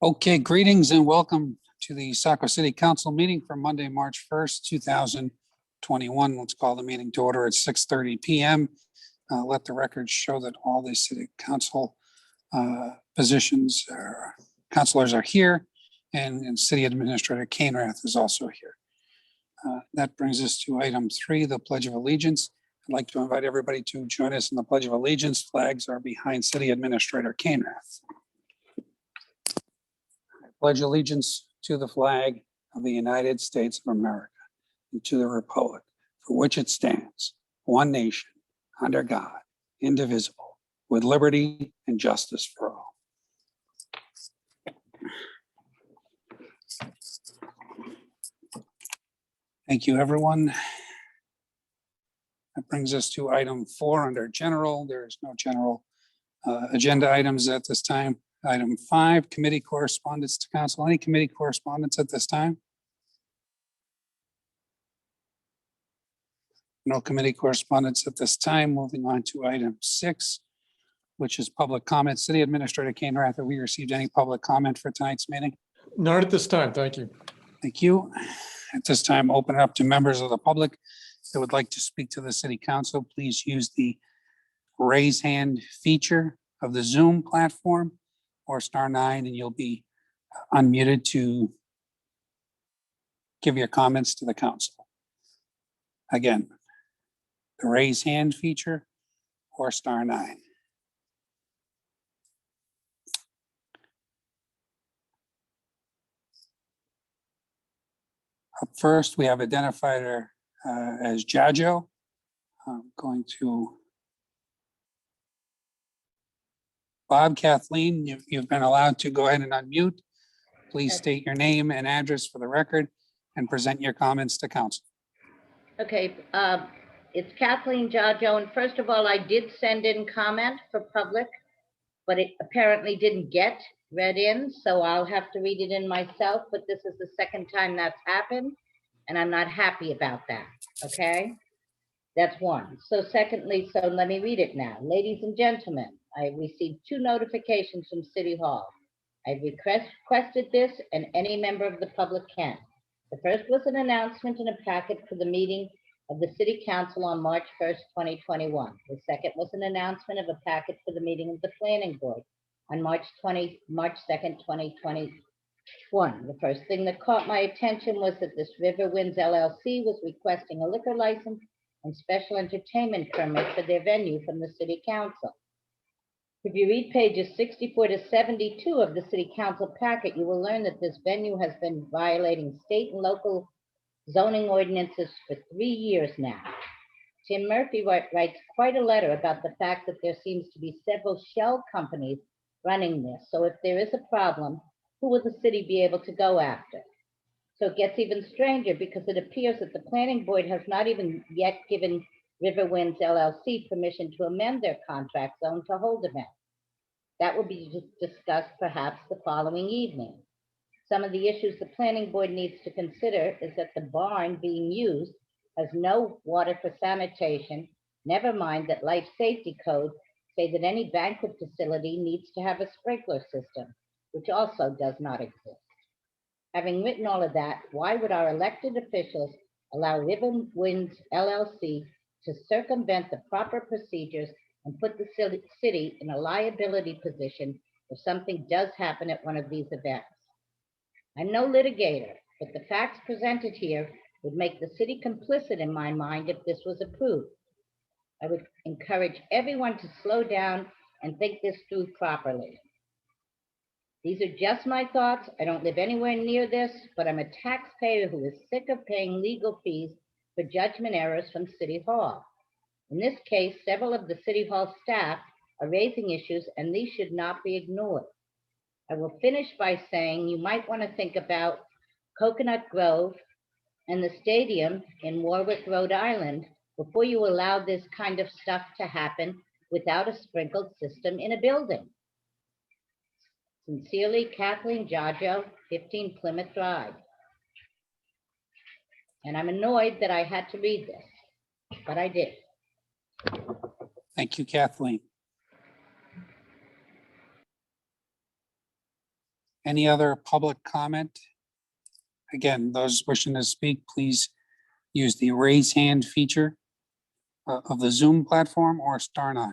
Okay, greetings and welcome to the Saco City Council meeting for Monday, March 1st, 2021. Let's call the meeting to order at 6:30 p.m. Let the record show that all the city council councilors are here, and City Administrator Cainrath is also here. That brings us to item 3, the Pledge of Allegiance. I'd like to invite everybody to join us in the Pledge of Allegiance. Flags are behind City Administrator Cainrath. Pledge allegiance to the flag of the United States of America and to the republic for which it stands, one nation, under God, indivisible, with liberty and justice for all. Thank you, everyone. That brings us to item 4 under general. There is no general agenda items at this time. Item 5, committee correspondence to council. Any committee correspondence at this time? No committee correspondence at this time. Moving on to item 6, which is public comment. City Administrator Cainrath, have we received any public comment for tonight's meeting? Not at this time, thank you. Thank you. At this time, open it up to members of the public that would like to speak to the city council. Please use the raise hand feature of the Zoom platform or *9, and you'll be unmuted to give your comments to the council. Again, the raise hand feature or *9. Up first, we have identified her as Jajo. I'm going to Bob. Kathleen, you've been allowed to go ahead and unmute. Please state your name and address for the record and present your comments to council. Okay, it's Kathleen Jajo, and first of all, I did send in comment for public, but it apparently didn't get read in, so I'll have to read it in myself, but this is the second time that's happened, and I'm not happy about that, okay? That's one. So secondly, so let me read it now. Ladies and gentlemen, I received 2 notifications from City Hall. I requested this, and any member of the public can. The first was an announcement in a packet for the meeting of the City Council on March 1st, 2021. The second was an announcement of a packet for the meeting of the Planning Board on March 2nd, 2021. The first thing that caught my attention was that this River Winds LLC was requesting a liquor license and special entertainment permit for their venue from the City Council. If you read pages 64 to 72 of the City Council packet, you will learn that this venue has been violating state and local zoning ordinances for 3 years now. Tim Murphy writes quite a letter about the fact that there seems to be several shell companies running this. So if there is a problem, who will the city be able to go after? So it gets even stranger because it appears that the planning board has not even yet given River Winds LLC permission to amend their contract zone to hold events. That will be discussed perhaps the following evening. Some of the issues the planning board needs to consider is that the barn being used has no water for sanitation, never mind that life safety codes say that any banquet facility needs to have a sprinkler system, which also does not exist. Having written all of that, why would our elected officials allow River Winds LLC to circumvent the proper procedures and put the city in a liability position if something does happen at one of these events? I'm no litigator, but the facts presented here would make the city complicit in my mind if this was approved. I would encourage everyone to slow down and think this through properly. These are just my thoughts. I don't live anywhere near this, but I'm a taxpayer who is sick of paying legal fees for judgment errors from City Hall. In this case, several of the City Hall staff are raising issues, and these should not be ignored. I will finish by saying you might want to think about Coconut Grove and the stadium in Warwick, Rhode Island, before you allow this kind of stuff to happen without a sprinkled system in a building. Sincerely, Kathleen Jajo, 15 Plymouth Drive. And I'm annoyed that I had to read this, but I did. Thank you, Kathleen. Any other public comment? Again, those wishing to speak, please use the raise hand feature of the Zoom platform or star 9.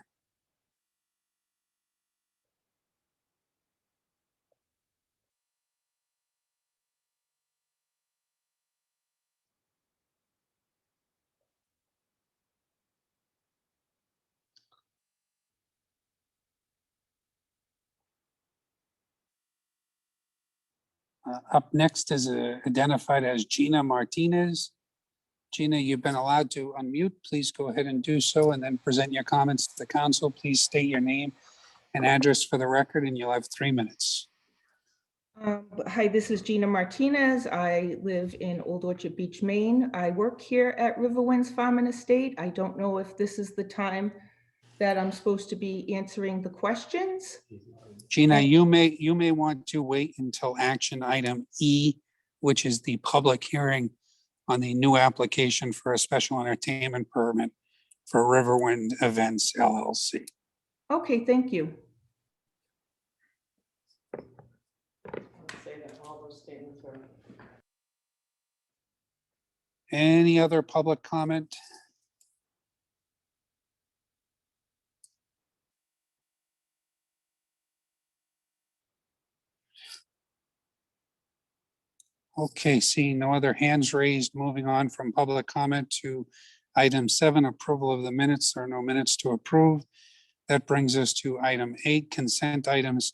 Up next is identified as Gina Martinez. Gina, you've been allowed to unmute. Please go ahead and do so and then present your comments to the council. Please state your name and address for the record, and you'll have 3 minutes. Hi, this is Gina Martinez. I live in Old Orchard Beach, Maine. I work here at Riverwinds Farm and Estate. I don't know if this is the time that I'm supposed to be answering the questions. Gina, you may want to wait until action item E, which is the public hearing on the new application for a special entertainment permit for Riverwind Events LLC. Okay, thank you. Any other public comment? Okay, seeing no other hands raised, moving on from public comment to item 7, approval of the minutes. There are no minutes to approve. That brings us to item 8, consent items.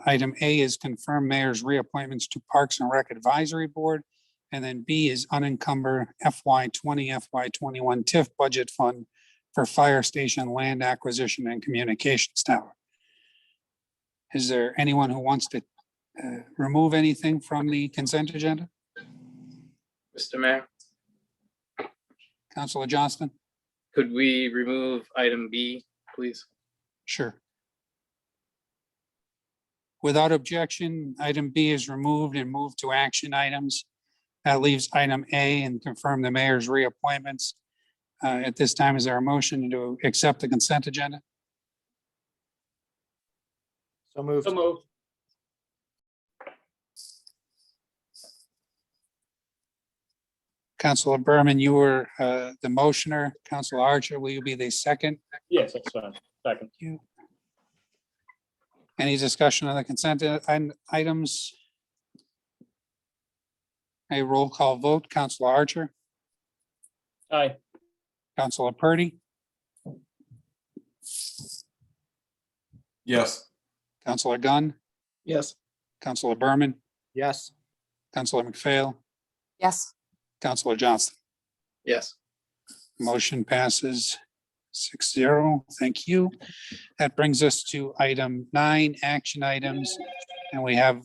Item A is confirm mayor's reappointments to Parks and Rec Advisory Board. And then B is unencumber FY20, FY21 TIF budget fund for fire station land acquisition and communications tower. Is there anyone who wants to remove anything from the consent agenda? Mr. Mayor, Councilor Johnston? could we remove item B, please? Sure. Without objection, item B is removed and moved to action items. That leaves item A and confirm the mayor's reappointments. At this time, is there a motion to accept the consent agenda? So moved. So moved. Councilor Berman, you were the motioner. Councilor Archer, will you be the second? Yes, that's fine. Second. You. Any discussion on the consent items? A roll call vote. Councilor Archer, Aye. Councilor Purdy, Yes. Councilor Gunn, Yes. Councilor Berman, Yes. Councilor McPhail, Yes. Councilor Johnston. Yes. Motion passes 6-0. Thank you. That brings us to item 9, action items. And we have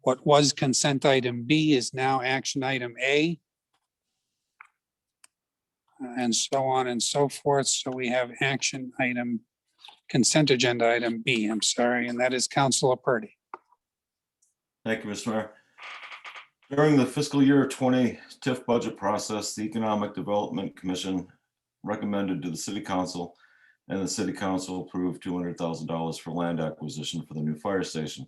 what was consent item B is now action item A. And so on and so forth. So we have action item, consent agenda item B, I'm sorry, and that is Councilor Purdy. Thank you, Mr. Mayor. During the fiscal year 20 TIF budget process, the Economic Development Commission recommended to the City Council, and the City Council approved $200,000 for land acquisition for the new fire station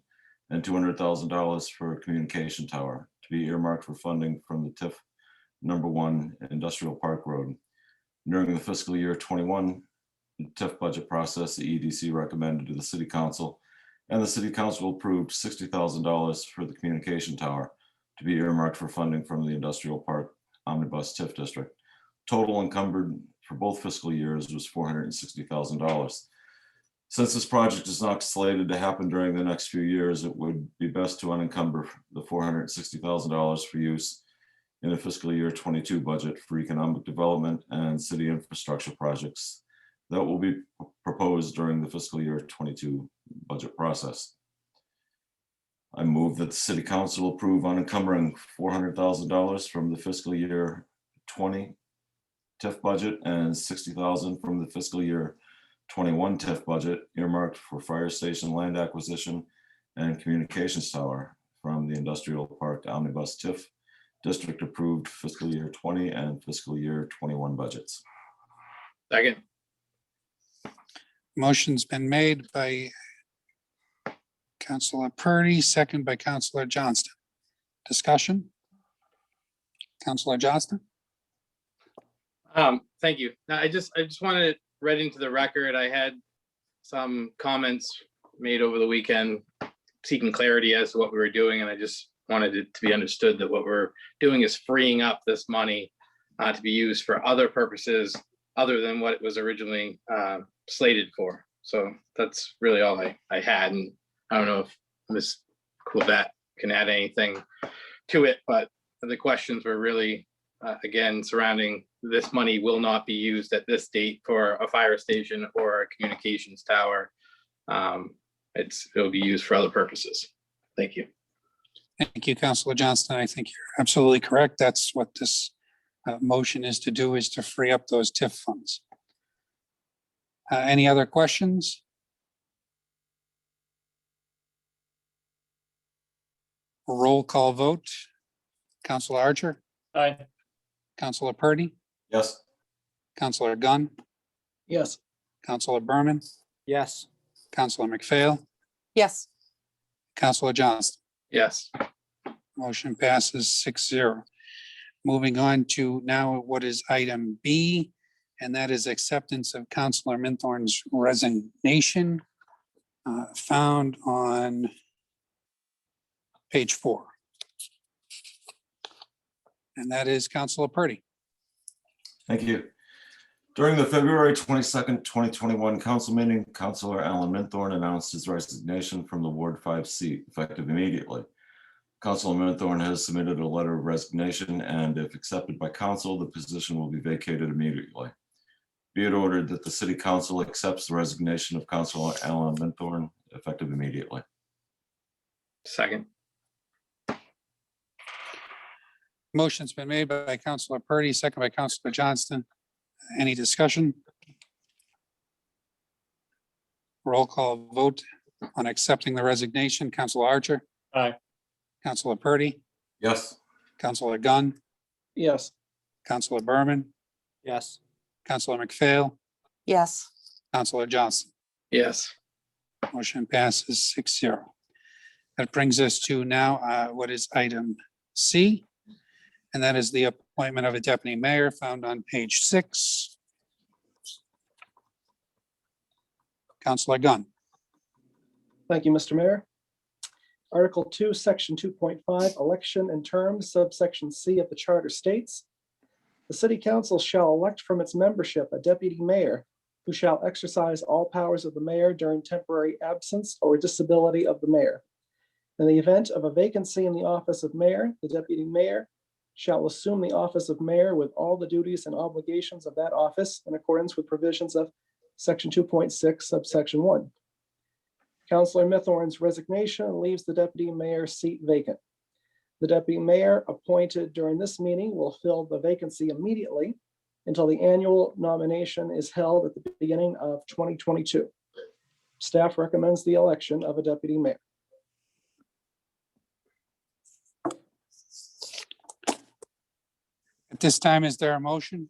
and $200,000 for a communication tower to be earmarked for funding from the TIF number 1 Industrial Park Road. During the fiscal year 21 TIF budget process, the EDC recommended to the City Council, and the City Council approved $60,000 for the communication tower to be earmarked for funding from the Industrial Park Omnibus TIF District. Total encumbered for both fiscal years was $460,000. Since this project is not slated to happen during the next few years, it would be best to unencumber the $460,000 for use in the fiscal year 22 budget for economic development and city infrastructure projects that will be proposed during the fiscal year 22 budget process. I move that the City Council approve unencumbering $400,000 from the fiscal year 20 TIF budget and $60,000 from the fiscal year 21 TIF budget earmarked for fire station land acquisition and communications tower from the Industrial Park Omnibus TIF District approved fiscal year 20 and fiscal year 21 budgets. Second. Motion's been made by Councilor Purdy, second by Councilor Johnston. Discussion? Councilor Johnston? Thank you. Now, I just wanted it read into the record. I had some comments made over the weekend seeking clarity as to what we were doing, and I just wanted it to be understood that what we're doing is freeing up this money to be used for other purposes other than what it was originally slated for. So that's really all I had, and I don't know if Ms. Coulbet can add anything to it, but the questions were really, again, surrounding this money will not be used at this date for a fire station or a communications tower. It'll be used for other purposes. Thank you. Thank you, Councilor Johnston. I think you're absolutely correct. That's what this motion is to do, is to free up those TIF funds. Any other questions? Roll call vote. Councilor Archer, Aye. Councilor Purdy, Yes. Councilor Gunn, Yes. Councilor Berman, Yes. Councilor McPhail, Yes. Councilor Johnston. Yes. Motion passes 6-0. Moving on to now what is item B, and that is acceptance of Councilor Minthorn's resignation, found on page 4. And that is Councilor Purdy. Thank you. During the February 22nd, 2021 council meeting, Councilor Alan Minthorn announced his resignation from the Ward 5 seat effective immediately. Councilor Minthorn has submitted a letter of resignation, and if accepted by council, the position will be vacated immediately. Be it ordered that the City Council accepts the resignation of Councilor Alan Minthorn effective immediately. Second. Motion's been made by Councilor Purdy, second by Councilor Johnston. Any discussion? Roll call vote on accepting the resignation. Councilor Archer, Aye. Councilor Purdy, Yes. Councilor Gunn, Yes. Councilor Berman, Yes. Councilor McPhail, Yes. Councilor Johnston. Yes. Motion passes 6-0. That brings us to now what is item C, and that is the appointment of a deputy mayor found on page 6. Councilor Gunn. Thank you, Mr. Mayor. Article 2, Section 2.5, Election and Terms, subsection C of the Charter states, the City Council shall elect from its membership a deputy mayor who shall exercise all powers of the mayor during temporary absence or disability of the mayor. In the event of a vacancy in the office of mayor, the deputy mayor shall assume the office of mayor with all the duties and obligations of that office in accordance with provisions of Section 2.6, subsection 1. Councilor Minthorn's resignation leaves the deputy mayor seat vacant. The deputy mayor appointed during this meeting will fill the vacancy immediately until the annual nomination is held at the beginning of 2022. Staff recommends the election of a deputy mayor. At this time, is there a motion?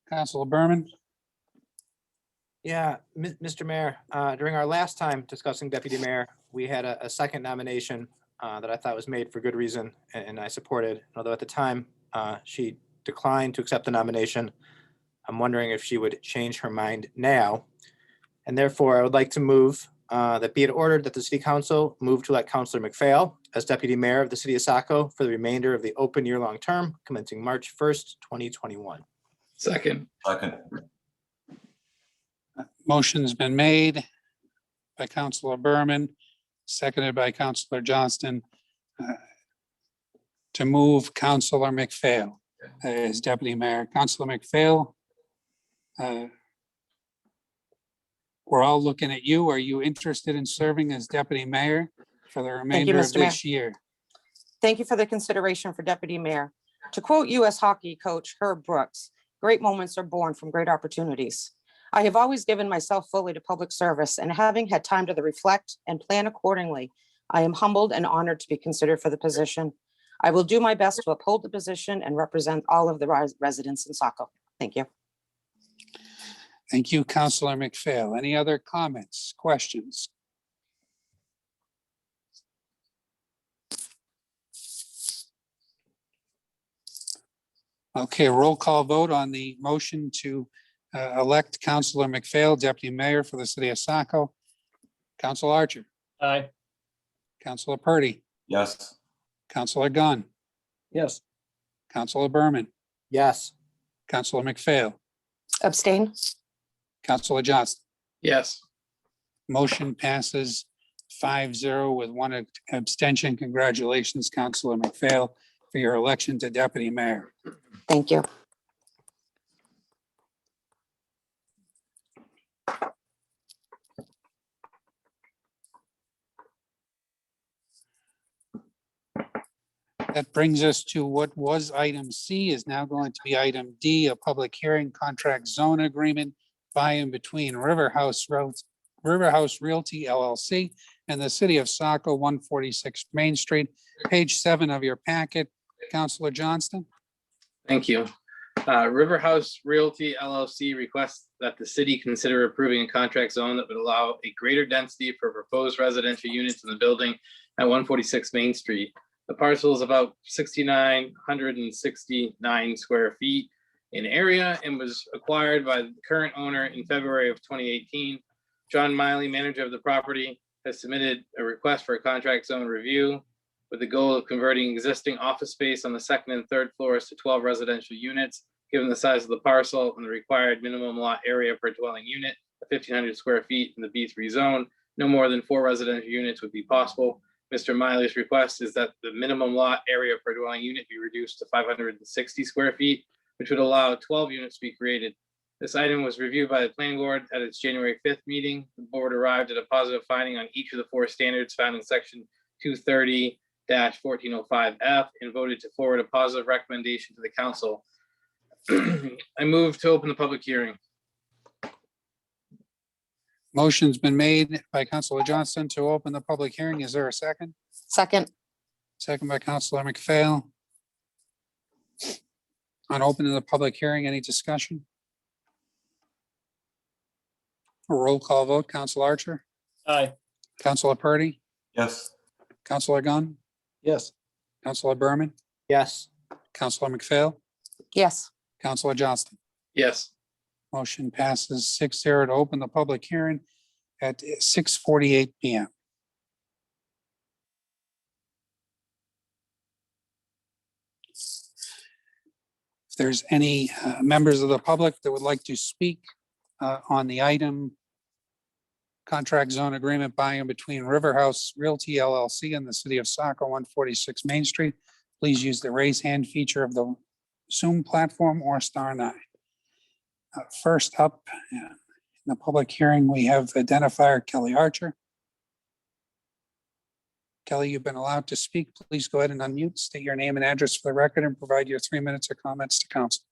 Councilor Berman. Yeah, Mr. Mayor, during our last time discussing deputy mayor, we had a second nomination that I thought was made for good reason, and I supported. Although at the time, she declined to accept the nomination. I'm wondering if she would change her mind now. And therefore, I would like to move that be it ordered that the City Council move to elect Councilor McPhail as deputy mayor of the City of Saco for the remainder of the open year-long term commencing March 1st, 2021. Second. Second. Motion's been made by Councilor Berman, seconded by Councilor Johnston, to move Councilor McPhail as deputy mayor. Councilor McPhail, we're all looking at you. Are you interested in serving as deputy mayor for the remainder of Mr. Mayor. this year? Thank you for the consideration for deputy mayor. To quote U.S. hockey coach Herb Brooks, great moments are born from great opportunities. I have always given myself fully to public service, and having had time to reflect and plan accordingly, I am humbled and honored to be considered for the position. I will do my best to uphold the position and represent all of the residents in Saco. Thank you. Thank you, Councilor McPhail. Any other comments, questions? Okay, roll call vote on the motion to elect Councilor McPhail, Deputy Mayor for the city of Saco. Council Archer, Aye. Councilor Purdy, Yes. Councilor Gunn, Yes. Councilor Berman, Yes. Councilor McPhail, Abstain? Councilor Johnston. Yes. Motion passes 5-0 with one abstention. Congratulations, Councilor McPhail, for your election to Deputy Mayor. Thank you. That brings us to what was item C is now going to be item D, a public hearing contract zone agreement by and between River House Realty LLC and the city of Saco, 146 Main Street, page 7 of your packet. Councilor Johnston. Thank you. River House Realty LLC requests that the city consider approving a contract zone that would allow a greater density for proposed residential units in the building at 146 Main Street. The parcel is about 6,969 square feet in area and was acquired by the current owner in February of 2018. John Miley, manager of the property, has submitted a request for a contract zone review with the goal of converting existing office space on the second and third floors to 12 residential units, given the size of the parcel and the required minimum lot area per dwelling unit of 1,500 square feet in the B3 zone. No more than 4 residential units would be possible. Mr. Miley's request is that the minimum lot area per dwelling unit be reduced to 560 square feet, which would allow 12 units to be created. This item was reviewed by the planning board at its January 5th meeting. The board arrived at a positive finding on each of the 4 standards found in section 230-1405F and voted to forward a positive recommendation to the council. I move to open the public hearing. Motion's been made by Councilor Johnston to open the public hearing. Is there a second? Second? Second by Councilor McPhail. On opening the public hearing, any discussion? A roll call vote. Council Archer, Aye. Councilor Purdy, Yes. Councilor Gunn, Yes. Councilor Berman, Yes. Councilor McPhail, Yes. Councilor Johnston. Yes. Motion passes 6-0 to open the public hearing at 6:48 PM. If there's any members of the public that would like to speak on the item, contract zone agreement by and between River House Realty LLC and the city of Saco, 146 Main Street, please use the raise hand feature of the Zoom platform or *9. First up in the public hearing, we have identifier Kelly Archer. Kelly, you've been allowed to speak. Please go ahead and unmute, state your name and address for the record, and provide your 3 minutes of comments to council.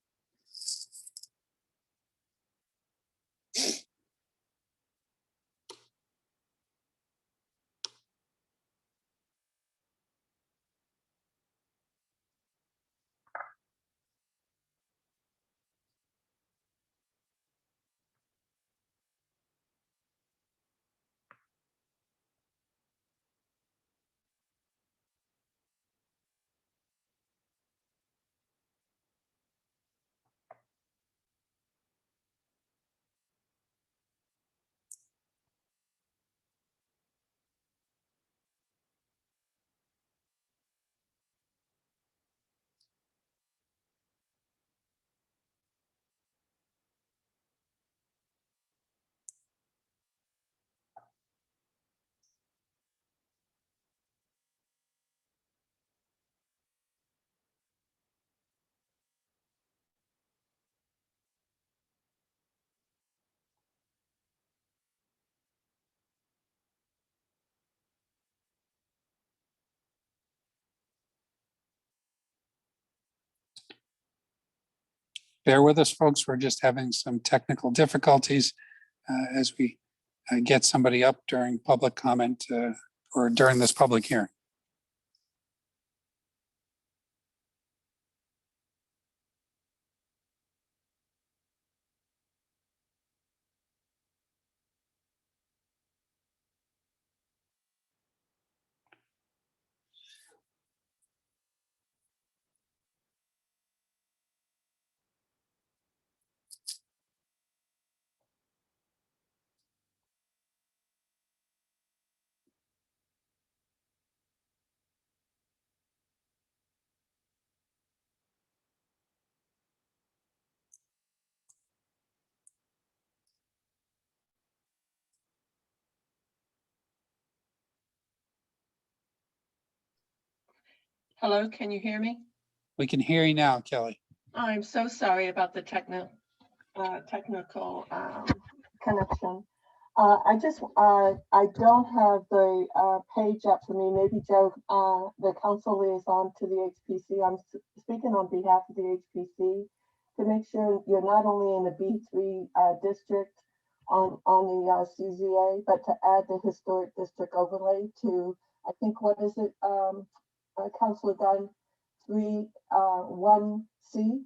Bear with us, folks. We're just having some technical difficulties as we get somebody up during public comment or during this public hearing. Hello, can you hear me? We can hear you now, Kelly. I'm so sorry about the technical connection. I don't have the page up for me. Maybe Joe, the council liaison to the HPC. I'm speaking on behalf of the HPC to make sure you're not only in the B3 district on the CZA, but to add the historic district overlay to, I think, what is it, Councilor Dunn, 1C?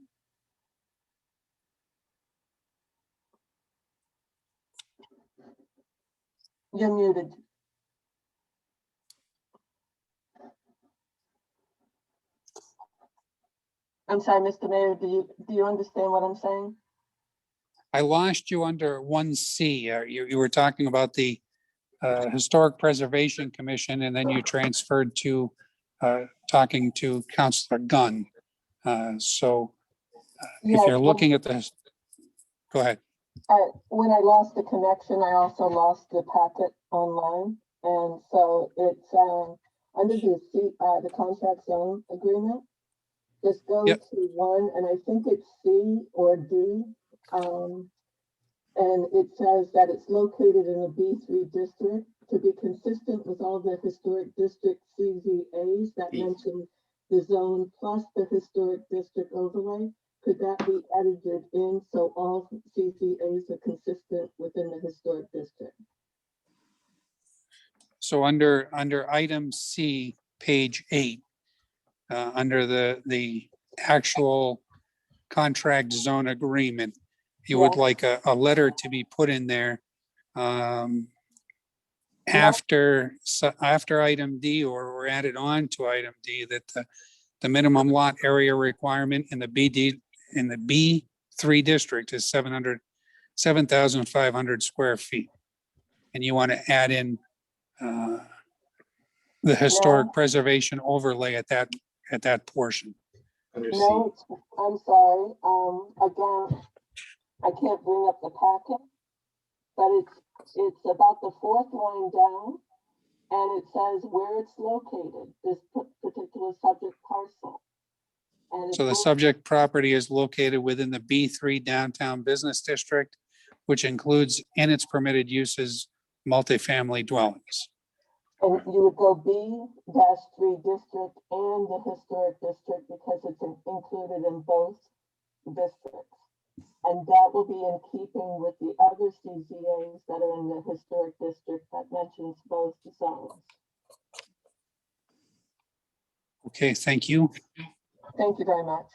You're muted. I'm sorry, Mr. Mayor, do you understand what I'm saying? I lost you under 1C. You were talking about the Historic Preservation Commission, and then you transferred to talking to Councilor Gunn. So if Yes, you're looking at this, go ahead. When I lost the connection, I also lost the packet online. And so it's under the contract zone agreement. Just go Yep. to one, and I think it's C or D. And it says that it's located in a B3 district to be consistent with all the historic district CZAs that mention the zone plus the historic district overlay. Could that be edited in so all CZAs are consistent within the historic district? So under item C, page 8, under the actual contract zone agreement, you would Yeah. like a letter to be put in there after item D, or added on to item D, that the minimum lot area requirement in the B3 district is 7,500 square feet. And you want to add in the historic preservation overlay at that portion. Under C. No, I'm sorry. Again, I can't bring up the packet, but it's about the fourth line down, and it says where it's located, this particular subject parcel. And So the it's subject property is located within the B3 downtown business district, which includes in its permitted uses, multifamily dwellings. And you would go B-3 district and the historic district because it's included in both districts. And that will be in keeping with the other CZAs that are in the historic district that mentions both zones. Okay, thank you. Thank you very much.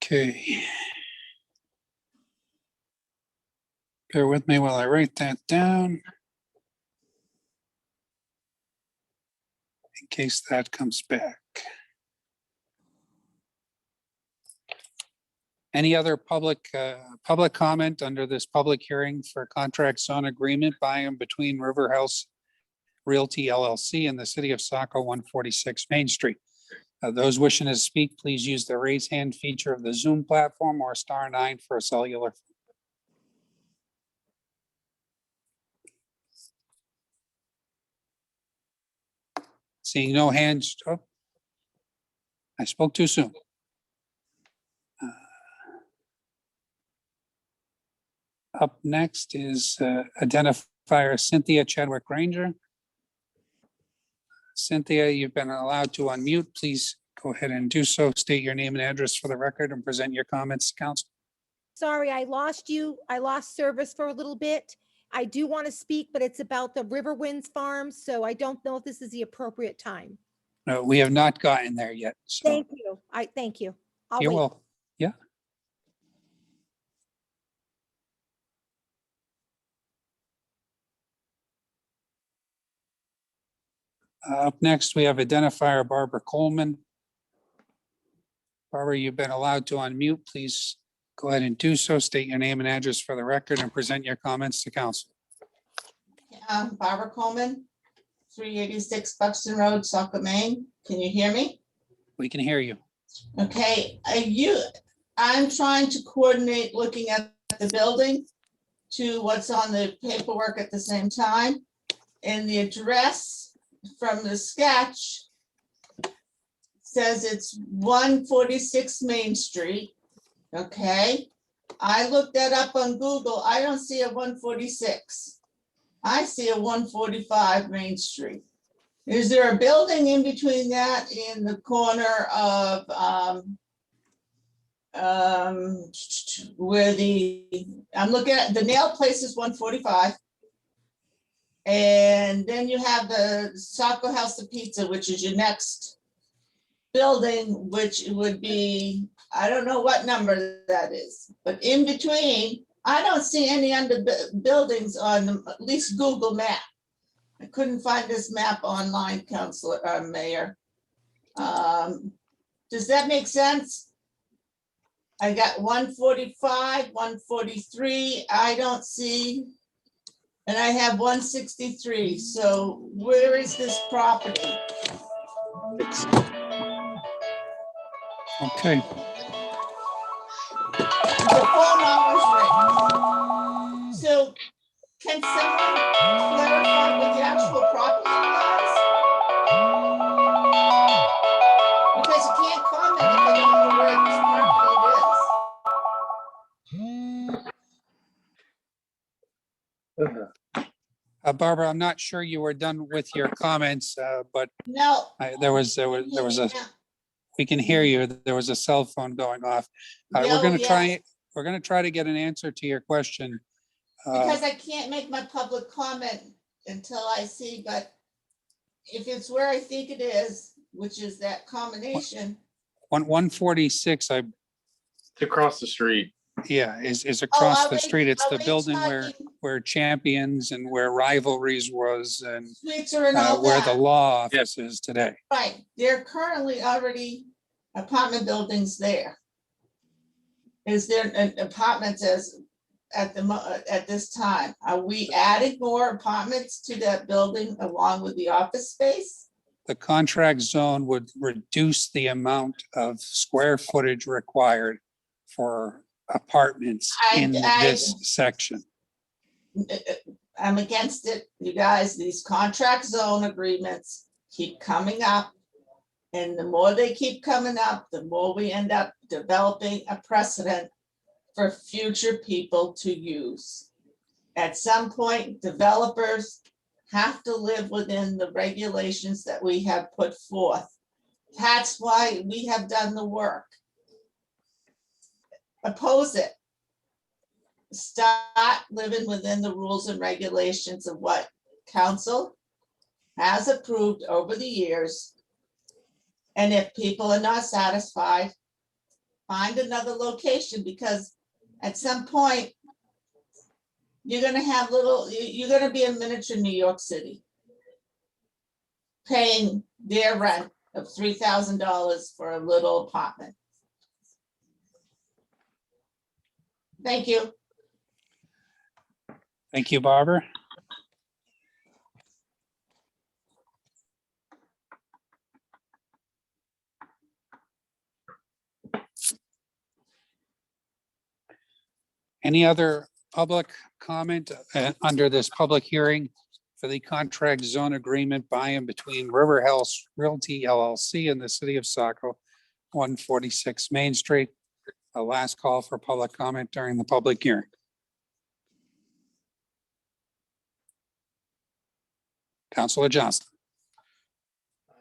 Okay. Bear with me while I write that down. In case that comes back. Any other public comment under this public hearing for contract zone agreement by and between River House Realty LLC and the city of Saco, 146 Main Street? Those wishing to speak, please use the raise hand feature of the Zoom platform or *9 for a cellular. Seeing no hands. Oh, I spoke too soon. Up next is identifier Cynthia Chadwick Granger. Cynthia, you've been allowed to unmute. Please go ahead and do so. State your name and address for the record and present your comments to council. Sorry, I lost you. I lost service for a little bit. I do want to speak, but it's about the Riverwinds Farms, so I don't know if this is the appropriate time. No, we have not gotten there yet. So Thank you. Thank you. I'll you're wait. welcome. Yeah. Up next, we have identifier Barbara Coleman. Barbara, you've been allowed to unmute. Please go ahead and do so. State your name and address for the record and present your comments to council. Barbara Coleman, 386 Buxton Road, Saco, Maine. Can you hear me? We can hear you. Okay, I'm trying to coordinate looking at the building to what's on the paperwork at the same time. And the address from the sketch says it's 146 Main Street. Okay, I looked that up on Google. I don't see a 146. I see a 145 Main Street. Is there a building in between that in the corner of where I'm looking at the nail place is 145. And then you have the Saco House of Pizza, which is your next building, which would be, I don't know what number that is, but in between, I don't see any under buildings on at least Google Map. I couldn't find this map online, Councilor, Mayor. Does that make sense? I got 145, 143, I don't see, and I have 163. So where is this property? Okay. The phone number's written. So can someone clarify what the actual property is? Because you can't comment if I don't know where this property Barbara, I'm not sure you were done with your comments, but is. No. there was a, we can hear you. There was a cell phone going off. We're going to try to get an answer to your question. Because I can't make my public comment until I see, but if it's where I think it is, which is that combination. 146, It's across the street. yeah, is across the street. It's the are we building talking where Champions and where Rivalries was and Switzer and all where the that? law office is today. Right, there are currently already apartment buildings there. Is there an apartments at this time? Are we adding more apartments to that building along with the office space? The contract zone would reduce the amount of square footage required for apartments in this section. I'm against it, you guys. These contract zone agreements keep coming up. And the more they keep coming up, the more we end up developing a precedent for future people to use. At some point, developers have to live within the regulations that we have put forth. That's why we have done the work. Oppose it. Start living within the rules and regulations of what council has approved over the years. And if people are not satisfied, find another location, because at some point, you're gonna have you're gonna be a miniature New York City, paying their rent of $3,000 for a little apartment. Thank you. Thank you, Barbara. Any other public comment under this public hearing for the contract zone agreement by and between River House Realty LLC and the city of Saco, 146 Main Street? A last call for public comment during the public hearing. Councilor Johnston.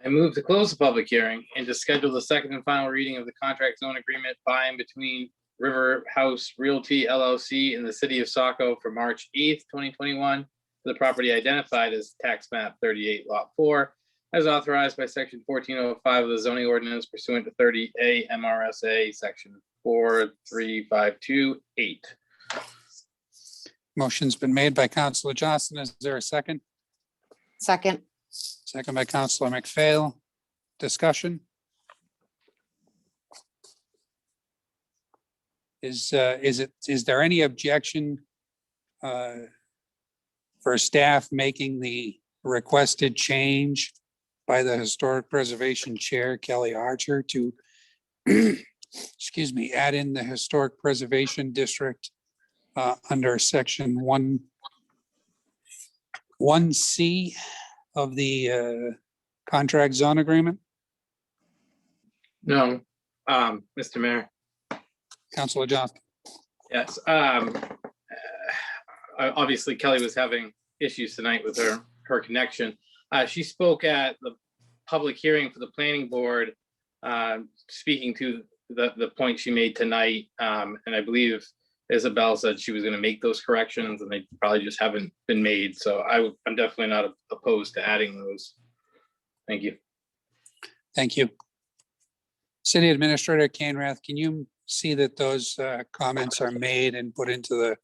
I move to close the public hearing and to schedule the second and final reading of the contract zone agreement by and between River House Realty LLC and the city of Saco for March 8th, 2021, for the property identified as tax map 38 lot 4, as authorized by section 1405 of the zoning ordinance pursuant to 30A MRSA section 43528. Motion's been made by Councilor Johnston. Is there a second? Second. Second by Councilor McPhail. Discussion? Is there any objection for staff making the requested change by the Historic Preservation Chair, Kelly Archer, to, excuse me, add in the Historic Preservation District under section 1C of the contract zone agreement. No, Mr. Mayor. Councilor Johnson. Yes. Obviously Kelly was having issues tonight with her connection. She spoke at the public hearing for the planning board, speaking to the point she made tonight. And I believe Isabel said she was going to make those corrections and they probably just haven't been made. So I'm definitely not opposed to adding those. Thank you. Thank you. City Administrator Canrath, can you see that those comments are made and put into the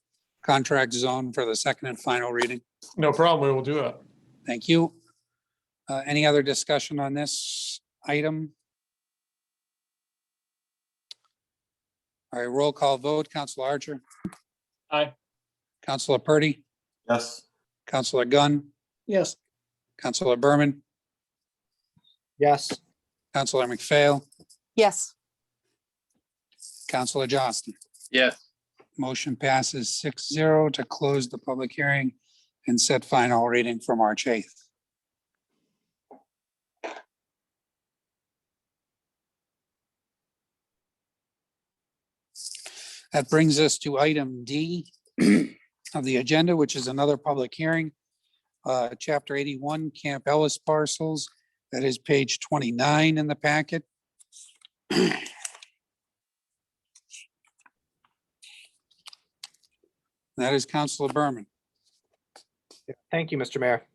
contract zone for the second and final reading? No problem. We will do that. Thank you. Any other discussion on this item? All right, roll call vote. Councilor Archer. Aye. Councilor Purdy. Yes. Councilor Gunn. Yes. Councilor Berman. Yes. Councilor McPhail. Yes. Councilor Johnston. Yes. Motion passes 6-0 to close the public hearing and set final reading for March 8th. That brings us to item D of the agenda, which is another public hearing. Chapter 81, Camp Ellis parcels. That is page 29 in the packet. That is Councilor Berman. Thank you, Mr. Mayor.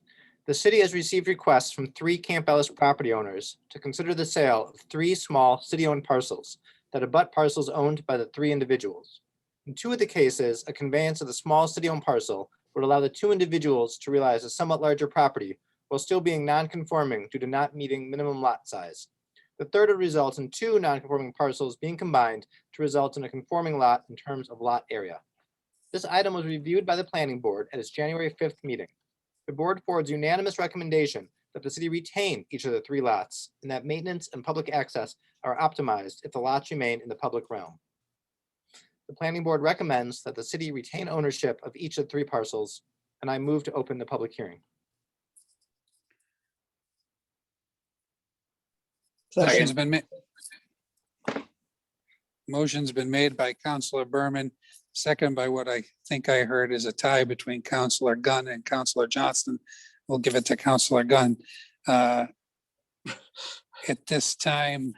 The city has received requests from 3 Camp Ellis property owners to consider the sale of 3 small city-owned parcels that abut parcels owned by the 3 individuals. In 2 of the cases, a conveyance of the small city-owned parcel would allow the 2 individuals to realize a somewhat larger property while still being non-conforming due to not meeting minimum lot size. The third would result in 2 non-conforming parcels being combined to result in a conforming lot in terms of lot area. This item was reviewed by the planning board at its January 5th meeting. The board forwards unanimous recommendation that the city retain each of the 3 lots and that maintenance and public access are optimized if the lots remain in the public realm. The planning board recommends that the city retain ownership of each of the 3 parcels, and I move to open the public hearing. Motion's been made. Motion's been made by Councilor Berman, second by what I think I heard is a tie between Councilor Gunn and Councilor Johnston. We'll give it to Councilor Gunn. At this time,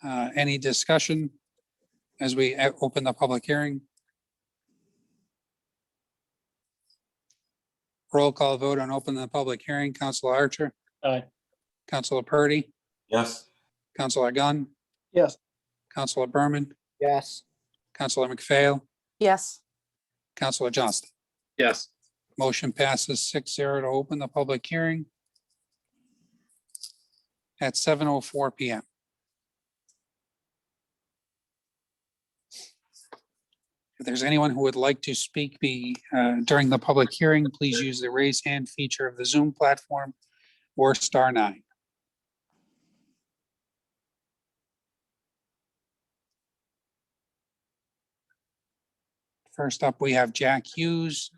any discussion as we open the public hearing? Roll call vote on open the public hearing. Councilor Archer. Aye. Councilor Purdy. Yes. Councilor Gunn. Yes. Councilor Berman. Yes. Councilor McPhail. Yes. Councilor Johnston. Yes. Motion passes 6-0 to open the public hearing at 7:04 PM. If there's anyone who would like to speak during the public hearing, please use the raise hand feature of the Zoom platform or *9. First up, we have Jack Hughes.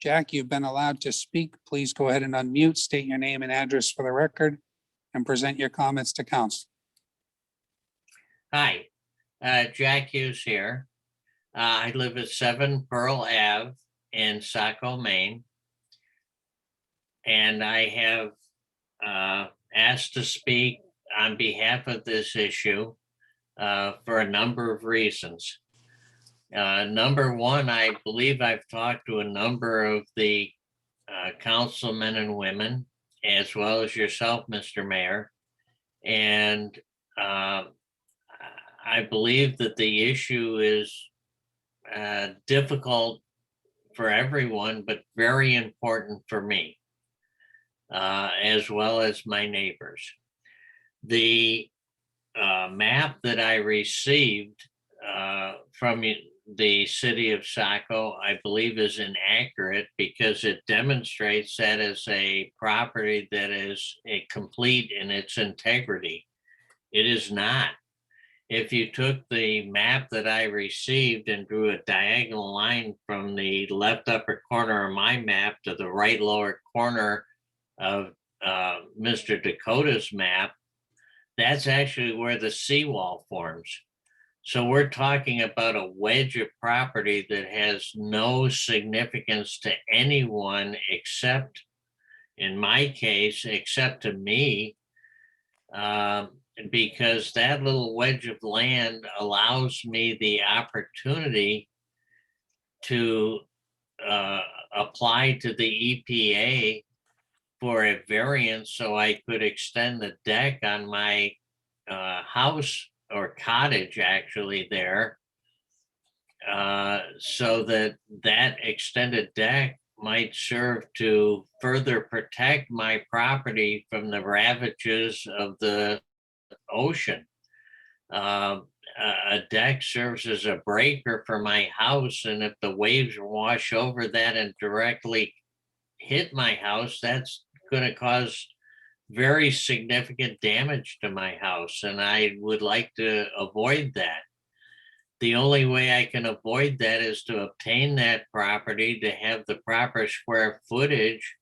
Jack, you've been allowed to speak. Please go ahead and unmute, state your name and address for the record, and present your comments to council. Hi, Jack Hughes here. I live at 7 Pearl Ave in Saco, Maine. And I have asked to speak on behalf of this issue for a number of reasons. Number one, I believe I've talked to a number of the councilmen and women, as well as yourself, Mr. Mayor. And I believe that the issue is difficult for everyone, but very important for me, as well as my neighbors. The map that I received from the city of Saco, I believe is inaccurate because it demonstrates that as a property that is complete in its integrity. It is not. If you took the map that I received and drew a diagonal line from the left upper corner of my map to the right lower corner of Mr. Dakota's map, that's actually where the seawall forms. So we're talking about a wedge of property that has no significance to anyone except, in my case, except to me, because that little wedge of land allows me the opportunity to apply to the EPA for a variance so I could extend the deck on my house or cottage actually there, so that that extended deck might serve to further protect my property from the ravages of the ocean. A deck serves as a breaker for my house, and if the waves wash over that and directly hit my house, that's going to cause very significant damage to my house, and I would like to avoid that. The only way I can avoid that is to obtain that property, to have the proper square footage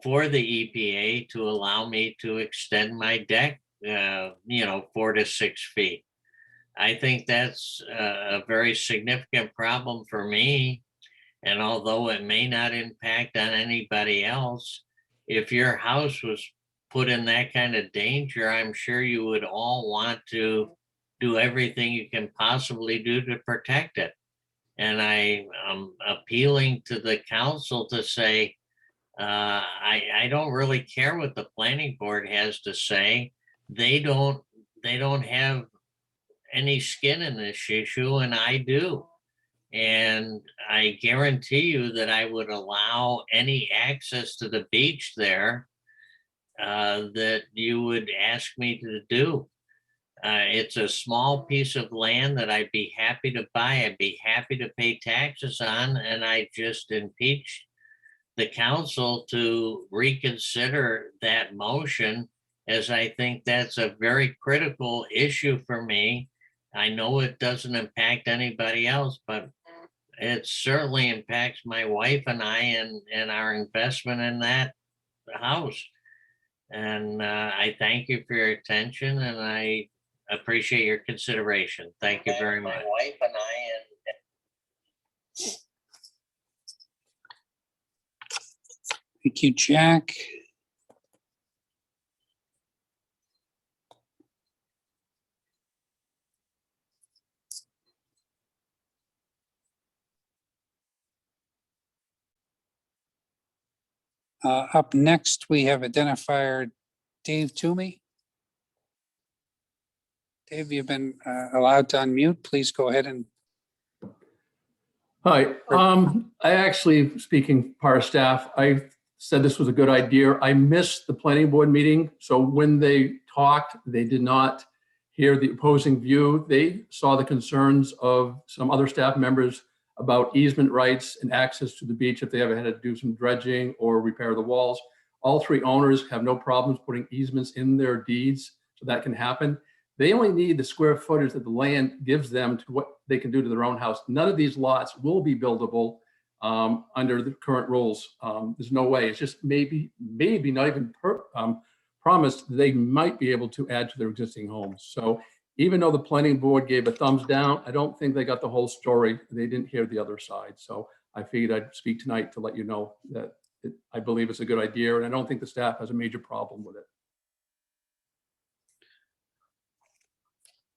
for the EPA to allow me to extend my deck, 4 to 6 feet. I think that's a very significant problem for me. And although it may not impact on anybody else, if your house was put in that kind of danger, I'm sure you would all want to do everything you can possibly do to protect it. And I am appealing to the council to say, I don't really care what the planning board has to say. They don't have any skin in this issue, and I do. And I guarantee you that I would allow any access to the beach there that you would ask me to do. It's a small piece of land that I'd be happy to buy. I'd be happy to pay taxes on, and I just impeach the council to reconsider that motion, as I think that's a very critical issue for me. I know it doesn't impact anybody else, but it certainly impacts my wife and I and our investment in that house. And I thank you for your attention, and I appreciate your consideration. Thank you very much. My wife and I Thank you, Jack. Up next, we have identifier Dave Toomey. Dave, you've been allowed to unmute. Please go ahead and. Hi, I actually, speaking part of staff, I said this was a good idea. I missed the planning board meeting. So when they talked, they did not hear the opposing view. They saw the concerns of some other staff members about easement rights and access to the beach if they ever had to do some dredging or repair the walls. All three owners have no problems putting easements in their deeds, so that can happen. They only need the square footage that the land gives them to what they can do to their own house. None of these lots will be buildable under the current rules. There's no way. It's just maybe not even promised they might be able to add to their existing homes. So even though the planning board gave a thumbs down, I don't think they got the whole story. They didn't hear the other side. So I figured I'd speak tonight to let you know that I believe it's a good idea, and I don't think the staff has a major problem with it.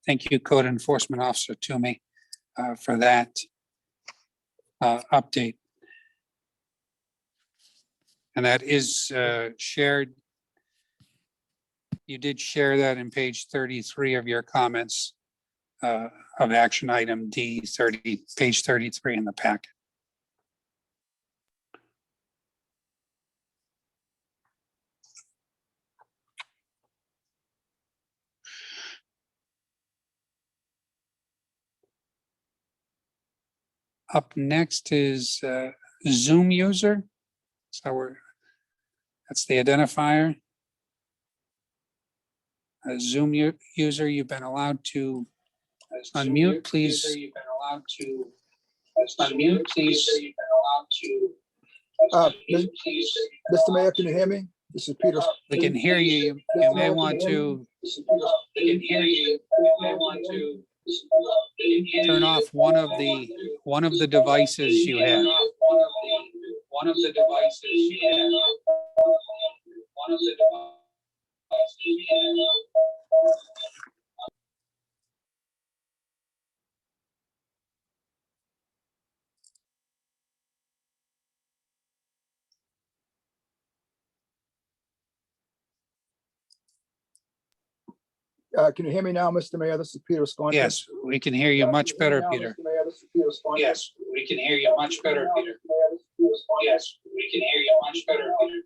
Thank you, Code Enforcement Officer Toomey, for that update. And that is shared. You did share that in page 33 of your comments of action item D30, page 33 in the packet. Up next is Zoom user. So that's the identifier. Zoom user, you've been allowed to unmute, please. Unmute, please. Mr. Mayor, can you hear me? This is Peter. We can hear you. You may want to. We can hear you. You may want to turn off one of the devices you have. One of the devices you have. One of the devices you have. Can you hear me now, Mr. Mayor? This is Peter Sconti. Yes, we can hear you much better, Peter. Yes, we can hear you much better, Peter. Yes, we can hear you much better, Peter.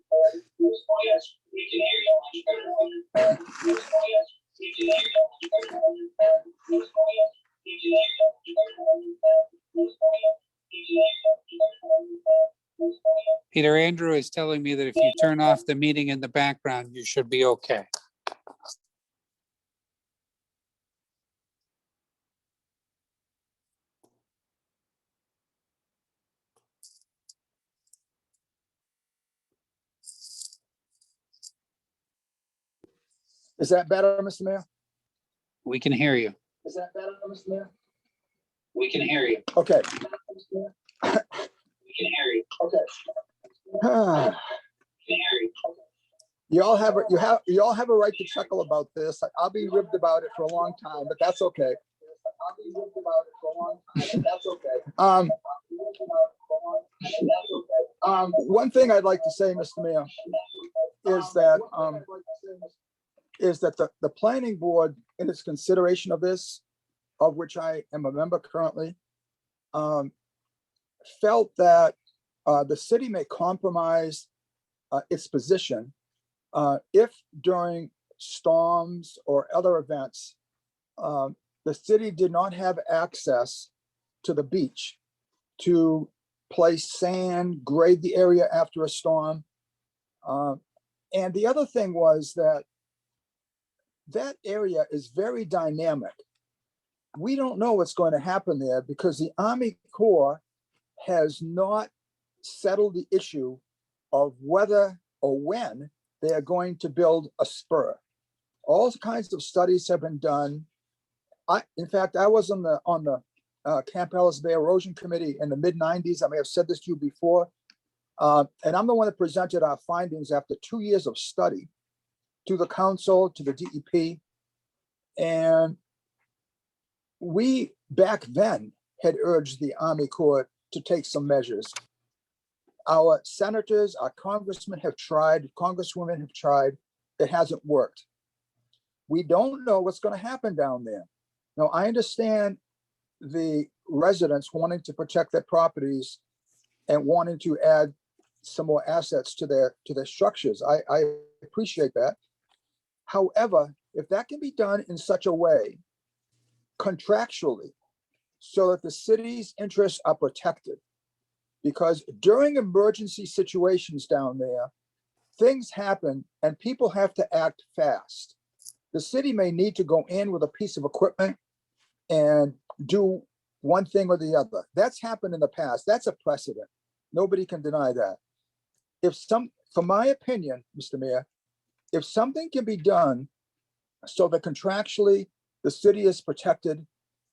Yes, we can hear you much better, Peter. Yes, we can hear you much better, Peter. We can hear you much better. Peter, Andrew is telling me that if you turn off the meeting in the background, you should be okay. Is that better, Mr. Mayor? We can hear you. Is that better, Mr. Mayor? We can hear you. Okay. We can hear you. Okay. We can hear you. You all have a right to chuckle about this. I'll be ribbed about it for a long time, but that's okay. I'll be ribbed about it for a long time, but that's okay. One thing I'd like to say, Mr. Mayor, is that the planning board, in its consideration of this, of which I am a member currently, felt that the city may compromise its position if during storms or other events, the city did not have access to the beach to place sand, grade the area after a storm. And the other thing was that area is very dynamic. We don't know what's going to happen there because the Army Corps has not settled the issue of whether or when they are going to build a spur. All kinds of studies have been done. In fact, I was on the Camp Ellis Bay Erosion Committee in the mid-90s. I may have said this to you before. And I'm the one that presented our findings after 2 years of study to the council, to the DEP. And we back then had urged the Army Corps to take some measures. Our senators, our congressmen have tried, congresswomen have tried. It hasn't worked. We don't know what's going to happen down there. Now, I understand the residents wanting to protect their properties and wanting to add some more assets to their structures. I appreciate that. However, if that can be done in such a way, contractually, so that the city's interests are protected, because during emergency situations down there, things happen and people have to act fast. The city may need to go in with a piece of equipment and do one thing or the other. That's happened in the past. That's a precedent. Nobody can deny that. For my opinion, Mr. Mayor, if something can be done so that contractually the city is protected,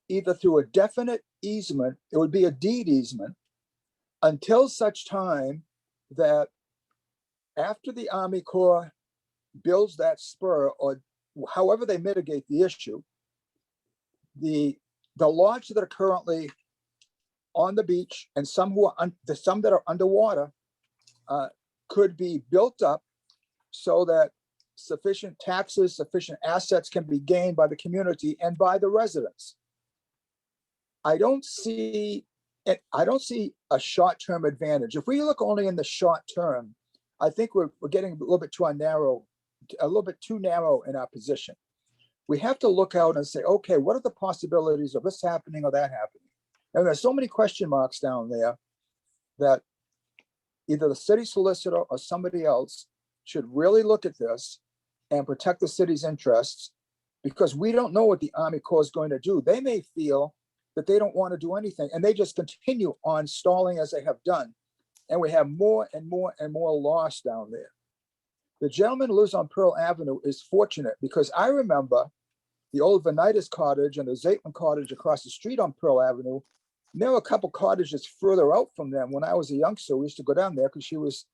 either through a definite easement, it would be a deed easement, until such time that after the Army Corps builds that spur, or however they mitigate the issue, the lots that are currently on the beach and some that are underwater could be built up so that sufficient taxes, sufficient assets can be gained by the community and by the residents. I don't see a short-term advantage. If we look only in the short term, I think we're getting a little bit too narrow in our position. We have to look out and say, okay, what are the possibilities of this happening or that happening? And there's so many question marks down there that either the city solicitor or somebody else should really look at this and protect the city's interests, because we don't know what the Army Corps is going to do. They may feel that they don't want to do anything, and they just continue on stalling as they have done. And we have more and more and more loss down there. The gentleman who lives on Pearl Avenue is fortunate, because I remember the old Vanitas cottage and the Zeitlin cottage across the street on Pearl Avenue. And there were a couple cottages further out from them. When I was a youngster, we used to go down there because she was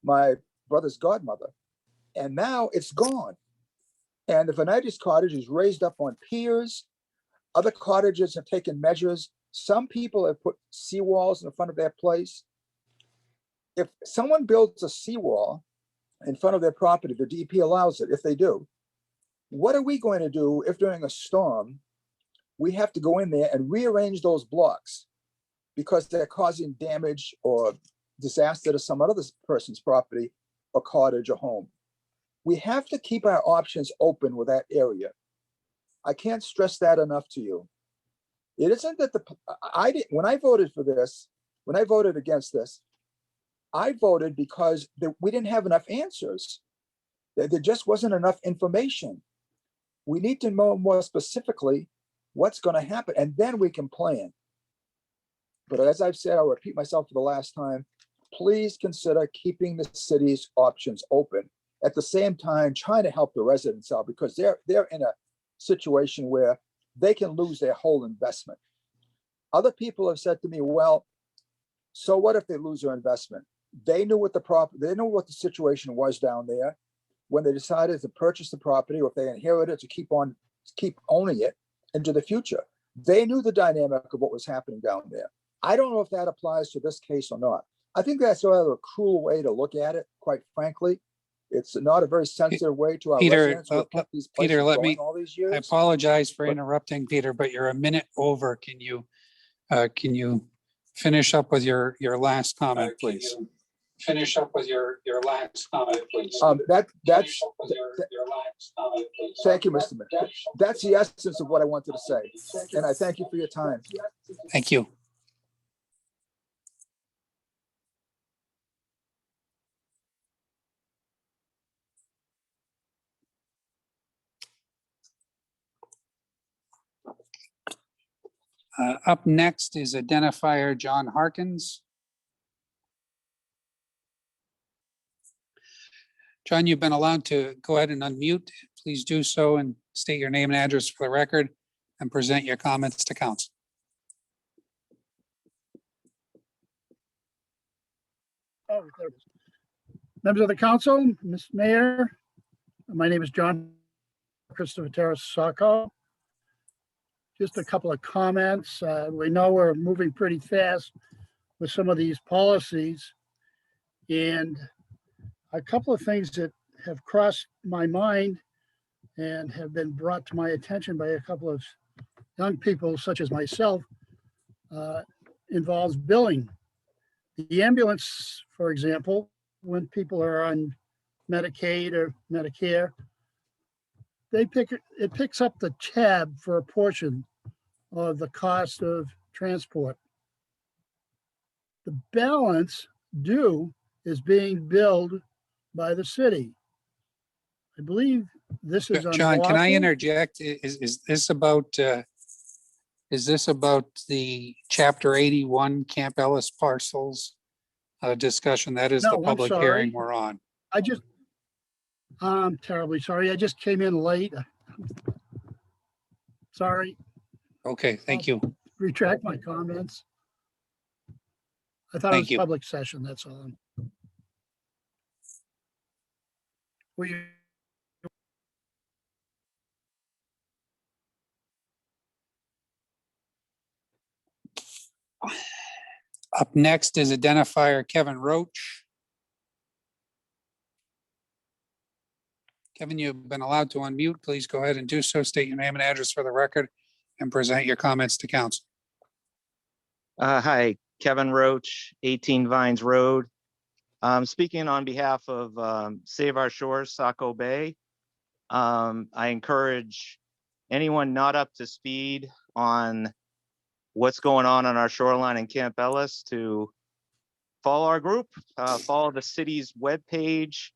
my brother's godmother. And now it's gone. And the Vanitas cottage is raised up on piers. Other cottages have taken measures. Some people have put seawalls in front of their place. If someone builds a seawall in front of their property, the DP allows it if they do. What are we going to do if during a storm, we have to go in there and rearrange those blocks because they're causing damage or disaster to some other person's property or cottage or home? We have to keep our options open with that area. I can't stress that enough to you. It isn't that when I voted for this, when I voted against this, I voted because we didn't have enough answers. There just wasn't enough information. We need to know more specifically what's going to happen, and then we can plan. But as I've said, I'll repeat myself for the last time, please consider keeping the city's options open. At the same time, trying to help the residents out, because they're in a situation where they can lose their whole investment. Other people have said to me, well, so what if they lose their investment? They knew what they knew what the situation was down there when they decided to purchase the property, or if they inherited to keep owning it into the future. They knew the dynamic of what was happening down there. I don't know if that applies to this case or not. I think that's rather a cruel way to look at it, quite frankly. It's not a very sensitive way to our residents who have kept these places Peter, going all these years. I apologize for interrupting, Peter, but you're a minute over. Can you finish up with your last comment, please? Finish up with your last comment, please. Thank you, Mr. Mayor. That's the essence of what I wanted to say. And I thank you for your time. Thank you. Up next is identifier John Harkins. John, you've been allowed to go ahead and unmute. Please do so and state your name and address for the record and present your comments to council. Oh, there it is. Members of the council, Ms. Mayor, my name is John Christopher Terrace Saco. Just a couple of comments. We know we're moving pretty fast with some of these policies, and a couple of things that have crossed my mind and have been brought to my attention by a couple of young people such as myself involves billing. The ambulance, for example, when people are on Medicaid or Medicare, it picks up the tab for a portion of the cost of transport. The balance due is being billed by the city. I believe this is John, can I unlawful. interject? Is this about the Chapter 81 Camp Ellis Parcels discussion? That is No, the I'm public sorry. hearing we're on. I'm terribly sorry. I just came in late. Sorry. Okay, thank you. Retract my comments. I thought it Thank was you. public session, that's all. Up next is identifier Kevin Roach. Kevin, you've been allowed to unmute. Please go ahead and do so. State your name and address for the record and present your comments to council. Hi, Kevin Roach, 18 Vines Road. Speaking on behalf of Save Our Shores, Saco Bay. I encourage anyone not up to speed on what's going on our shoreline in Camp Ellis, to follow our group, follow the city's webpage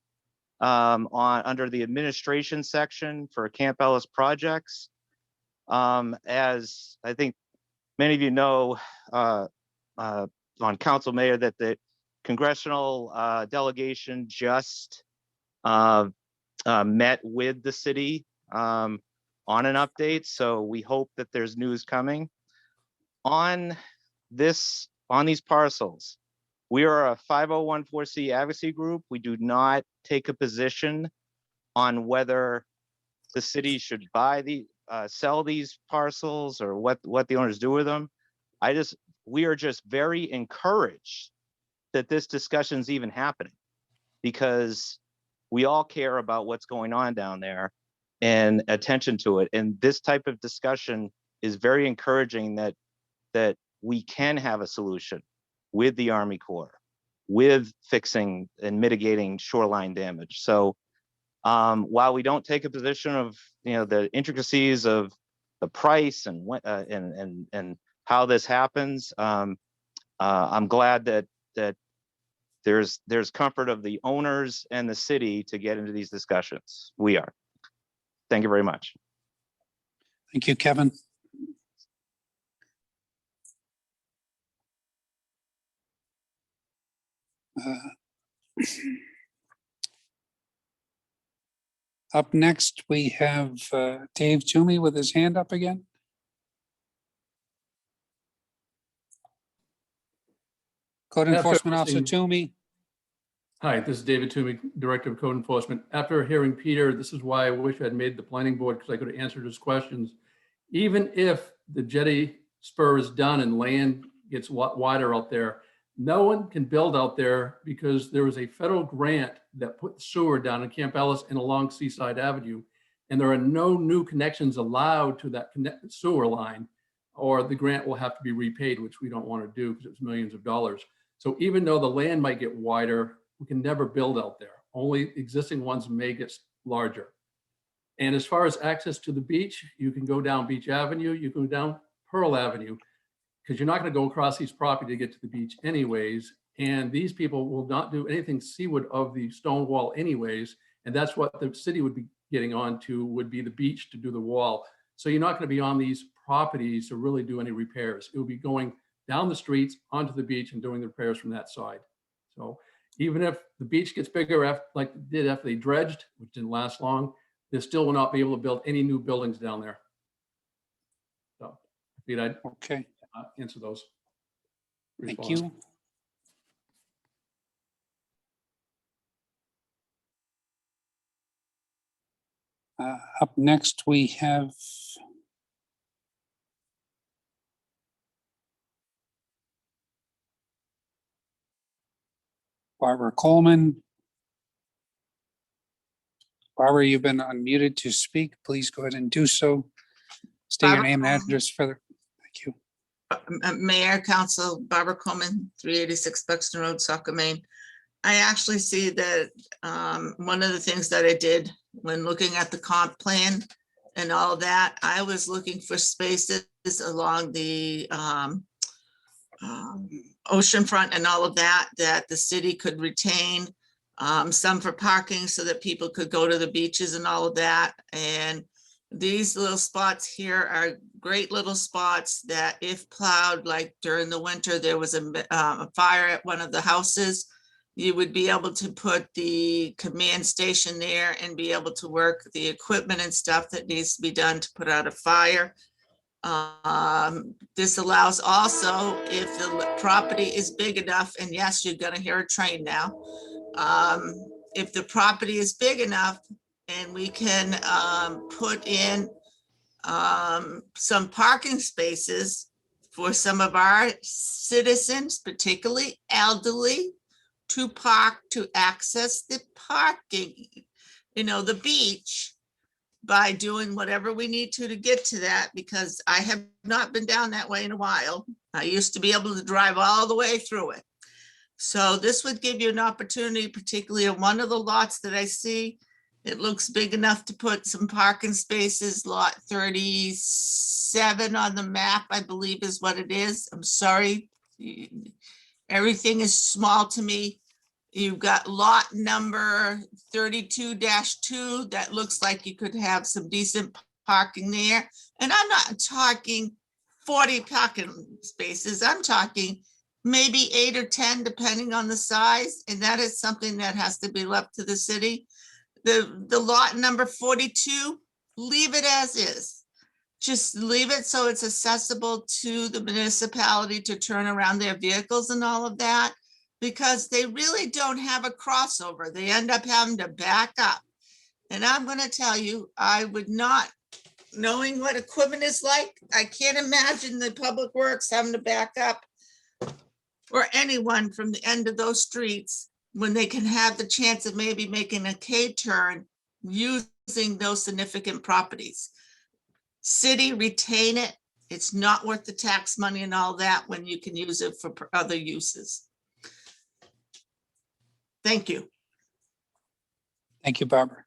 under the administration section for Camp Ellis projects. As I think many of you know, on Council, Mayor, that the congressional delegation just met with the city on an update. So we hope that there's news coming on these parcels. We are a 5014C advocacy group. We do not take a position on whether the city should sell these parcels or what the owners do with them. We are just very encouraged that this discussion is even happening, because we all care about what's going on down there and attention to it. And this type of discussion is very encouraging that we can have a solution with the Army Corps, with fixing and mitigating shoreline damage. So while we don't take a position of the intricacies of the price and what and how this happens, I'm glad that there's comfort of the owners and the city to get into these discussions. We are. Thank you very much. Thank you, Kevin. Up next, we have Dave Toomey with his hand up again. Code Enforcement Officer Toomey. Hi, this is David Toomey, Director of Code Enforcement. After hearing Peter, this is why I wish I'd made the planning board, because I could have answered his questions. Even if the jetty spur is done and land gets wider out there, no one can build out there because there was a federal grant that put sewer down in Camp Ellis and along Seaside Avenue. And there are no new connections allowed to that sewer line, or the grant will have to be repaid, which we don't want to do because it's millions of dollars. So even though the land might get wider, we can never build out there. Only existing ones may get larger. And as far as access to the beach, you can go down Beach Avenue, you can go down Pearl Avenue, because you're not going to go across these property to get to the beach anyways. And these people will not do anything seaward of the stone wall anyways. And that's what the city would be getting onto, would be the beach to do the wall. So you're not going to be on these properties to really do any repairs. It will be going down the streets onto the beach and doing the repairs from that side. So even if the beach gets bigger, like it did after they dredged, which didn't last long, they still will not be able to build any new buildings down there. So I figured I'd answer those. Thank you. Up next, we have Barbara Coleman. Barbara, you've been unmuted to speak. Please go ahead and do so. State your name and address for the, thank you. Mayor, Council, Barbara Coleman, 386 Buxton Road, Saco, Maine. I actually see that one of the things that I did when looking at the comp plan and all that, I was looking for spaces along the ocean front and all of that, that the city could retain, some for parking so that people could go to the beaches and all of that. And these little spots here are great little spots that if plowed, like during the winter, there was a fire at one of the houses, you would be able to put the command station there and be able to work the equipment and stuff that needs to be done to put out a fire. This allows also, if the property is big enough, and yes, you're gonna hear a train now. If the property is big enough and we can put in some parking spaces for some of our citizens, particularly elderly, to park, to access the parking, the beach, by doing whatever we need to get to that, because I have not been down that way in a while. I used to be able to drive all the way through it. So this would give you an opportunity, particularly on one of the lots that I see It looks big enough to put some parking spaces, lot 37 on the map, I believe is what it is. I'm sorry. Everything is small to me. You've got lot number 32-2. That looks like you could have some decent parking there. And I'm not talking 40 parking spaces. I'm talking maybe 8 or 10, depending on the size. And that is something that has to be left to the city. The lot number 42, leave it as is. Just leave it so it's accessible to the municipality to turn around their vehicles and all of that, because they really don't have a crossover. They end up having to back up. And I'm going to tell you, I would not, knowing what equipment is like, I can't imagine the public works having to back up or anyone from the end of those streets when they can have the chance of maybe making a K-turn using those significant properties. City, retain it. It's not worth the tax money and all that when you can use it for other uses. Thank you. Thank you, Barbara.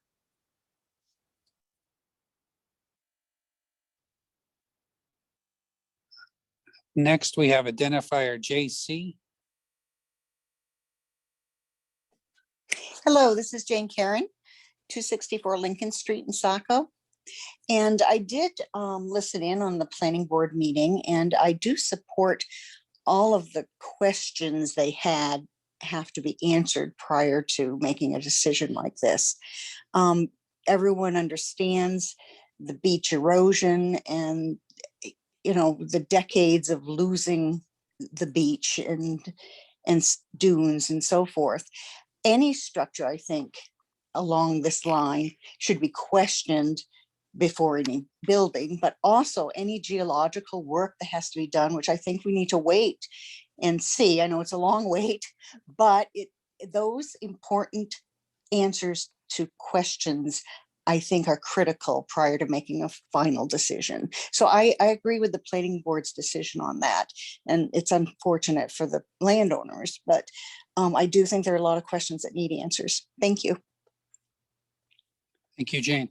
Next, we have identifier JC. Hello, this is Jane Karen, 264 Lincoln Street in Saco. And I did listen in on the planning board meeting, and I do support all of the questions they had have to be answered prior to making a decision like this. Everyone understands the beach erosion and, you know, the decades of losing the beach and dunes and so forth. Any structure, I think, along this line should be questioned before any building, but also any geological work that has to be done, which I think we need to wait and see. I know it's a long wait, but those important answers to questions, I think, are critical prior to making a final decision. So I agree with the planning board's decision on that. And it's unfortunate for the landowners, but I do think there are a lot of questions that need answers. Thank you. Thank you, Jane.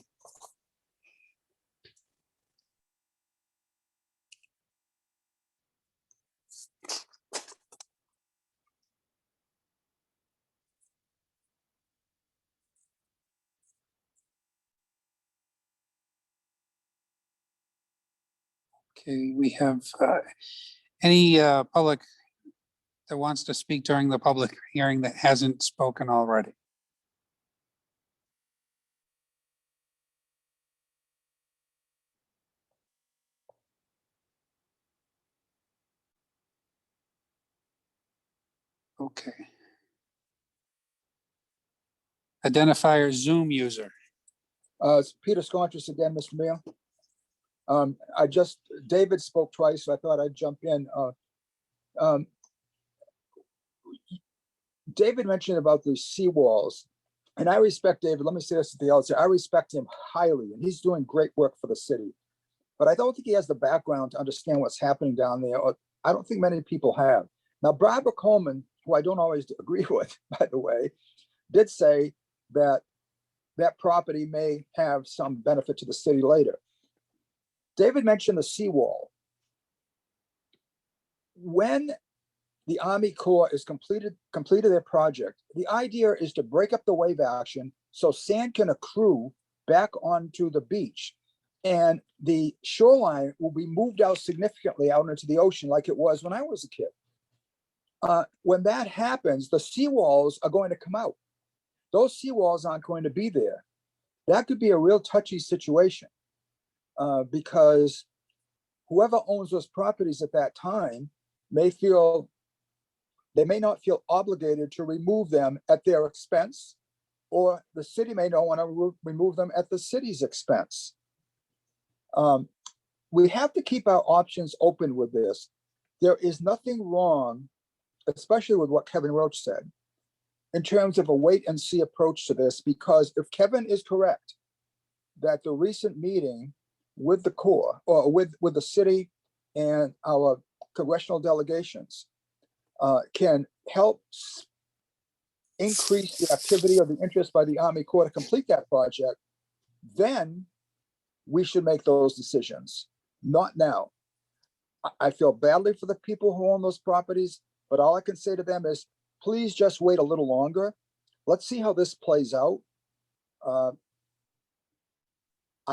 Okay, we have any public that wants to speak during the public hearing that hasn't spoken already? Okay. Identifier Zoom user. It's Peter Scontris again, Mr. Mayor. David spoke twice, so I thought I'd jump in. David mentioned about the seawalls, and I respect David. Let me say this at the outset. I respect him highly, and he's doing great work for the city. But I don't think he has the background to understand what's happening down there. I don't think many people have. Now, Barbara Coleman, who I don't always agree with, by the way, did say that that property may have some benefit to the city later. David mentioned the seawall. When the Army Corps is completed their project, the idea is to break up the wave action so sand can accrue back onto the beach, and the shoreline will be moved out significantly out into the ocean like it was when I was a kid. When that happens, the seawalls are going to come out. Those seawalls aren't going to be there. That could be a real touchy situation because whoever owns those properties at that time may not feel obligated to remove them at their expense, or the city may not want to remove them at the city's expense. We have to keep our options open with this. There is nothing wrong, especially with what Kevin Roach said, in terms of a wait and see approach to this, because if Kevin is correct, that the recent meeting with the Corps or with the city and our congressional delegations can help increase the activity or the interest by the Army Corps to complete that project, then we should make those decisions, not now. I feel badly for the people who own those properties, but all I can say to them is, please just wait a little longer. Let's see how this plays out. I'm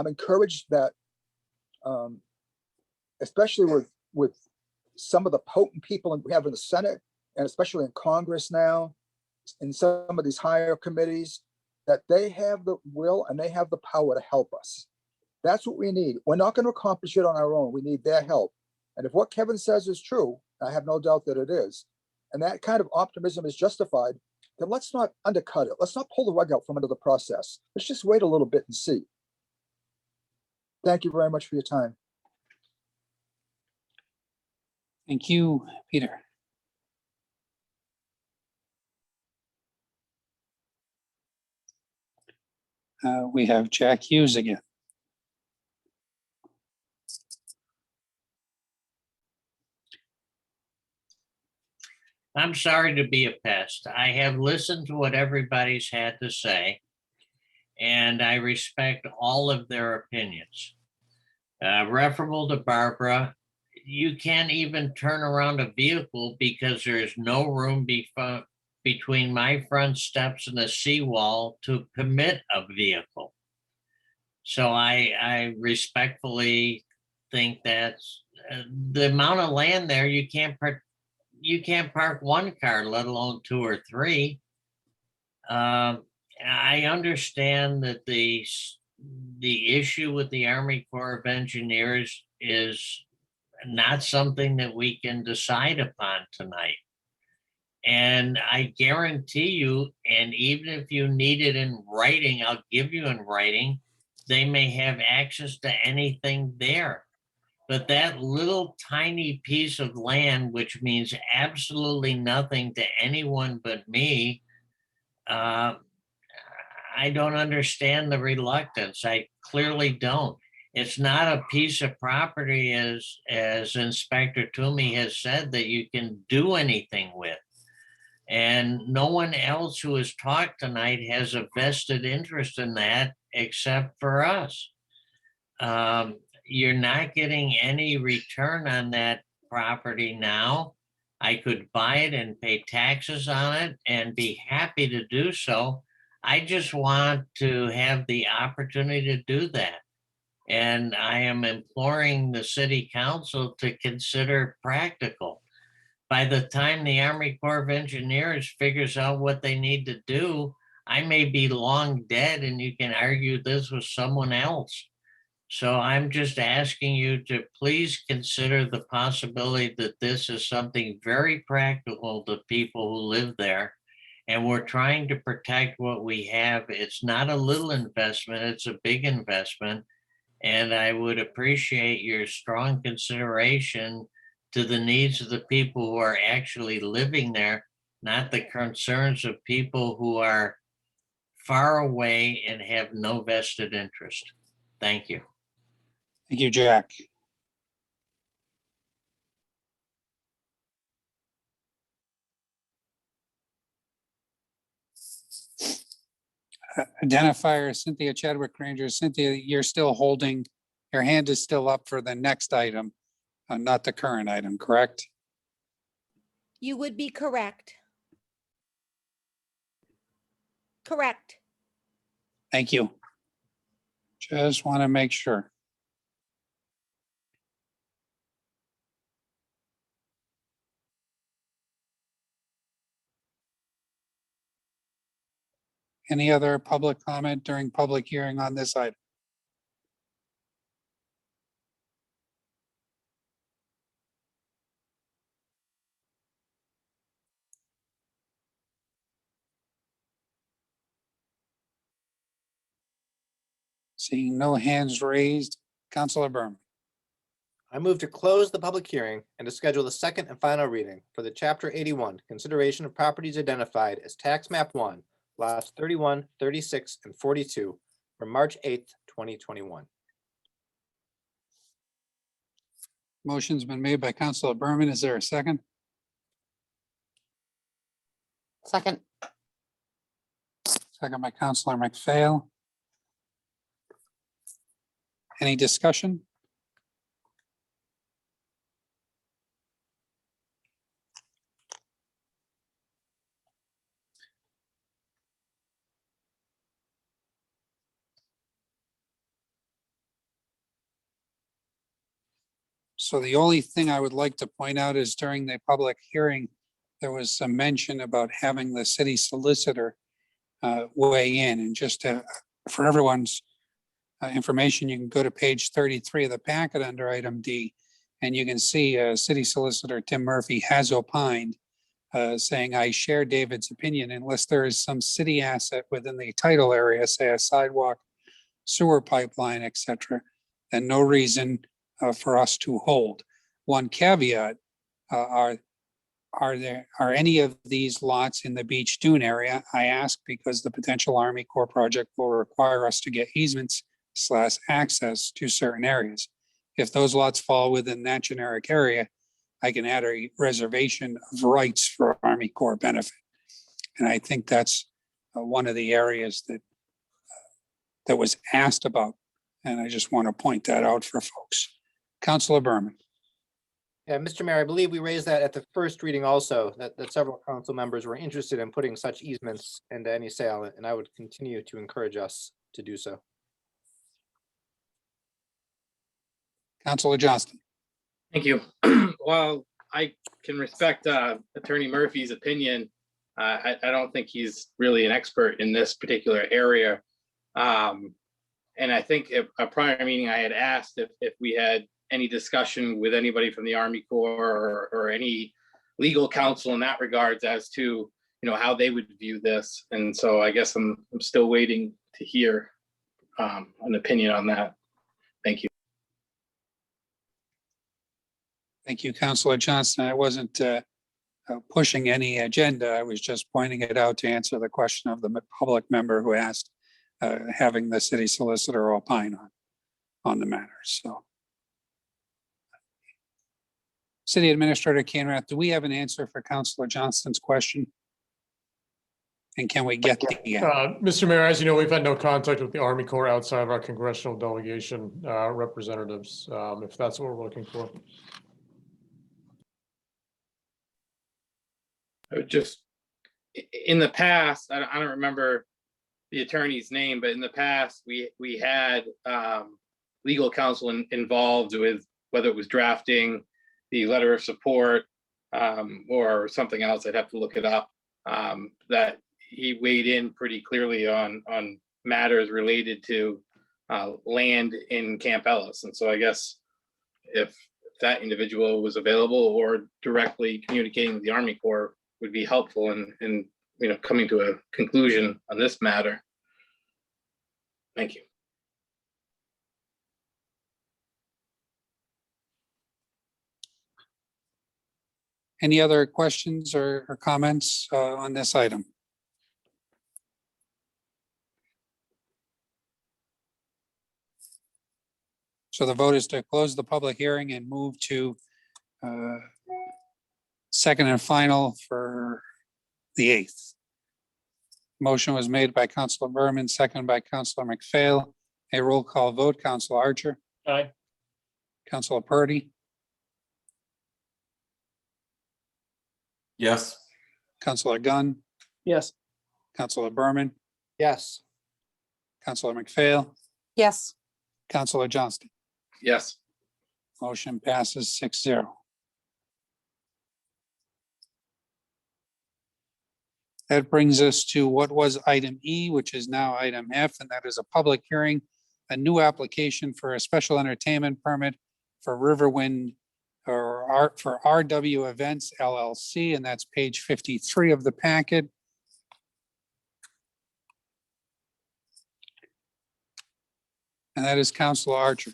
encouraged that, especially with some of the potent people we have in the Senate, and especially in Congress now, in some of these higher committees, that they have the will and they have the power to help us. That's what we need. We're not going to accomplish it on our own. We need their help. And if what Kevin says is true, I have no doubt that it is, and that kind of optimism is justified, then let's not undercut it. Let's not pull the rug out from under the process. Let's just wait a little bit and see. Thank you very much for your time. Thank you, Peter. We have Jack Hughes again. I'm sorry to be a pest. I have listened to what everybody's had to say, and I respect all of their opinions. Referable to Barbara, you can't even turn around a vehicle because there's no room between my front steps and the seawall to permit a vehicle. So I respectfully think that's the amount of land there. You can't park one car, let alone two or three. I understand that the issue with the Army Corps of Engineers is not something that we can decide upon tonight. And I guarantee you, and even if you need it in writing, I'll give you in writing, they may have access to anything there. But that little tiny piece of land, which means absolutely nothing to anyone but me, I don't understand the reluctance. I clearly don't. It's not a piece of property, as Inspector Toomey has said, that you can do anything with. And no one else who has talked tonight has a vested interest in that except for us. You're not getting any return on that property now. I could buy it and pay taxes on it and be happy to do so. I just want to have the opportunity to do that. And I am imploring the city council to consider practical. By the time the Army Corps of Engineers figures out what they need to do, I may be long dead and you can argue this was someone else. So I'm just asking you to please consider the possibility that this is something very practical to people who live there. And we're trying to protect what we have. It's not a little investment, it's a big investment. And I would appreciate your strong consideration to the needs of the people who are actually living there, not the concerns of people who are far away and have no vested interest. Thank you. Thank you, Jack. Identifier Cynthia Chadwick Granger. Cynthia, you're still holding, your hand is still up for the next item, not the current item, correct? You would be correct. Correct. Thank you. Just want to make sure. Any other public comment during public hearing on this item? Seeing no hands raised, Councilor Berman. I move to close the public hearing and to schedule the second and final reading for the Chapter 81 consideration of properties identified as Tax Map 1, lots 31, 36, and 42 from March 8th, 2021. Motion's been made by Councilor Berman. Is there a second? Second. Second by Councilor McPhail. Any discussion? So the only thing I would like to point out is during the public hearing, there was some mention about having the city solicitor weigh in, and just for everyone's information, you can go to page 33 of the packet under item D, and you can see City Solicitor Tim Murphy has opined, saying, I share David's opinion, unless there is some city asset within the title area, say a sidewalk, sewer pipeline, etc., then no reason for us to hold. One caveat, are any of these lots in the Beach Dune area? I ask because the potential Army Corps project will require us to get easements / access to certain areas. If those lots fall within that generic area, I can add a reservation of rights for Army Corps benefit. And I think that's one of the areas that was asked about. And I just want to point that out for folks. Councilor Berman. Yeah, Mr. Mayor, I believe we raised that at the first reading also, that several council members were interested in putting such easements into any sale, and I would continue to encourage us to do so. Councilor Johnston. Thank you. While I can respect Attorney Murphy's opinion, I don't think he's really an expert in this particular area. And I think at a prior meeting, I had asked if we had any discussion with anybody from the Army Corps or any legal counsel in that regards as to, how they would view this. And so I guess I'm still waiting to hear an opinion on that. Thank you. Thank you, Councilor Johnston. I wasn't pushing any agenda. I was just pointing it out to answer the question of the public member who asked, having the city solicitor opine on the matter. So, City Administrator Canrath, do we have an answer for Councilor Johnston's question? And can we get the Mr. Mayor, as you know, we've had no contact with the Army Corps outside of our congressional delegation representatives, if that's what we're looking for. I would just, in the past, I don't remember the attorney's name, but in the past, we had legal counsel involved with whether it was drafting the letter of support or something else. I'd have to look it up. That he weighed in pretty clearly on matters related to land in Camp Ellis. And so I guess if that individual was available or directly communicating with the Army Corps would be helpful in coming to a conclusion on this matter. Thank you. Any other questions or comments on this item? So the vote is to close the public hearing and move to second and final for the 8th. Motion was made by Councilor Berman, seconded by Councilor McPhail. A roll call vote, Councilor Archer. Aye. Councilor Purdy. Yes. Councilor Gunn. Yes. Councilor Berman. Yes. Councilor McPhail. Yes. Councilor Johnston. Yes. Motion passes 6-0. That brings us to what was item E, which is now item F, and that is a public hearing, a new application for a special entertainment permit for Riverwind or for RW Events LLC, and that's page 53 of the packet. And that is Councilor Archer.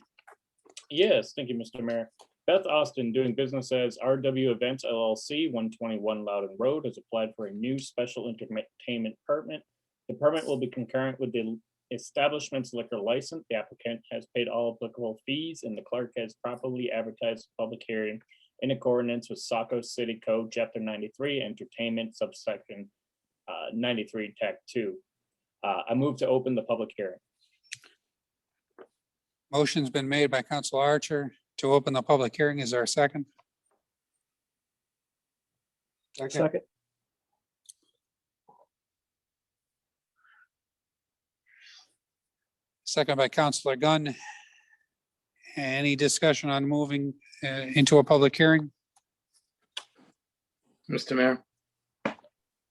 Yes, thank you, Mr. Mayor. Beth Austin, doing business as RW Events LLC, 121 Loudon Road, has applied for a new special entertainment permit. The permit will be concurrent with the establishment's liquor license. The applicant has paid all applicable fees, and the clerk has properly advertised the public hearing in accordance with Saco City Code, Chapter 93, Entertainment, subsection 93, Tech 2. I move to open the public hearing. Motion's been made by Council Archer to open the public hearing. Is there a second? Second. Second by Councilor Gunn. Any discussion on moving into a public hearing? Mr. Mayor,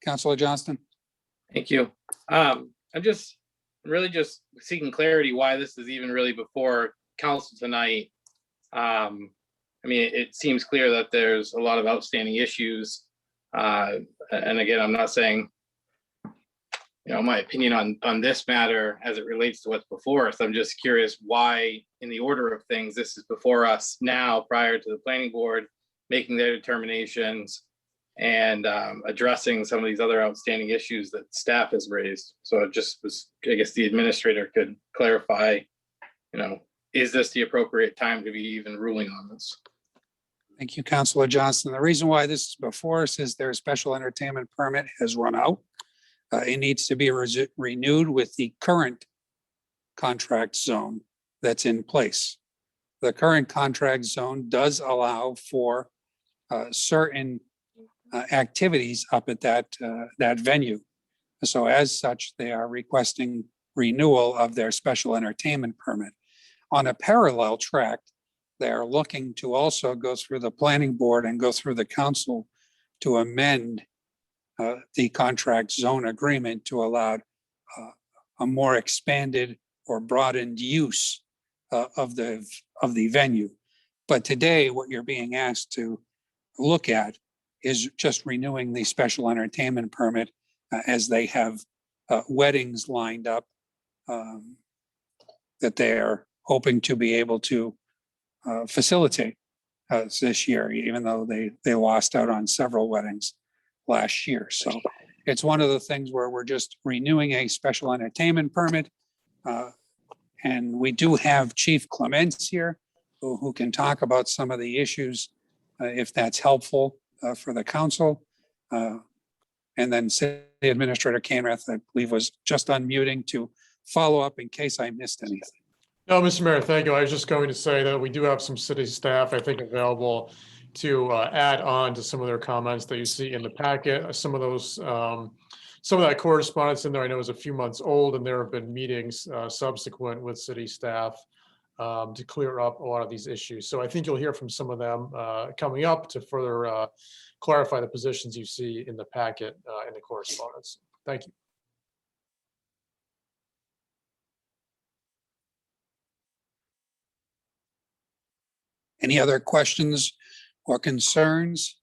Councilor Johnston? thank you. I'm just really just seeking clarity why this is even really before council tonight. I mean, it seems clear that there's a lot of outstanding issues. And again, I'm not saying, you know, my opinion on this matter as it relates to what's before us. I'm just curious why, in the order of things, this is before us now, prior to the planning board making their determinations and addressing some of these other outstanding issues that staff has raised. So it just was, I guess the administrator could clarify, you know, is this the appropriate time to be even ruling on this? Thank you, Councilor Johnston. The reason why this is before us is their special entertainment permit has run out. It needs to be renewed with the current contract zone that's in place. The current contract zone does allow for certain activities up at that venue. So as such, they are requesting renewal of their special entertainment permit. On a parallel track, they are looking to also go through the planning board and go through the council to amend the contract zone agreement to allow a more expanded or broadened use of the venue. But today, what you're being asked to look at is just renewing the special entertainment permit as they have weddings lined up that they're hoping to be able to facilitate this year, even though they lost out on several weddings last year. So it's one of the things where we're just renewing a special entertainment permit. And we do have Chief Clements here who can talk about some of the issues if that's helpful for the council. And then City Administrator Canrath, I believe, was just unmuting to follow up in case I missed anything. No, Mr. Mayor, thank you. I was just going to say that we do have some city staff, I think, available to add on to some of their comments that you see in the packet. Some of those, some of that correspondence in there, I know is a few months old, and there have been meetings subsequent with city staff to clear up a lot of these issues. So I think you'll hear from some of them coming up to further clarify the positions you see in the packet in the correspondence. Thank you. Any other questions or concerns?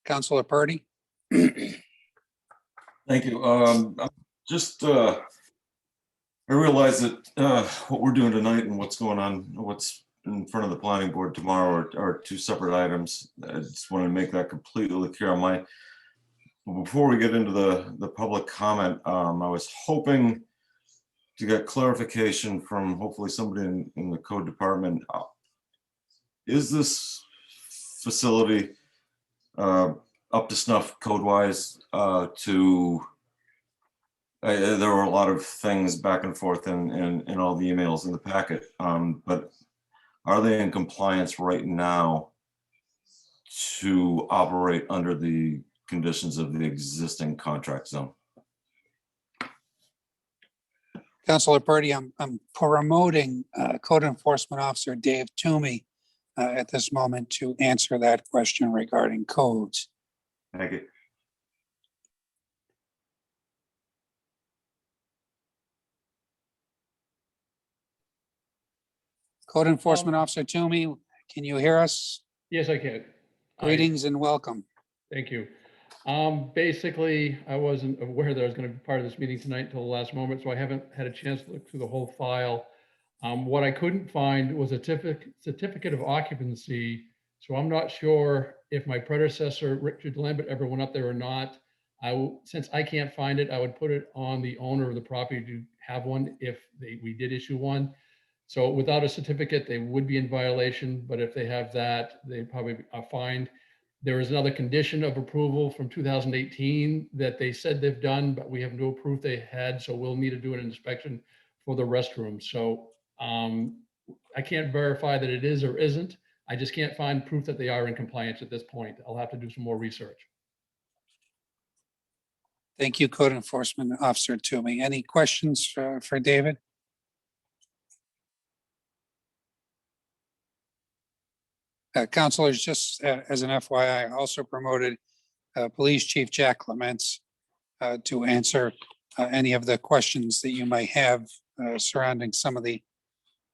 Councilor Purdy? Thank you. Just, I realize that what we're doing tonight and what's going on, what's in front of the planning board tomorrow are two separate items. I just want to make that completely clear on my, before we get into the public comment, I was hoping to get clarification from hopefully somebody in the code department. Is this facility up to snuff code-wise to, there were a lot of things back and forth in all the emails in the packet, but are they in compliance right now to operate under the conditions of the existing contract zone? Councilor Purdy, I'm promoting Code Enforcement Officer Dave Toomey at this moment to answer that question regarding codes. Thank you. Code Enforcement Officer Toomey, can you hear us? Yes, I can. Greetings and welcome. Thank you. Basically, I wasn't aware that I was going to be part of this meeting tonight until the last moment, so I haven't had a chance to look through the whole file. What I couldn't find was a certificate of occupancy, so I'm not sure if my predecessor, Richard Lambert, ever went up there or not. Since I can't find it, I would put it on the owner of the property to have one if we did issue one. So without a certificate, they would be in violation, but if they have that, they probably are fined. There is another condition of approval from 2018 that they said they've done, but we have no proof they had, so we'll need to do an inspection for the restroom. So I can't verify that it is or isn't. I just can't find proof that they are in compliance at this point. I'll have to do some more research. Thank you, Code Enforcement Officer Toomey. Any questions for David? Councilors, just as an FYI, I also promoted Police Chief Jack Clements to answer any of the questions that you might have surrounding some of the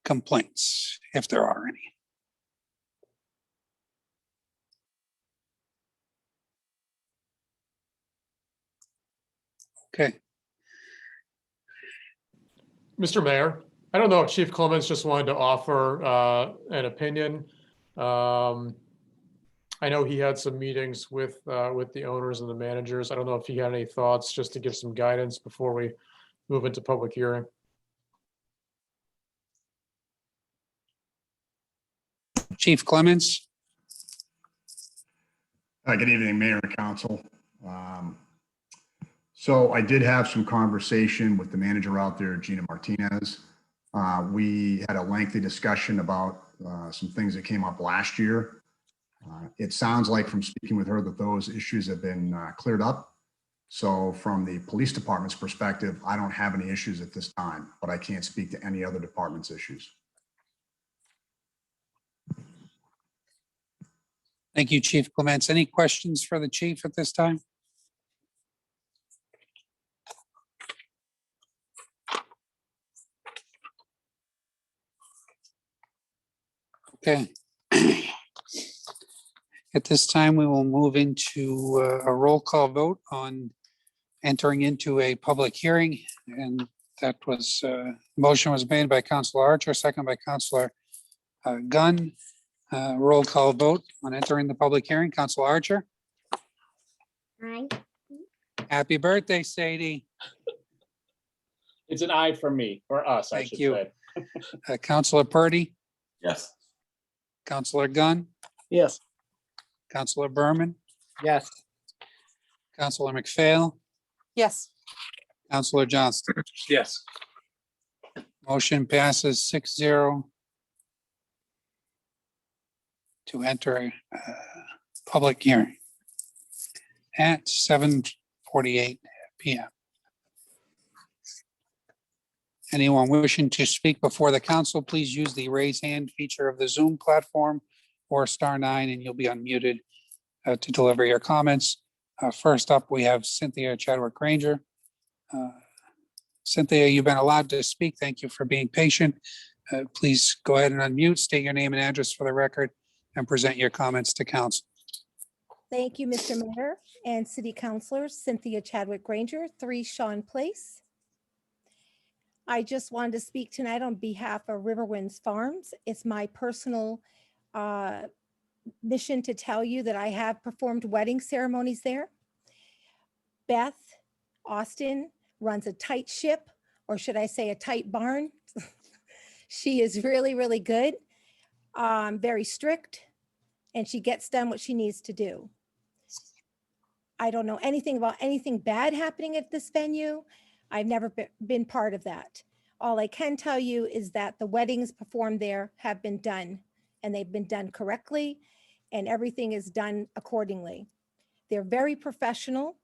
complaints, if there are any. Okay. Mr. Mayor, I don't know if Chief Clements just wanted to offer an opinion. I know he had some meetings with the owners and the managers. I don't know if he had any thoughts just to give some guidance before we move into public hearing. Chief Clements. Good evening, Mayor and Council. So I did have some conversation with the manager out there, Gina Martinez. We had a lengthy discussion about some things that came up last year. It sounds like from speaking with her that those issues have been cleared up. So from the police department's perspective, I don't have any issues at this time, but I can't speak to any other department's issues. Thank you, Chief Clements. Any questions for the chief at this time? Okay. At this time, we will move into a roll call vote on entering into a public hearing. And that was, motion was made by Councilor Archer, second by Councilor Gunn. Roll call vote on entering the public hearing. Councilor Archer. Aye. Happy birthday, Sadie. It's an aye for me, for us, I Thank should you. say. Councilor Purdy, Yes. Councilor Gunn, Yes. Councilor Berman, Yes. Councilor McPhail, Yes. Councilor Johnston. Yes. Motion passes 6-0 to enter a public hearing at 7:48 p.m. Anyone wishing to speak before the council, please use the raise hand feature of the Zoom platform or *9 and you'll be unmuted to deliver your comments. First up, we have Cynthia Chadwick Granger. Cynthia, you've been allowed to speak. Thank you for being patient. Please go ahead and unmute, state your name and address for the record, and present your comments to council. Thank you, Mr. Mayor and City Councilors. Cynthia Chadwick Granger, 3 Shawn Place. I just wanted to speak tonight on behalf of Riverwinds Farms. It's my personal mission to tell you that I have performed wedding ceremonies there. Beth Austin runs a tight ship, or should I say a tight barn. She is really, really good, very strict, and she gets done what she needs to do. I don't know anything about anything bad happening at this venue. I've never been part of that. All I can tell you is that the weddings performed there have been done, and they've been done correctly, and everything is done accordingly. They're very professional.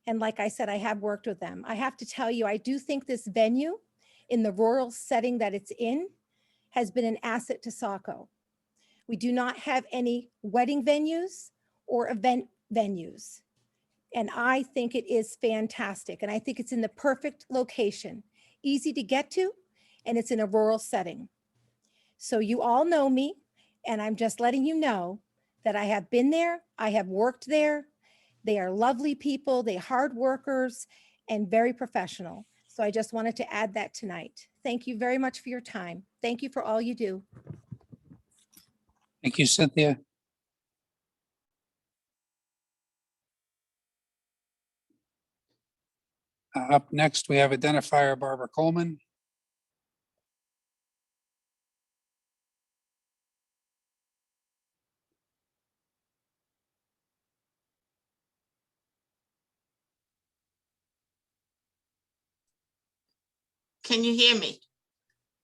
And like I said, I have worked with them. I have to tell you, I do think this venue, in the rural setting that it's in, has been an asset to Saco. We do not have any wedding venues or event venues. And I think it is fantastic. And I think it's in the perfect location, easy to get to, and it's in a rural setting. So you all know me, and I'm just letting you know that I have been there, I have worked there. They are lovely people, they're hard workers, and very professional. So I just wanted to add that tonight. Thank you very much for your time. Thank you for all you do. Thank you, Cynthia. Up next, we have identifier Barbara Coleman. Can you hear me?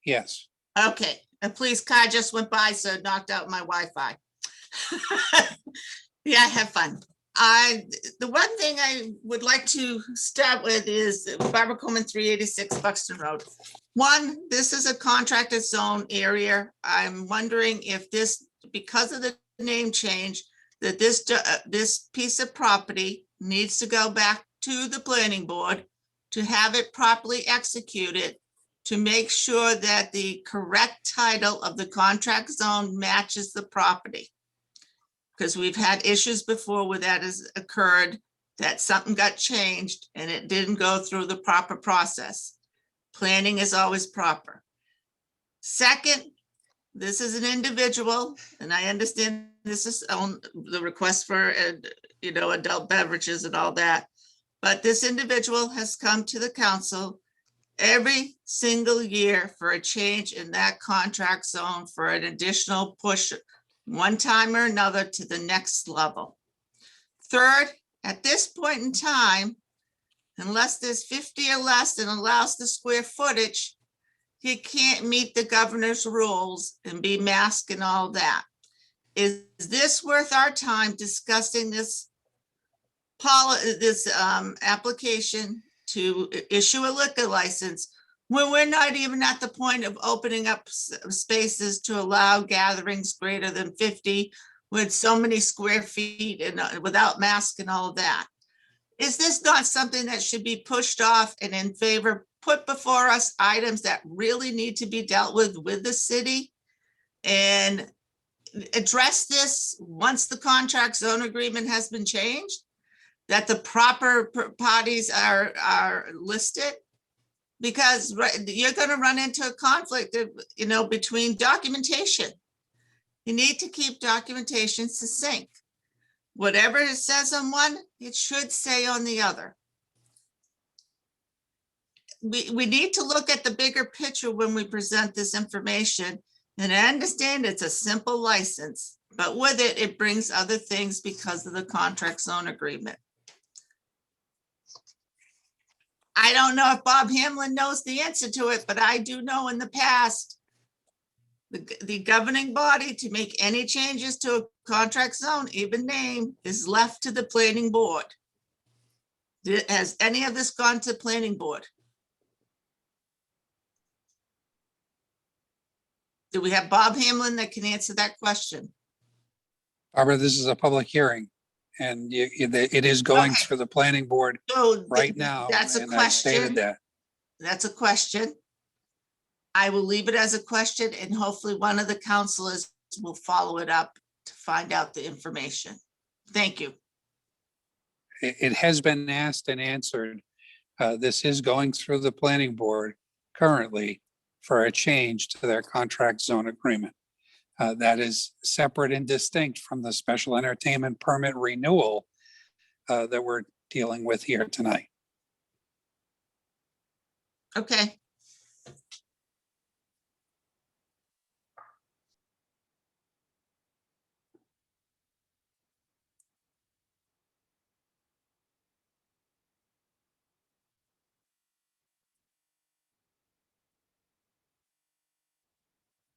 Yes. Okay, a police car just went by, so it knocked out my Wi-Fi. Yeah, have fun. The one thing I would like to start with is Barbara Coleman, 386 Buxton Road. One, this is a contracted zone area. I'm wondering if this, because of the name change, that this piece of property needs to go back to the planning board to have it properly executed, to make sure that the correct title of the contract zone matches the property. Because we've had issues before where that has occurred, that something got changed and it didn't go through the proper process. Planning is always proper. Second, this is an individual, and I understand this is on the request for, adult beverages and all that. But this individual has come to the council every single year for a change in that contract zone for an additional push, one time or another, to the next level. Third, at this point in time, unless there's 50 or less and allows the square footage, he can't meet the governor's rules and be masked and all that. Is this worth our time discussing this application to issue a liquor license when we're not even at the point of opening up spaces to allow gatherings greater than 50 with so many square feet and without masks and all of that? Is this not something that should be pushed off and in favor, put before us items that really need to be dealt with the city, and address this once the contract zone agreement has been changed, that the proper parties are listed? Because you're going to run into a conflict of, between documentation. You need to keep documentation succinct. Whatever it says on one, it should say on the other. We need to look at the bigger picture when we present this information. And I understand it's a simple license, but with it, it brings other things because of the contract zone agreement. I don't know if Bob Hamlin knows the answer to it, but I do know in the past, the governing body to make any changes to a contract zone, even name, is left to the planning board. Has any of this gone to planning board? Do we have Bob Hamlin that can answer that question? Barbara, this is a public hearing and it is going through the planning board So right now. That's a and I've stated question. that. That's a question. I will leave it as a question and hopefully one of the councilors will follow it up to find out the information. Thank you. It has been asked and answered. This is going through the planning board currently for a change to their contract zone agreement. That is separate and distinct from the special entertainment permit renewal that we're dealing with here tonight. Okay.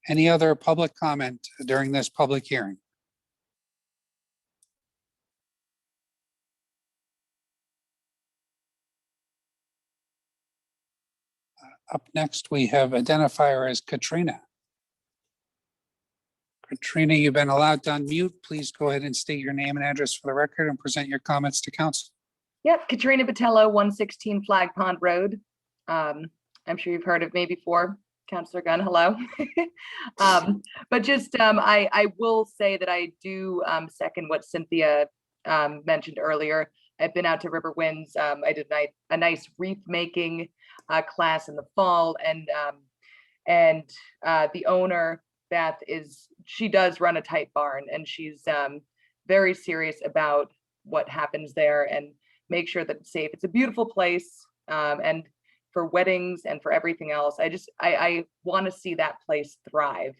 Any other public comment during this public hearing? Up next, we have identifier as Katrina. Katrina, you've been allowed to unmute. Please go ahead and state your name and address for the record and present your comments to council. Yep, Katrina Botello, 116 Flag Pond Road. I'm sure you've heard of me before. Councilor Gunn, hello. But just, I will say that I do second what Cynthia mentioned earlier. I've been out to River Winds. I did a nice wreath making class in the fall, and the owner, Beth, she does run a tight barn, and she's very serious about what happens there and make sure that it's safe. It's a beautiful place, and for weddings and for everything else, I want to see that place thrive,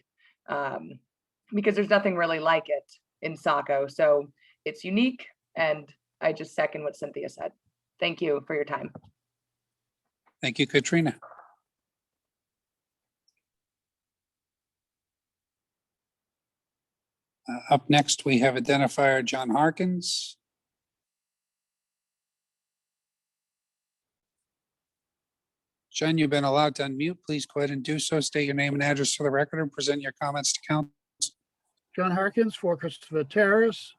because there's nothing really like it in Saco. So it's unique, and I just second what Cynthia said. Thank you for your time. Thank you, Katrina. Up next, we have identifier John Harkins. John, you've been allowed to unmute. Please go ahead and do so. State your name and address for the record and present your comments to council. John Harkins, 4 Christopher Terrace.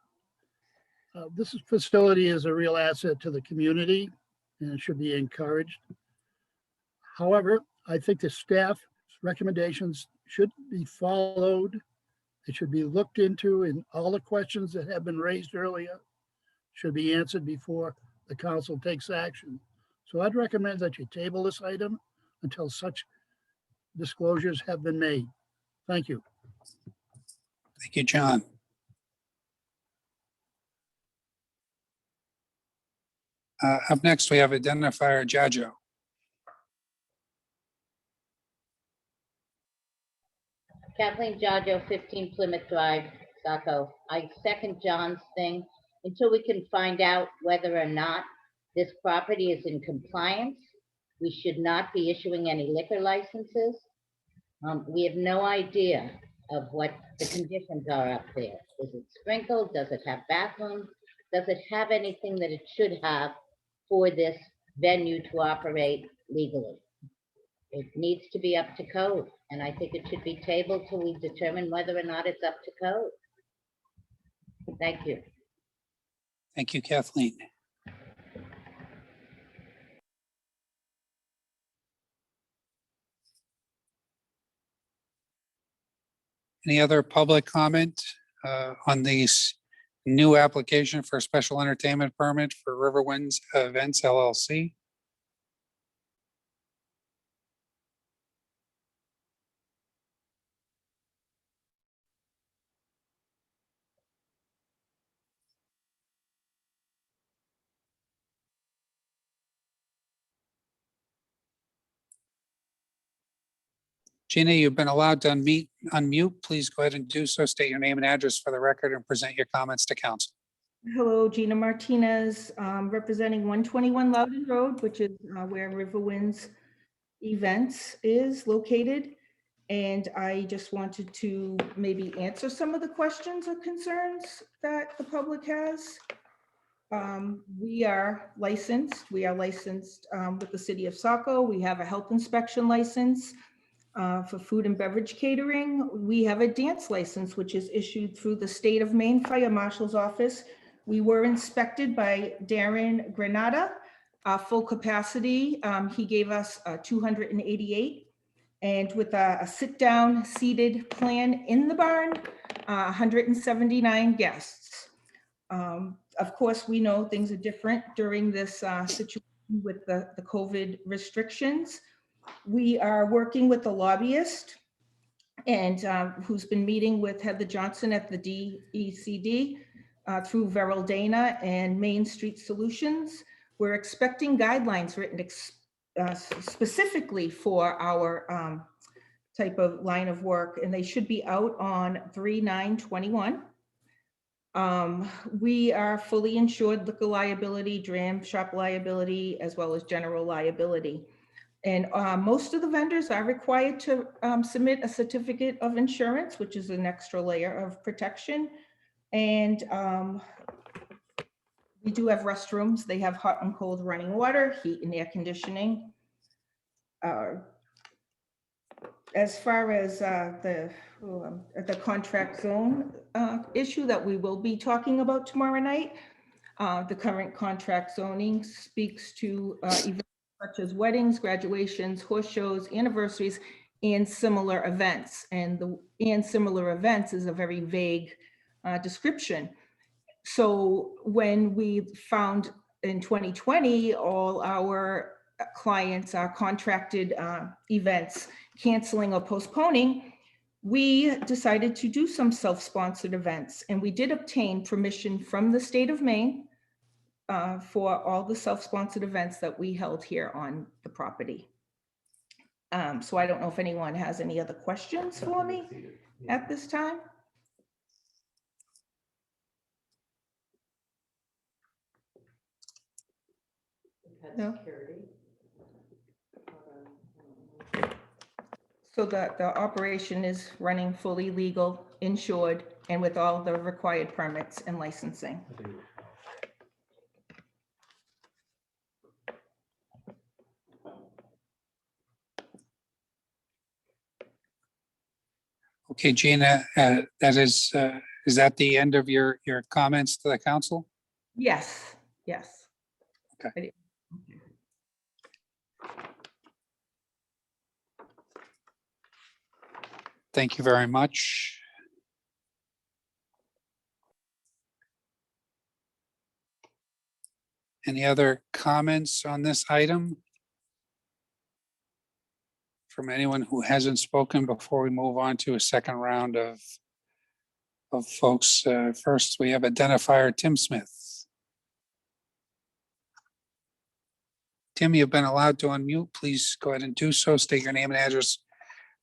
This facility is a real asset to the community and it should be encouraged. However, I think the staff recommendations should be followed. It should be looked into, and all the questions that have been raised earlier should be answered before the council takes action. So I'd recommend that you table this item until such disclosures have been made. Thank you. Thank you, John. Up next, we have identifier Jajo. Kathleen Jajo, 15 Plymouth Drive, Saco. I second John's thing. Until we can find out whether or not this property is in compliance, we should not be issuing any liquor licenses. We have no idea of what the conditions are up there. Is it sprinkled? Does it have bathrooms? Does it have anything that it should have for this venue to operate legally? It needs to be up to code, and I think it should be tabled till we determine whether or not it's up to code. Thank you. Thank you, Kathleen. Any other public comment on these new application for a special entertainment permit for Riverwinds Events LLC? Gina, you've been allowed to unmute. Please go ahead and do so. State your name and address for the record and present your comments to council. Hello, Gina Martinez, representing 121 Loudon Road, which is where Riverwinds Events is located. And I just wanted to maybe answer some of the questions or concerns that the public has. We are licensed. We are licensed with the city of Saco. We have a health inspection license. For food and beverage catering. We have a dance license, which is issued through the state of Maine Fire Marshal's office. We were inspected by Darren Granada, full capacity. He gave us 288, and with a sit-down seated plan in the barn, 179 guests. Of course, we know things are different during this situation with the COVID restrictions. We are working with a lobbyist and who's been meeting with Heather Johnson at the DECD through Veril Dana and Main Street Solutions. We're expecting guidelines written specifically for our type of line of work, and they should be out on 3/9/21. We are fully insured liquor liability, dram shop liability, as well as general liability. And most of the vendors are required to submit a certificate of insurance, which is an extra layer of protection. And we do have restrooms. They have hot and cold running water, heat and air conditioning. As far as the contract zone issue that we will be talking about tomorrow night, the current contract zoning speaks to events such as weddings, graduations, horse shows, anniversaries, and similar events. And similar events is a very vague description. So when we found in 2020, all our clients, our contracted events canceling or postponing, we decided to do some self-sponsored events. And we did obtain permission from the state of Maine for all the self-sponsored events that we held here on the property. So I don't know if anyone has any other questions for me at this time. No. So the operation is running fully legal, insured, and with all the required permits and licensing. Okay, Gina, is that the end of your comments to the council? Yes, yes. Okay. Thank you very much. Any other comments on this item? From anyone who hasn't spoken before we move on to a second round of folks. First, we have identifier Tim Smith. Tim, you've been allowed to unmute. Please go ahead and do so. State your name and address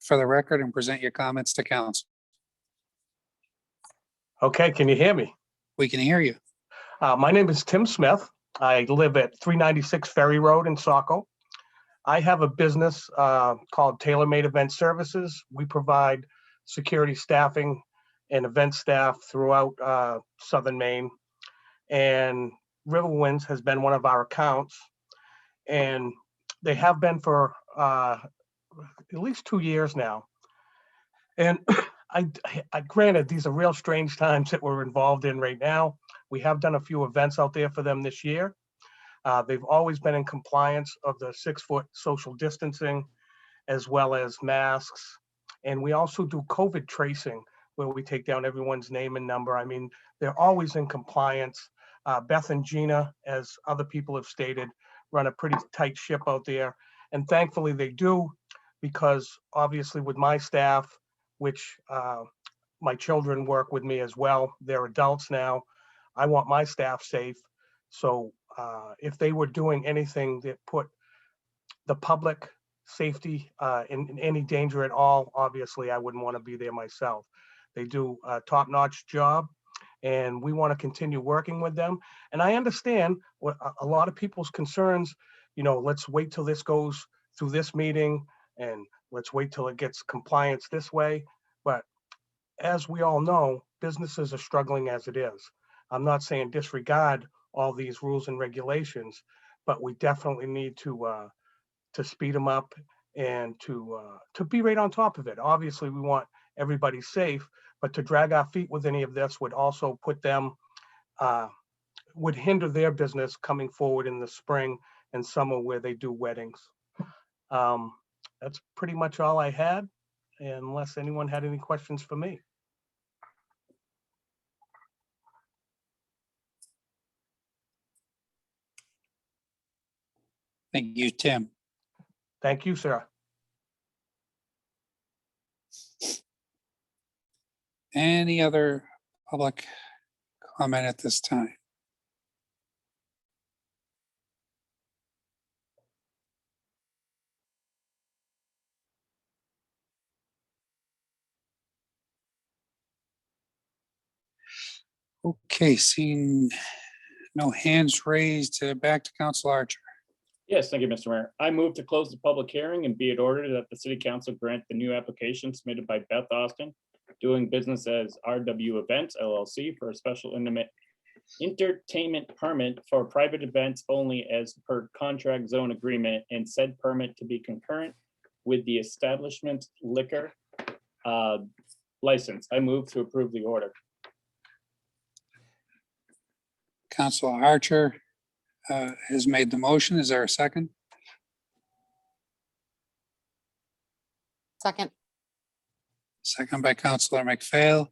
for the record and present your comments to council. Okay, can you hear me? We can hear you. My name is Tim Smith. I live at 396 Ferry Road in Saco. I have a business called Tailor Made Event Services. We provide security staffing and event staff throughout Southern Maine. And Riverwinds has been one of our accounts. And they have been for at least 2 years now. And I granted, these are real strange times that we're involved in right now. We have done a few events out there for them this year. They've always been in compliance of the 6-foot social distancing, as well as masks. And we also do COVID tracing, where we take down everyone's name and number. I mean, they're always in compliance. Beth and Gina, as other people have stated, run a pretty tight ship out there. And thankfully they do, because obviously with my staff, which my children work with me as well, they're adults now, I want my staff safe. So if they were doing anything that put the public safety in any danger at all, obviously I wouldn't want to be there myself. They do a top-notch job, and we want to continue working with them. And I understand what a lot of people's concerns, you know, let's wait till this goes through this meeting, and let's wait till it gets compliance this way. But as we all know, businesses are struggling as it is. I'm not saying disregard all these rules and regulations, but we definitely need to speed them up and to be right on top of it. Obviously, we want everybody safe, but to drag our feet with any of this would also put them, would hinder their business coming forward in the spring and summer where they do weddings. That's pretty much all I had, unless anyone had any questions for me. Thank you, Tim. Thank you, sir. Any other public comment at this time? Okay, seeing no hands raised, back to Councilor Archer. Yes, thank you, Mr. Mayor. I move to close the public hearing and be it ordered that the city council grant the new application submitted by Beth Austin, doing business as RW Events LLC, for a special entertainment permit for private events only as per contract zone agreement, and said permit to be concurrent with the establishment liquor license. I move to approve the order. Councilor Archer has made the motion. Is there a second? Second. Second by Councilor McPhail.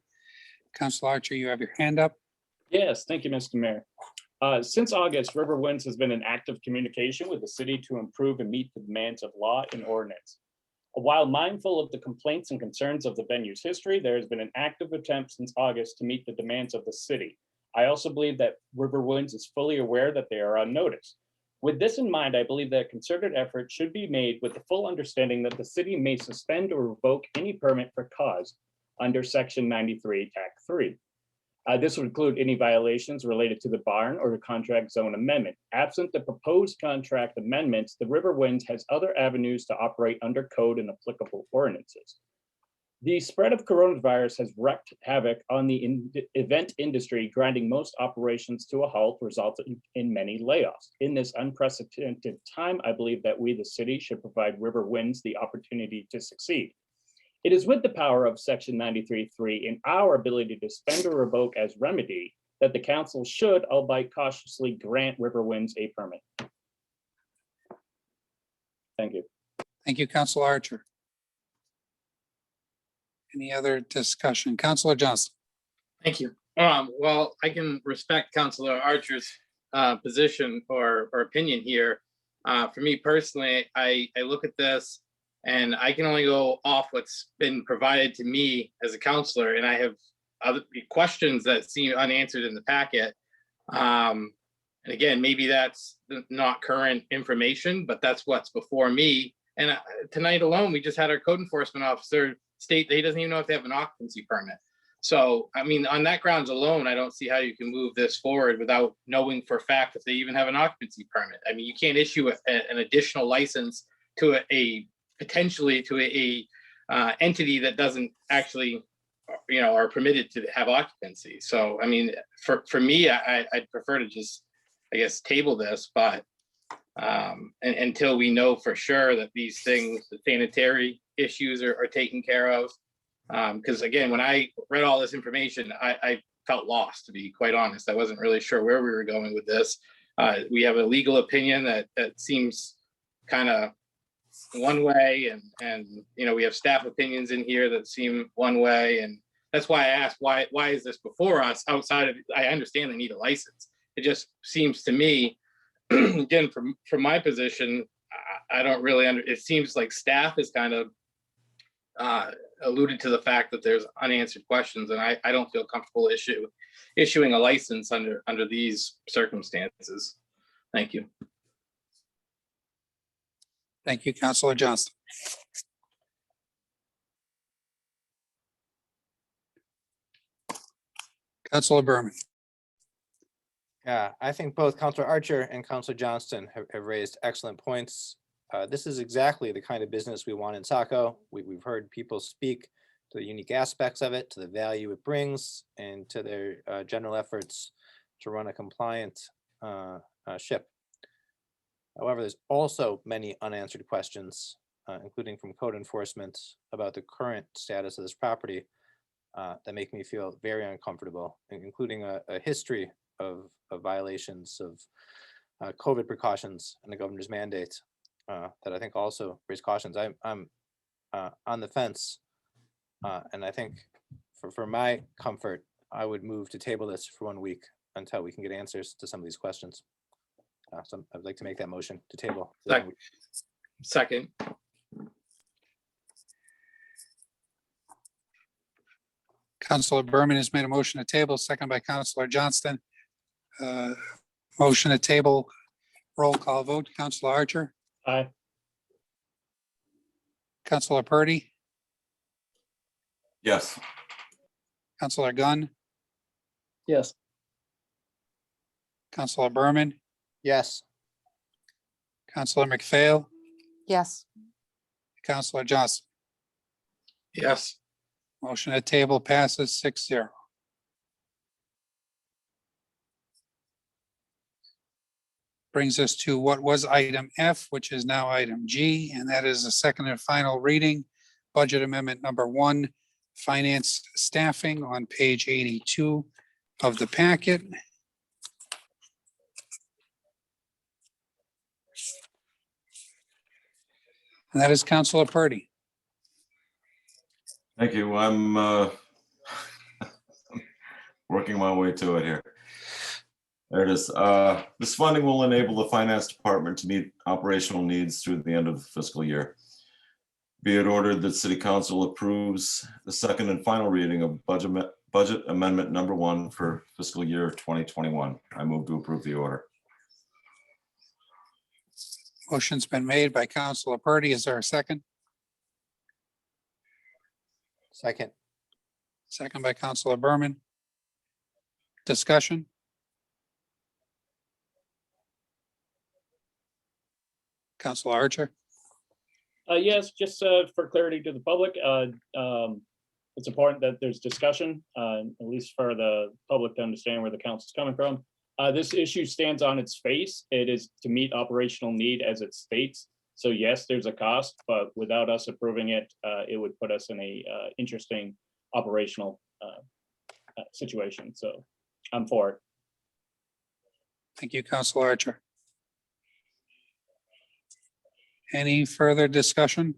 Councilor Archer, you have your hand up. Yes, thank you, Mr. Mayor. Since August, Riverwinds has been in active communication with the city to improve and meet the demands of law and ordinance. While mindful of the complaints and concerns of the venue's history, there has been an active attempt since August to meet the demands of the city. I also believe that Riverwinds is fully aware that they are on notice. With this in mind, I believe that a concerted effort should be made with the full understanding that the city may suspend or revoke any permit for cause under Section 93, Act 3. This would include any violations related to the barn or the contract zone amendment. Absent the proposed contract amendments, the Riverwinds has other avenues to operate under code and applicable ordinances. The spread of coronavirus has wreaked havoc on the event industry, grinding most operations to a halt, resulting in many layoffs. In this unprecedented time, I believe that we, the city, should provide River Winds the opportunity to succeed. It is with the power of Section 93(3) in our ability to suspend or revoke as remedy that the council should, albeit cautiously, grant River Winds a permit. Thank you. Thank you, Councilor Archer. Any other discussion? Councilor Johnston. Thank you. Well, I can respect Councilor Archer's position or opinion here. For me personally, I look at this and I can only go off what's been provided to me as a councilor, and I have other questions that seem unanswered in the packet. And again, maybe that's not current information, but that's what's before me. And tonight alone, we just had our code enforcement officer state that he doesn't even know if they have an occupancy permit. So, I mean, on that grounds alone, I don't see how you can move this forward without knowing for a fact if they even have an occupancy permit. I mean, you can't issue an additional license to potentially to a entity that doesn't actually, are permitted to have occupancy. So, I mean, for me, I'd prefer to just, I guess, table this, but until we know for sure that these things, the sanitary issues are taken care of. Because again, when I read all this information, I felt lost, to be quite honest. I wasn't really sure where we were going with this. We have a legal opinion that seems kind of one way, and we have staff opinions in here that seem one way, and that's why I asked why is this before us outside of, I understand they need a license. It just seems to me, again, from my position, I don't really it seems like staff is kind of alluded to the fact that there's unanswered questions, and I don't feel comfortable issuing a license under these circumstances. Thank you. Thank you, Councilor Johnston. Councilor Berman. Yeah, I think both Councilor Archer and Councilor Johnston have raised excellent points. This is exactly the kind of business we want in Saco. We've heard people speak to the unique aspects of it, to the value it brings, and to their general efforts to run a compliant ship. However, there's also many unanswered questions, including from code enforcement about the current status of this property that make me feel very uncomfortable, including a history of violations of COVID precautions and the governor's mandate that I think also raise cautions. I'm on the fence, and I think for my comfort, I would move to table this for 1 week until we can get answers to some of these questions. So I'd like to make that motion to table. Second. Councilor Berman has made a motion to table, second by Councilor Johnston. Motion to table, roll call vote. Councilor Archer. Aye. Councilor Purdy. Yes. Councilor Gunn. Yes. Councilor Berman. Yes. Councilor McPhail. Yes. Councilor Johnston. Yes. Motion to table passes 6-0. Brings us to what was item F, which is now item G, and that is the second and final reading. Budget amendment number 1, finance staffing on page 82 of the packet. And that is Councilor Purdy. Thank you. I'm working my way to it here. There it is. This funding will enable the finance department to meet operational needs through the end of the fiscal year. Be it ordered that City Council approves the second and final reading of budget amendment number 1 for fiscal year 2021. I move to approve the order. Motion's been made by Councilor Purdy. Is there a second? Second. Second by Councilor Berman. Discussion? Councilor Archer. Yes, just for clarity to the public, It's important that there's discussion, at least for the public to understand where the council's coming from. This issue stands on its face. It is to meet operational need as it states. So yes, there's a cost, but without us approving it, it would put us in a interesting operational situation. So I'm for it. Thank you, Councilor Archer. Any further discussion?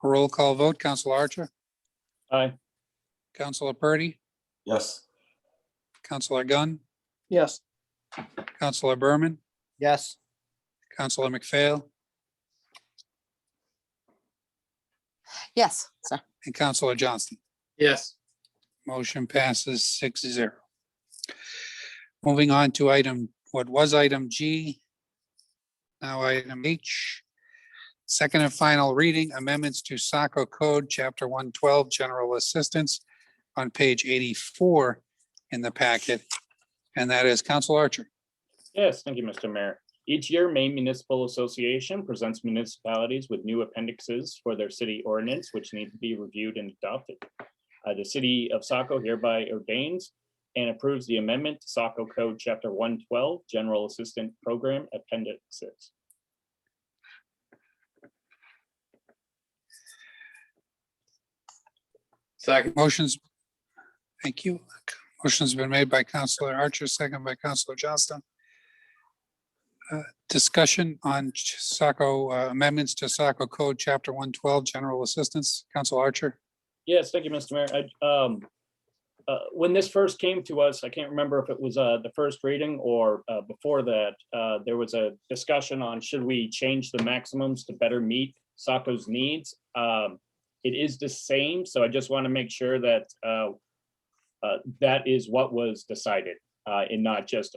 Roll call vote, Councilor Archer, Aye. Councilor Purdy, Yes. Councilor Gunn, Yes. Councilor Berman, Yes. Councilor McPhail, Yes, sir. and Councilor Johnston. Yes. Motion passes 6-0. Moving on to what was item G, now item H. Second and final reading, amendments to Saco Code, Chapter 112, General Assistance, on page 84 in the packet. And that is Council Archer. Yes, thank you, Mr. Mayor. Each year, Maine Municipal Association presents municipalities with new appendixes for their city ordinance, which need to be reviewed and adopted. The city of Saco hereby ordains and approves the amendment to Saco Code Chapter 112, General Assistant Program Appendixes. Second. Motions. Thank you. Motion's been made by Councilor Archer, second by Councilor Johnston. Discussion on Saco amendments to Saco Code Chapter 112, General Assistance. Councilor Archer. Yes, thank you, Mr. Mayor. When this first came to us, I can't remember if it was the first reading or before that, there was a discussion on should we change the maximums to better meet Saco's needs. It is the same, so I just want to make sure that that is what was decided and not just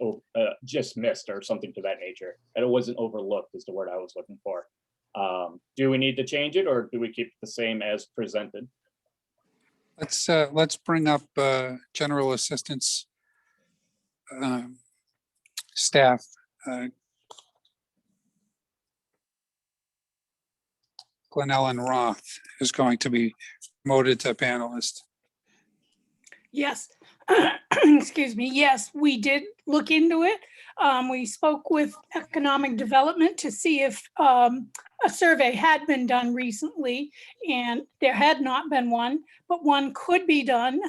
missed or something to that nature. And it wasn't overlooked is the word I was looking for. Do we need to change it or do we keep it the same as presented? Let's bring up General Assistance staff. Glenellen Roth is going to be promoted to panelist. Yes, excuse me. Yes, we did look into it. We spoke with Economic Development to see if a survey had been done recently, and there had not been one, but one could be done.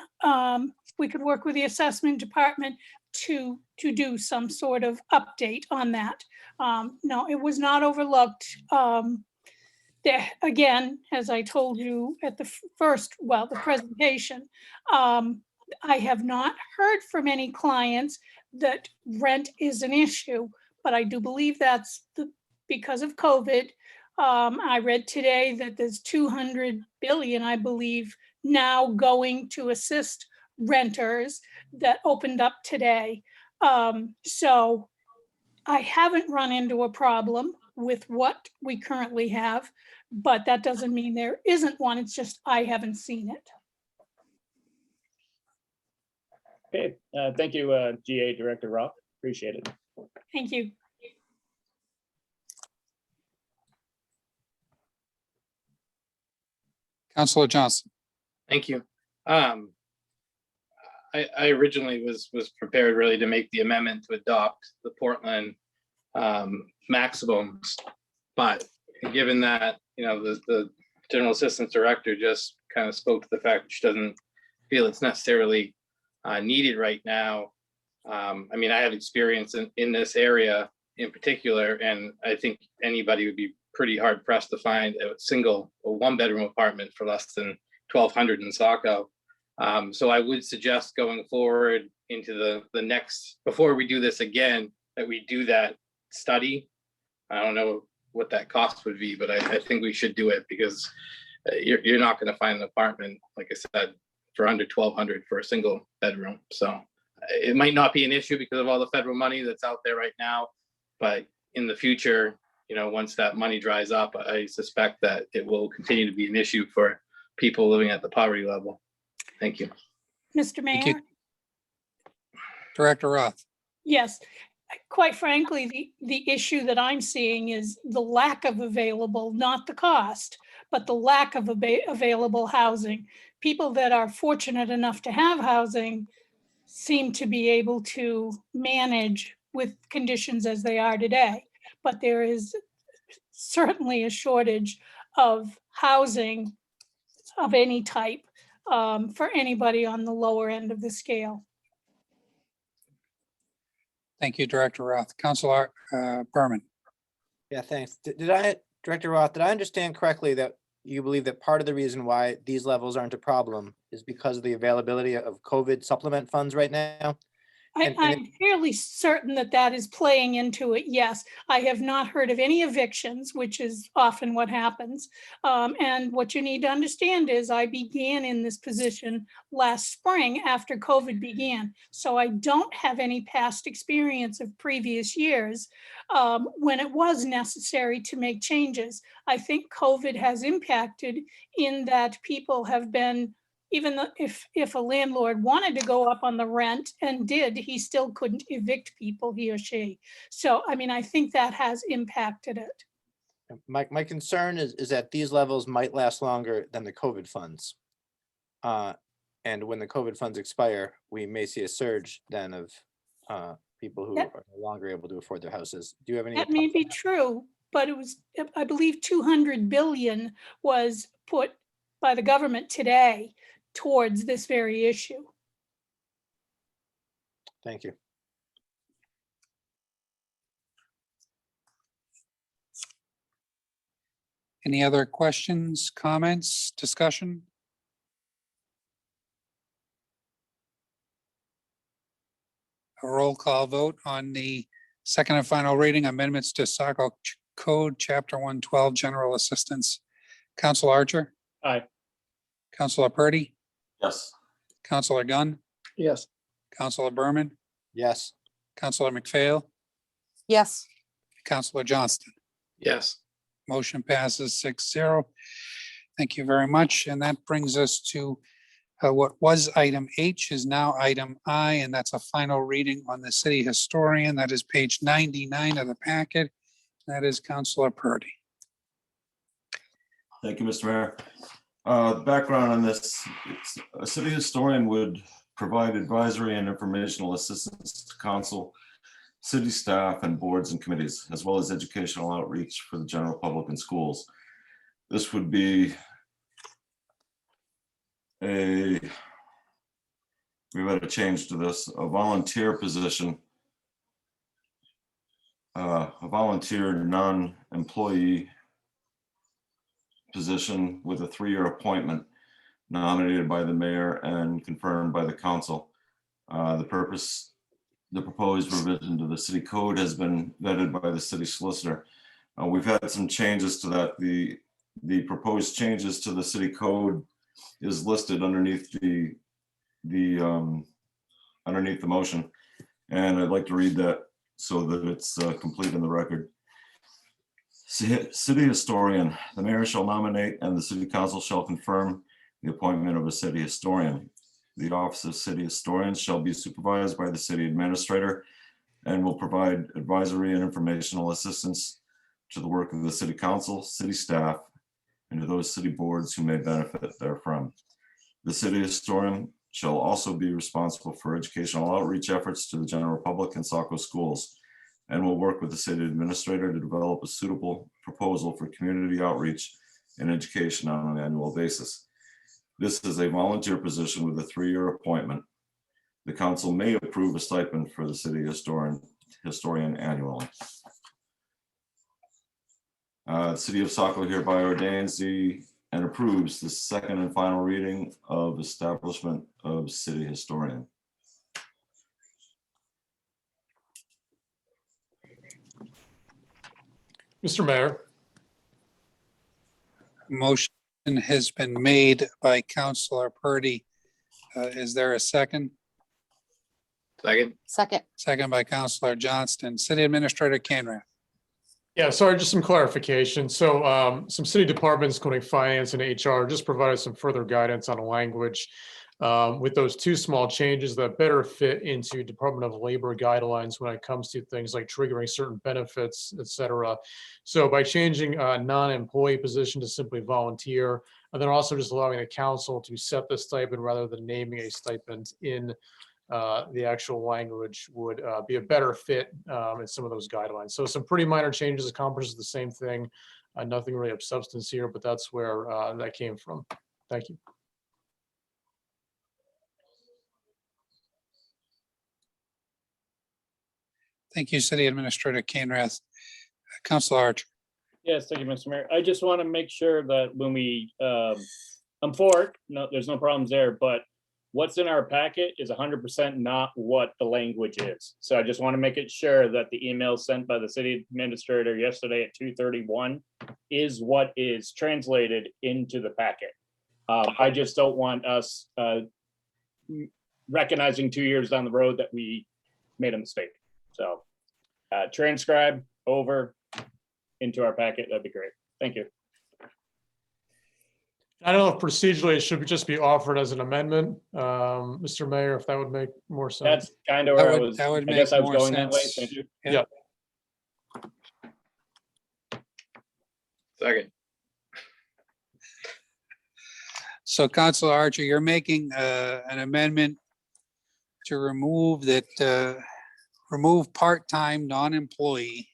We could work with the assessment department to do some sort of update on that. No, it was not overlooked. There, again, as I told you at the the presentation, I have not heard from any clients that rent is an issue, but I do believe that's because of COVID. I read today that there's 200 billion, I believe, now going to assist renters that opened up today. So I haven't run into a problem with what we currently have, but that doesn't mean there isn't one. It's just I haven't seen it. Okay, thank you, GA Director Roth. Appreciate it. Thank you. Councilor Johnson. Thank you. I originally was prepared really to make the amendment to adopt the Portland maximums, but given that, you know, the General Assistance Director just kind of spoke to the fact that she doesn't feel it's necessarily needed right now. I mean, I have experience in this area in particular, and I think anybody would be pretty hard pressed to find a single one-bedroom apartment for less than $1,200 in Saco. So I would suggest going forward into the next, before we do this again, that we do that study. I don't know what that cost would be, but I think we should do it because you're not going to find an apartment, like I said, for under $1,200 for a single bedroom. So it might not be an issue because of all the federal money that's out there right now, but in the future, you know, once that money dries up, I suspect that it will continue to be an issue for people living at the poverty level. Thank you. Mr. Mayor? Director Roth. Yes, quite frankly, the issue that I'm seeing is the lack of available, not the cost, but the lack of available housing. People that are fortunate enough to have housing seem to be able to manage with conditions as they are today. But there is certainly a shortage of housing of any type for anybody on the lower end of the scale. Thank you, Director Roth. Councilor Berman. Yeah, thanks. Director Roth, did I understand correctly that you believe that part of the reason why these levels aren't a problem is because of the availability of COVID supplement funds right now? I'm fairly certain that that is playing into it, yes. I have not heard of any evictions, which is often what happens. And what you need to understand is I began in this position last spring after COVID began. So I don't have any past experience of previous years when it was necessary to make changes. I think COVID has impacted in that people have been, even though if a landlord wanted to go up on the rent and did, he still couldn't evict people, he or she. So, I mean, I think that has impacted it. My concern is that these levels might last longer than the COVID funds. And when the COVID funds expire, we may see a surge then of people who are no longer able to afford their houses. Do you have any? That may be true, but it was, I believe 200 billion was put by the government today towards this very issue. Thank you. Any other questions, comments, discussion? A roll call vote on the second and final reading amendments to Saco Code, Chapter 112, General Assistance. Council Archer? Aye. Councilor Purdy? Yes. Councilor Gunn? Yes. Councilor Berman? Yes. Councilor McPhail? Yes. Councilor Johnston? Yes. Motion passes 6-0. Thank you very much. And that brings us to what was item H is now item I, and that's a final reading on the city historian. That is page 99 of the packet. That is Councilor Purdy. Thank you, Mr. Mayor. The background on this, a city historian would provide advisory and informational assistance to council, city staff, and boards and committees, as well as educational outreach for the general public and schools. This would be we've had a change to this, a volunteer position, a volunteer non-employee position with a 3-year appointment nominated by the mayor and confirmed by the council. The proposed revision to the city code has been vetted by the city solicitor. We've had some changes to that. The proposed changes to the city code is listed underneath the motion. And I'd like to read that so that it's complete in the record. City historian, the mayor shall nominate and the city council shall confirm the appointment of a city historian. The office of city historian shall be supervised by the city administrator and will provide advisory and informational assistance to the work of the city council, city staff, and to those city boards who may benefit therefrom. The city historian shall also be responsible for educational outreach efforts to the general public and Saco schools, and will work with the city administrator to develop a suitable proposal for community outreach and education on an annual basis. This is a volunteer position with a 3-year appointment. The council may approve a stipend for the city historian annually. The city of Saco hereby ordains and approves the second and final reading of establishment of city historian. Mr. Mayor. Motion has been made by Councilor Purdy. Is there a second? Second. Second. Second by Councilor Johnston. City Administrator Canrath. Yeah, sorry, just some clarification. So some city departments, including finance and HR, just provided some further guidance on language with those two small changes that better fit into Department of Labor guidelines when it comes to things like triggering certain benefits, et cetera. So by changing a non-employee position to simply volunteer, and then also just allowing the council to set the stipend rather than naming a stipend in the actual language would be a better fit in some of those guidelines. So some pretty minor changes, accomplishes the same thing. Nothing really of substance here, but that's where that came from. Thank you. Thank you, City Administrator Canrath. Councilor Archer. Yes, thank you, Mr. Mayor. I just want to make sure that when we, I'm for it, no, there's no problems there, but what's in our packet is 100% not what the language is. So I just want to make it sure that the email sent by the city administrator yesterday at 2:31 is what is translated into the packet. I just don't want us recognizing 2 years down the road that we made a mistake. So transcribe over into our packet, that'd be great. Thank you. I don't know if procedurally it should just be offered as an amendment, Mr. Mayor, if that would make more sense. That's kind of where I was, I guess I was going that way. Thank you. Yeah. Second. So Councilor Archer, you're making an amendment to remove that, remove part-time non-employee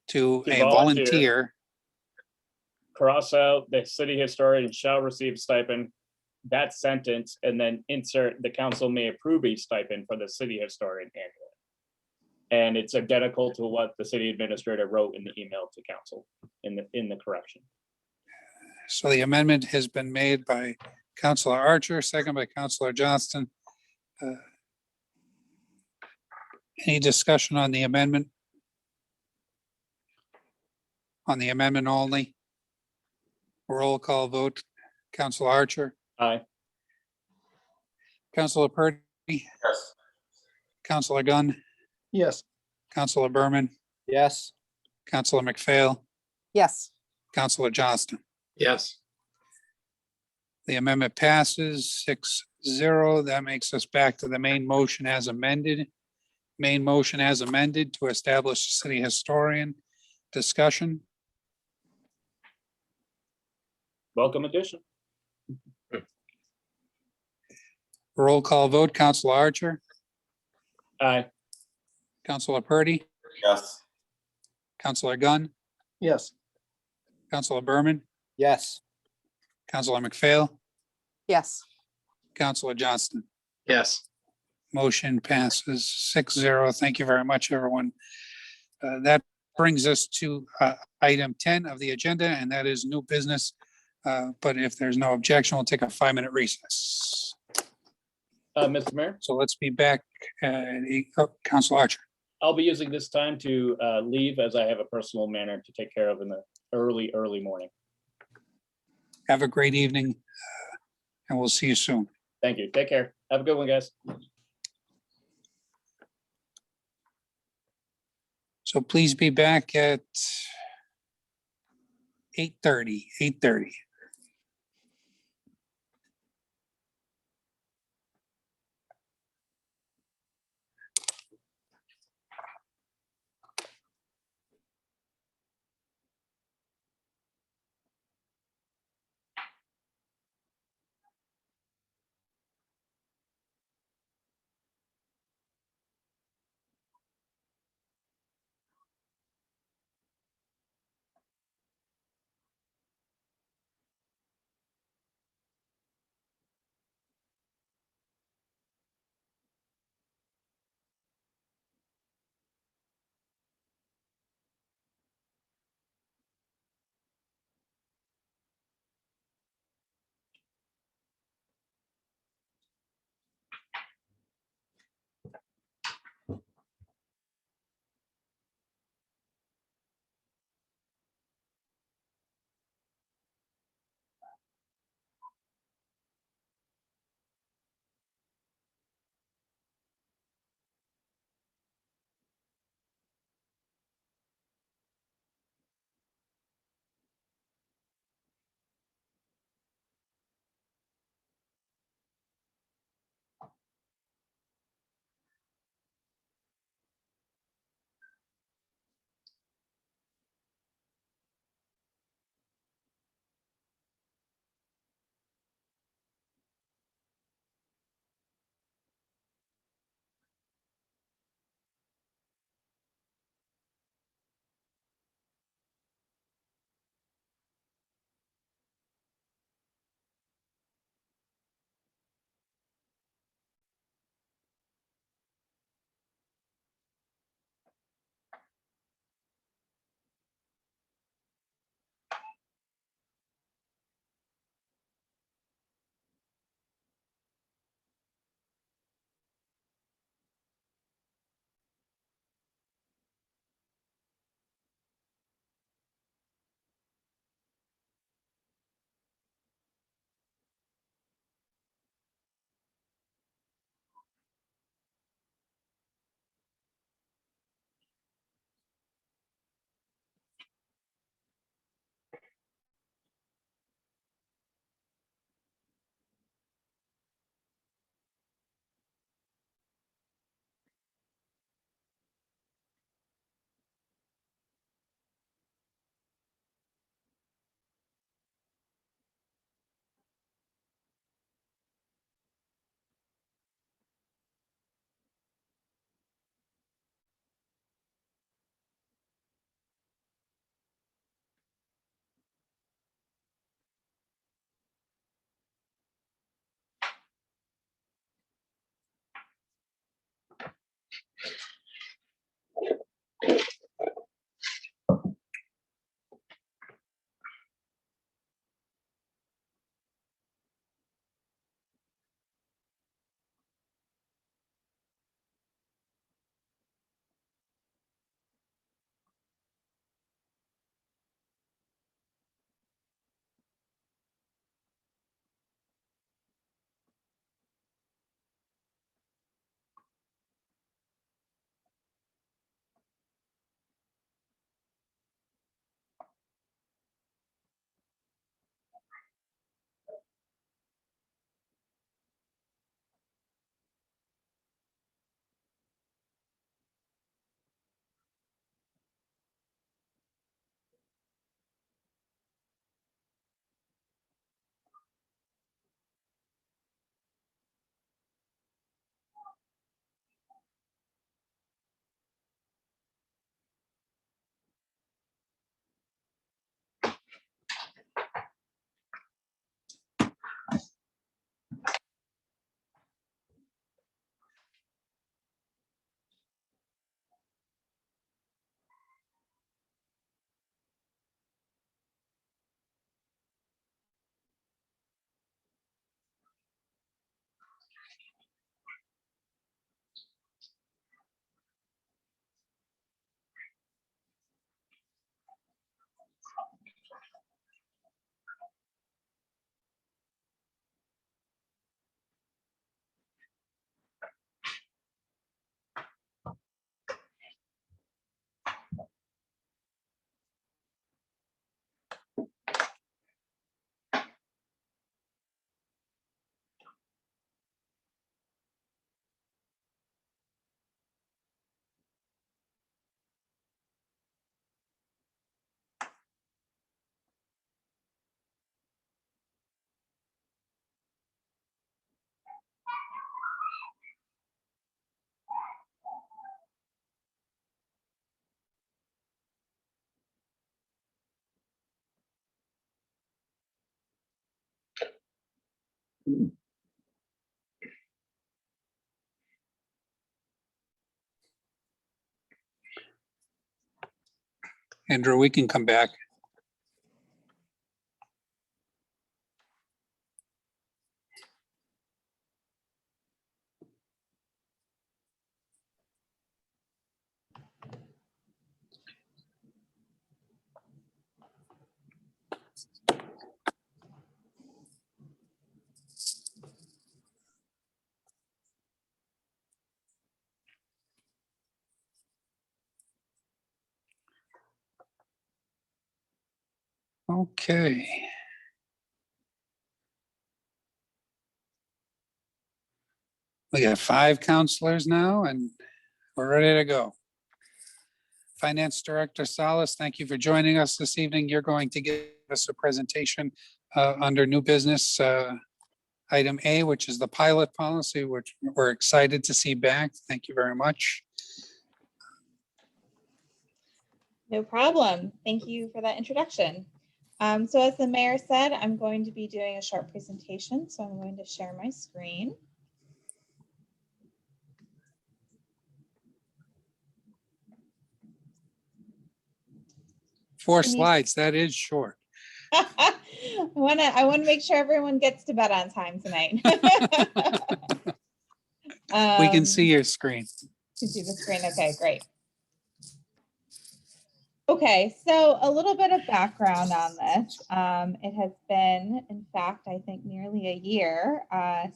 to a volunteer. Cross out the city historian shall receive stipend, that sentence, and then insert the council may approve a stipend for the city historian annually. And it's identical to what the city administrator wrote in the email to council in the correction. So the amendment has been made by Councilor Archer, second by Councilor Johnston. Any discussion on the amendment? On the amendment only? Roll call vote. Councilor Archer? Aye. Councilor Purdy? Yes. Councilor Gunn? Yes. Councilor Berman? Yes. Councilor McPhail? Yes. Councilor Johnston? Yes. The amendment passes 6-0. That makes us back to the main motion as amended. Main motion as amended to establish city historian. Discussion. Welcome addition. Roll call vote. Councilor Archer? Aye. Councilor Purdy? Yes. Councilor Gunn? Yes. Councilor Berman? Yes. Councilor McPhail? Yes. Councilor Johnston? Yes. Motion passes 6-0. Thank you very much, everyone. That brings us to item 10 of the agenda, and that is new business. But if there's no objection, we'll take a 5-minute recess. Mr. Mayor? So let's be back. Councilor Archer. I'll be using this time to leave as I have a personal matter to take care of in the early morning. Have a great evening, and we'll see you soon. Thank you. Take care. Have a good one, guys. So please be back at 8:30. Andrew, we can come back. Okay. We got 5 counselors now and we're ready to go. Finance Director Salas, thank you for joining us this evening. You're going to give us a presentation under new business item A, which is the pilot policy, which we're excited to see back. Thank you very much. No problem. Thank you for that introduction. So as the mayor said, I'm going to be doing a short presentation, so I'm going to share my screen. Four slides, that is short. I want to make sure everyone gets to bed on time tonight. We can see your screen. You can see the screen. Okay, great. Okay, so a little bit of background on this. It has been, in fact, I think nearly a year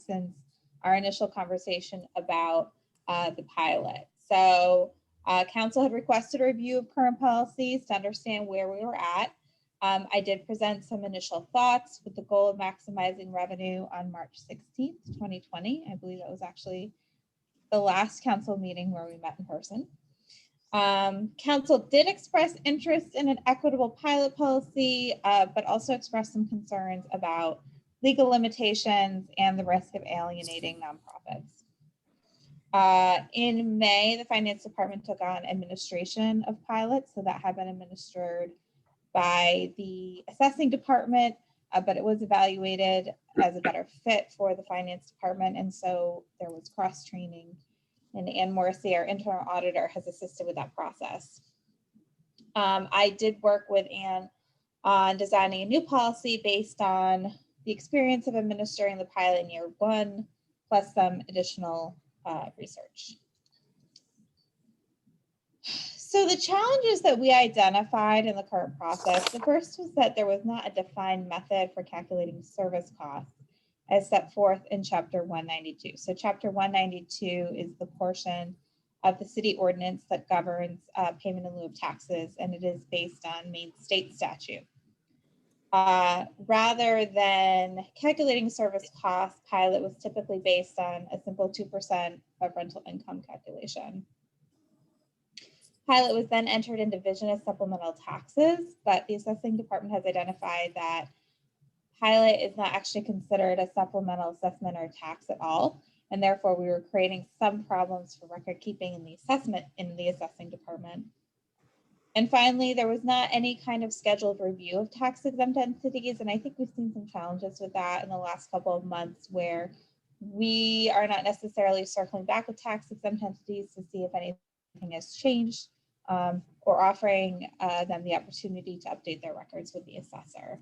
since our initial conversation about the pilot. So council had requested a review of current policies to understand where we were at. I did present some initial thoughts with the goal of maximizing revenue on March 16th, 2020. I believe that was actually the last council meeting where we met in person. Council did express interest in an equitable pilot policy, but also expressed some concerns about legal limitations and the risk of alienating nonprofits. In May, the Finance Department took on administration of pilots, so that had been administered by the assessing department, but it was evaluated as a better fit for the Finance Department, and so there was cross-training. And Ann Morrissey, our internal auditor, has assisted with that process. I did work with Ann on designing a new policy based on the experience of administering the pilot in year 1, plus some additional research. So the challenges that we identified in the current process, the first was that there was not a defined method for calculating service costs as set forth in Chapter 192. So Chapter 192 is the portion of the city ordinance that governs payment in lieu of taxes, and it is based on Maine state statute. Rather than calculating service costs, pilot was typically based on a simple 2% of rental income calculation. Pilot was then entered in division as supplemental taxes, but the assessing department has identified that pilot is not actually considered a supplemental assessment or tax at all, and therefore we were creating some problems for record keeping in the assessment in the assessing department. And finally, there was not any kind of scheduled review of tax exempt entities, and I think we've seen some challenges with that in the last couple of months where we are not necessarily circling back with tax exempt entities to see if anything has changed, or offering them the opportunity to update their records with the assessor.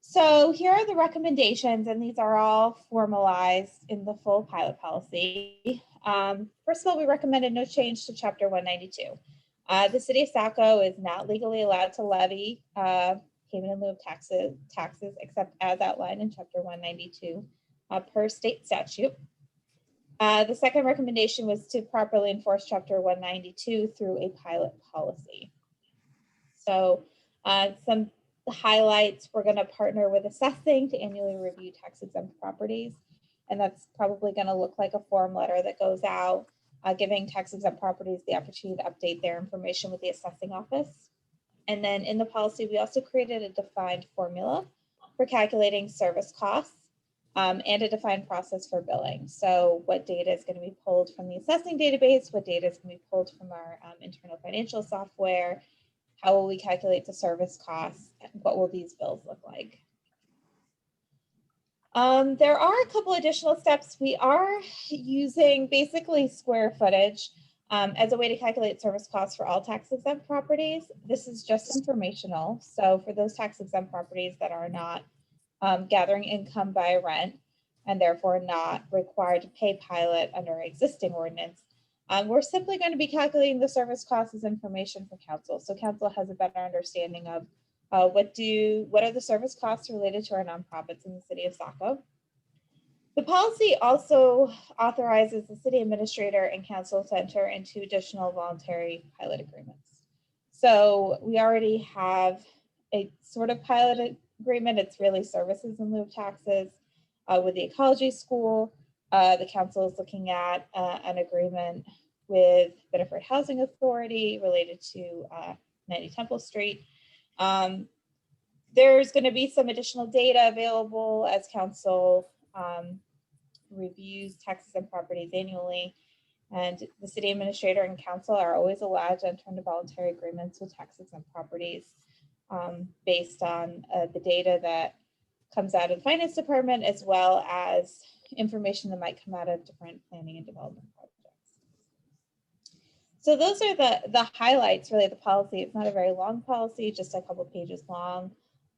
So here are the recommendations, and these are all formalized in the full pilot policy. First of all, we recommended no change to Chapter 192. The city of Saco is not legally allowed to levy payment in lieu of taxes except as outlined in Chapter 192 per state statute. The second recommendation was to properly enforce Chapter 192 through a pilot policy. So some highlights, we're going to partner with assessing to annually review tax exempt properties. And that's probably going to look like a form letter that goes out, giving tax exempt properties the opportunity to update their information with the assessing office. And then in the policy, we also created a defined formula for calculating service costs and a defined process for billing. So what data is going to be pulled from the assessing database, what data is going to be pulled from our internal financial software, how will we calculate the service costs, what will these bills look like? There are a couple additional steps. We are using basically square footage as a way to calculate service costs for all tax exempt properties. This is just informational. So for those tax exempt properties that are not gathering income by rent and therefore not required to pay pilot under existing ordinance, we're simply going to be calculating the service costs as information for council. So council has a better understanding of what are the service costs related to our nonprofits in the city of Saco. The policy also authorizes the city administrator and council to enter into additional voluntary pilot agreements. So we already have a sort of pilot agreement. It's really services in lieu of taxes with the ecology school. The council is looking at an agreement with Benefit Housing Authority related to 90 Temple Street. There's going to be some additional data available as council reviews taxes and properties annually. And the city administrator and council are always allowed to enter into voluntary agreements with taxes and properties based on the data that comes out of the finance department, as well as information that might come out of different planning and development projects. So those are the highlights really of the policy. It's not a very long policy, just a couple pages long,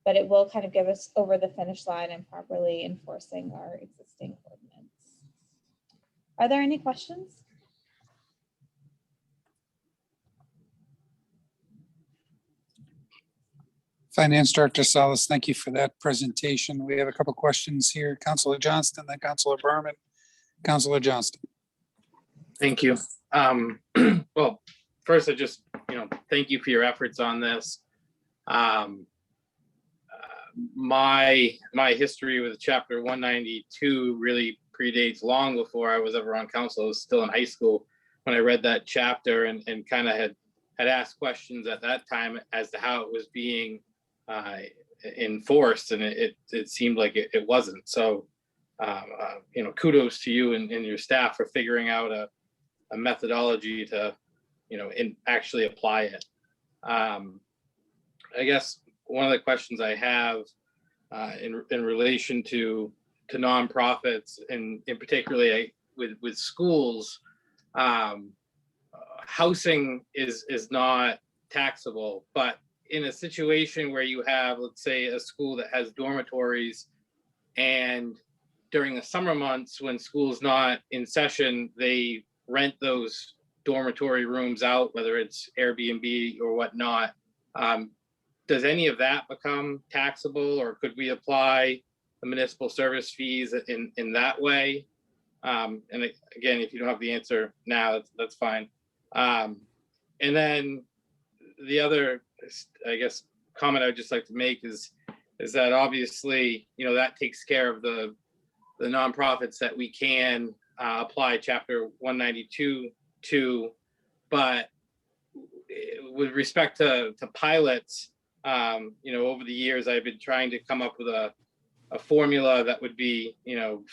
but it will kind of give us over the finish line and properly enforcing our existing ordinance. Are there any questions? Finance Director Salas, thank you for that presentation. We have a couple questions here. Councilor Johnston, then Councilor Berman. Councilor Johnston. Thank you. Well, first, I just, thank you for your efforts on this. My history with Chapter 192 really predates long before I was ever on council. I was still in high school when I read that chapter and kind of had asked questions at that time as to how it was being enforced, and it seemed like it wasn't. So, kudos to you and your staff for figuring out a methodology to, actually apply it. I guess one of the questions I have in relation to nonprofits and in particularly with schools, housing is not taxable, but in a situation where you have, let's say, a school that has dormitories, and during the summer months when school's not in session, they rent those dormitory rooms out, whether it's Airbnb or whatnot. Does any of that become taxable, or could we apply the municipal service fees in that way? And again, if you don't have the answer now, that's fine. And then the other, I guess, comment I would just like to make is that obviously, that takes care of the nonprofits that we can apply Chapter 192 to, but with respect to pilots, over the years, I've been trying to come up with a formula that would be,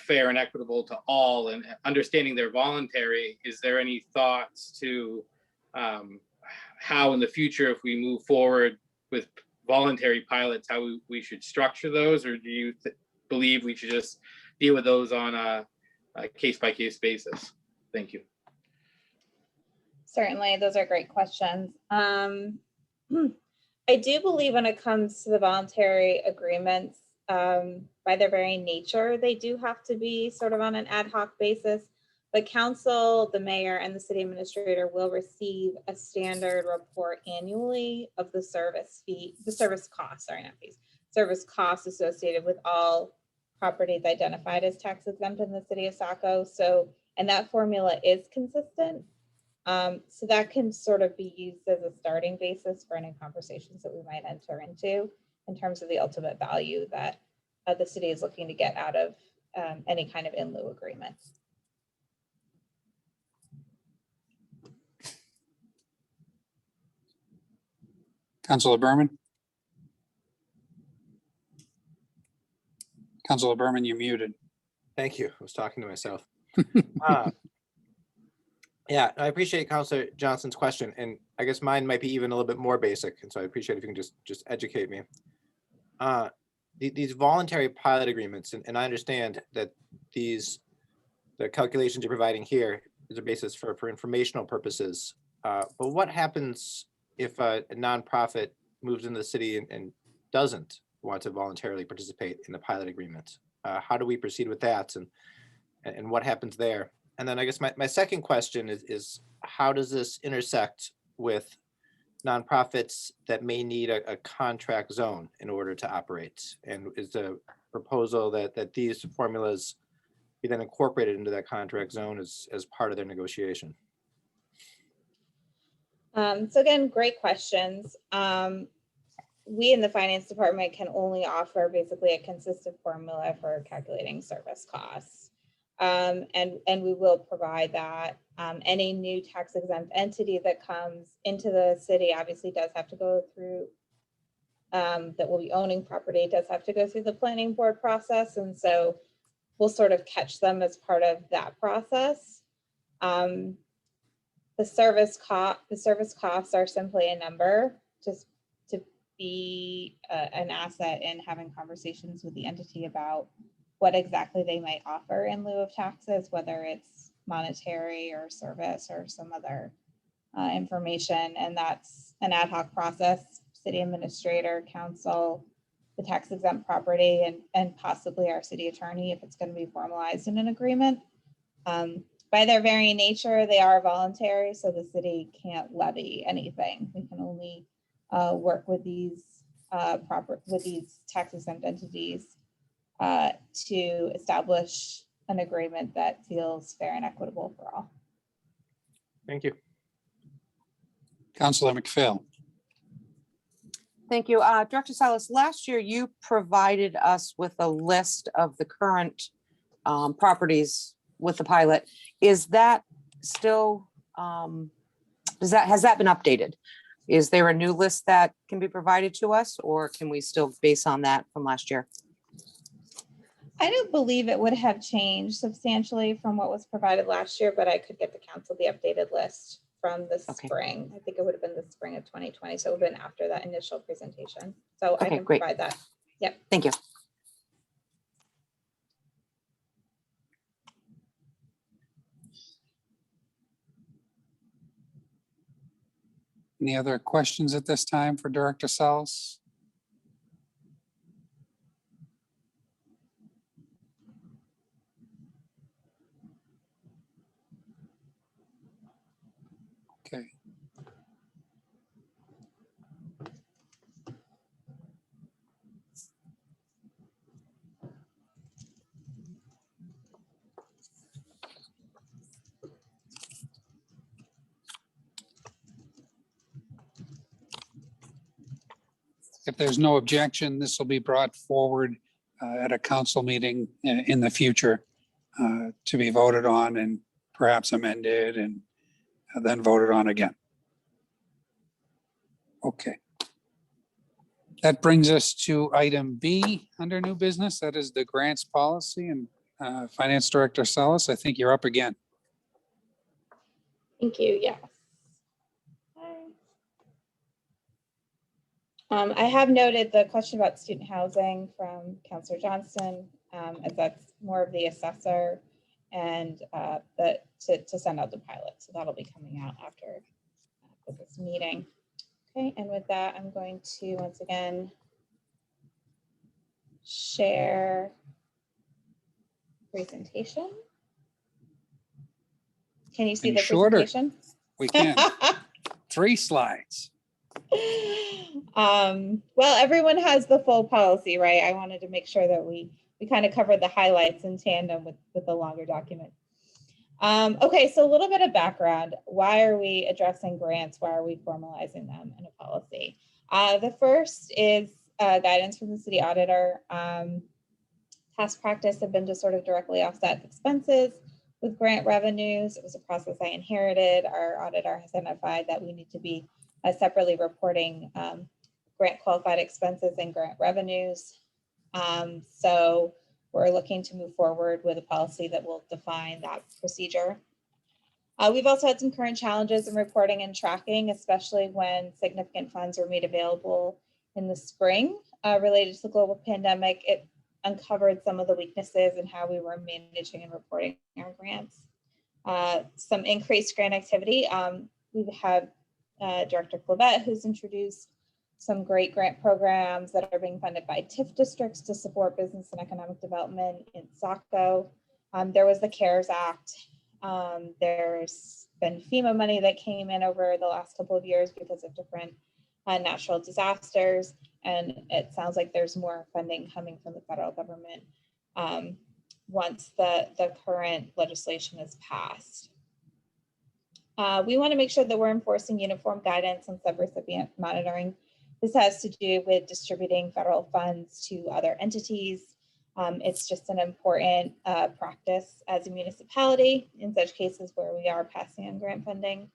fair and equitable to all, and understanding they're voluntary. Is there any thoughts to how in the future, if we move forward with voluntary pilots, how we should structure those, or do you believe we should just deal with those on a case-by-case basis? Thank you. Certainly, those are great questions. I do believe when it comes to the voluntary agreements, by their very nature, they do have to be sort of on an ad hoc basis. The council, the mayor, and the city administrator will receive a standard report annually of the service costs associated with all properties identified as tax exempt in the city of Saco. So, and that formula is consistent. So that can sort of be used as a starting basis for any conversations that we might enter into in terms of the ultimate value that the city is looking to get out of any kind of in lieu agreement. Councilor Berman. Councilor Berman, you're muted. Thank you. I was talking to myself. Yeah, I appreciate Councilor Johnston's question, and I guess mine might be even a little bit more basic, and so I appreciate if you can just educate me. these voluntary pilot agreements, and I understand that the calculations you're providing here is a basis for informational purposes. But what happens if a nonprofit moves into the city and doesn't want to voluntarily participate in the pilot agreement? How do we proceed with that, and what happens there? And then I guess my second question is how does this intersect with nonprofits that may need a contract zone in order to operate? And is the proposal that these formulas be then incorporated into that contract zone as part of their negotiation? So again, great questions. We in the finance department can only offer basically a consistent formula for calculating service costs. And we will provide that. Any new tax exempt entity that comes into the city obviously does have to go through, that will be owning property, does have to go through the planning board process. And so we'll sort of catch them as part of that process. The service costs are simply a number just to be an asset in having conversations with the entity about what exactly they might offer in lieu of taxes, whether it's monetary or service or some other information. And that's an ad hoc process, city administrator, council, the tax exempt property, and possibly our city attorney if it's going to be formalized in an agreement. By their very nature, they are voluntary, so the city can't levy anything. We can only work with these tax exempt entities to establish an agreement that feels fair and equitable for all. Thank you. Councilor McPhail. Thank you. Director Salas, last year you provided us with a list of the current properties with the pilot. Is that still, has that been updated? Is there a new list that can be provided to us, or can we still base on that from last year? I don't believe it would have changed substantially from what was provided last year, but I could get the council the updated list from the spring. I think it would have been the spring of 2020, so it would have been after that initial presentation. So I can provide that. Yep. Thank you. Any other questions at this time for Director Salas? Okay. If there's no objection, this will be brought forward at a council meeting in the future to be voted on and perhaps amended and then voted on again. Okay. That brings us to item B under new business. That is the grants policy, and Finance Director Salas, I think you're up again. Thank you. Yes. I have noted the question about student housing from Councilor Johnston, as that's more of the assessor, and to send out the pilot. So that'll be coming out after this meeting. Okay, and with that, I'm going to once again share presentation. Can you see the presentation? We can. 3 slides. Well, everyone has the full policy, right? I wanted to make sure that we kind of covered the highlights in tandem with the longer document. Okay, so a little bit of background. Why are we addressing grants? Why are we formalizing them in a policy? The first is guidance from the city auditor. Past practice had been to sort of directly offset expenses with grant revenues. It was a process I inherited. Our auditor has identified that we need to be separately reporting grant qualified expenses and grant revenues. So we're looking to move forward with a policy that will define that procedure. We've also had some current challenges in reporting and tracking, especially when significant funds were made available in the spring related to the global pandemic, it uncovered some of the weaknesses in how we were managing and reporting our grants. Some increased grant activity. We have Director Clavette, who's introduced some great grant programs that are being funded by TIF districts to support business and economic development in Saco. There was the CARES Act. There's been FEMA money that came in over the last couple of years because of different natural disasters. And it sounds like there's more funding coming from the federal government once the current legislation is passed. We want to make sure that we're enforcing uniform guidance on subrecipient monitoring. This has to do with distributing federal funds to other entities. It's just an important practice as a municipality in such cases where we are passing on grant funding.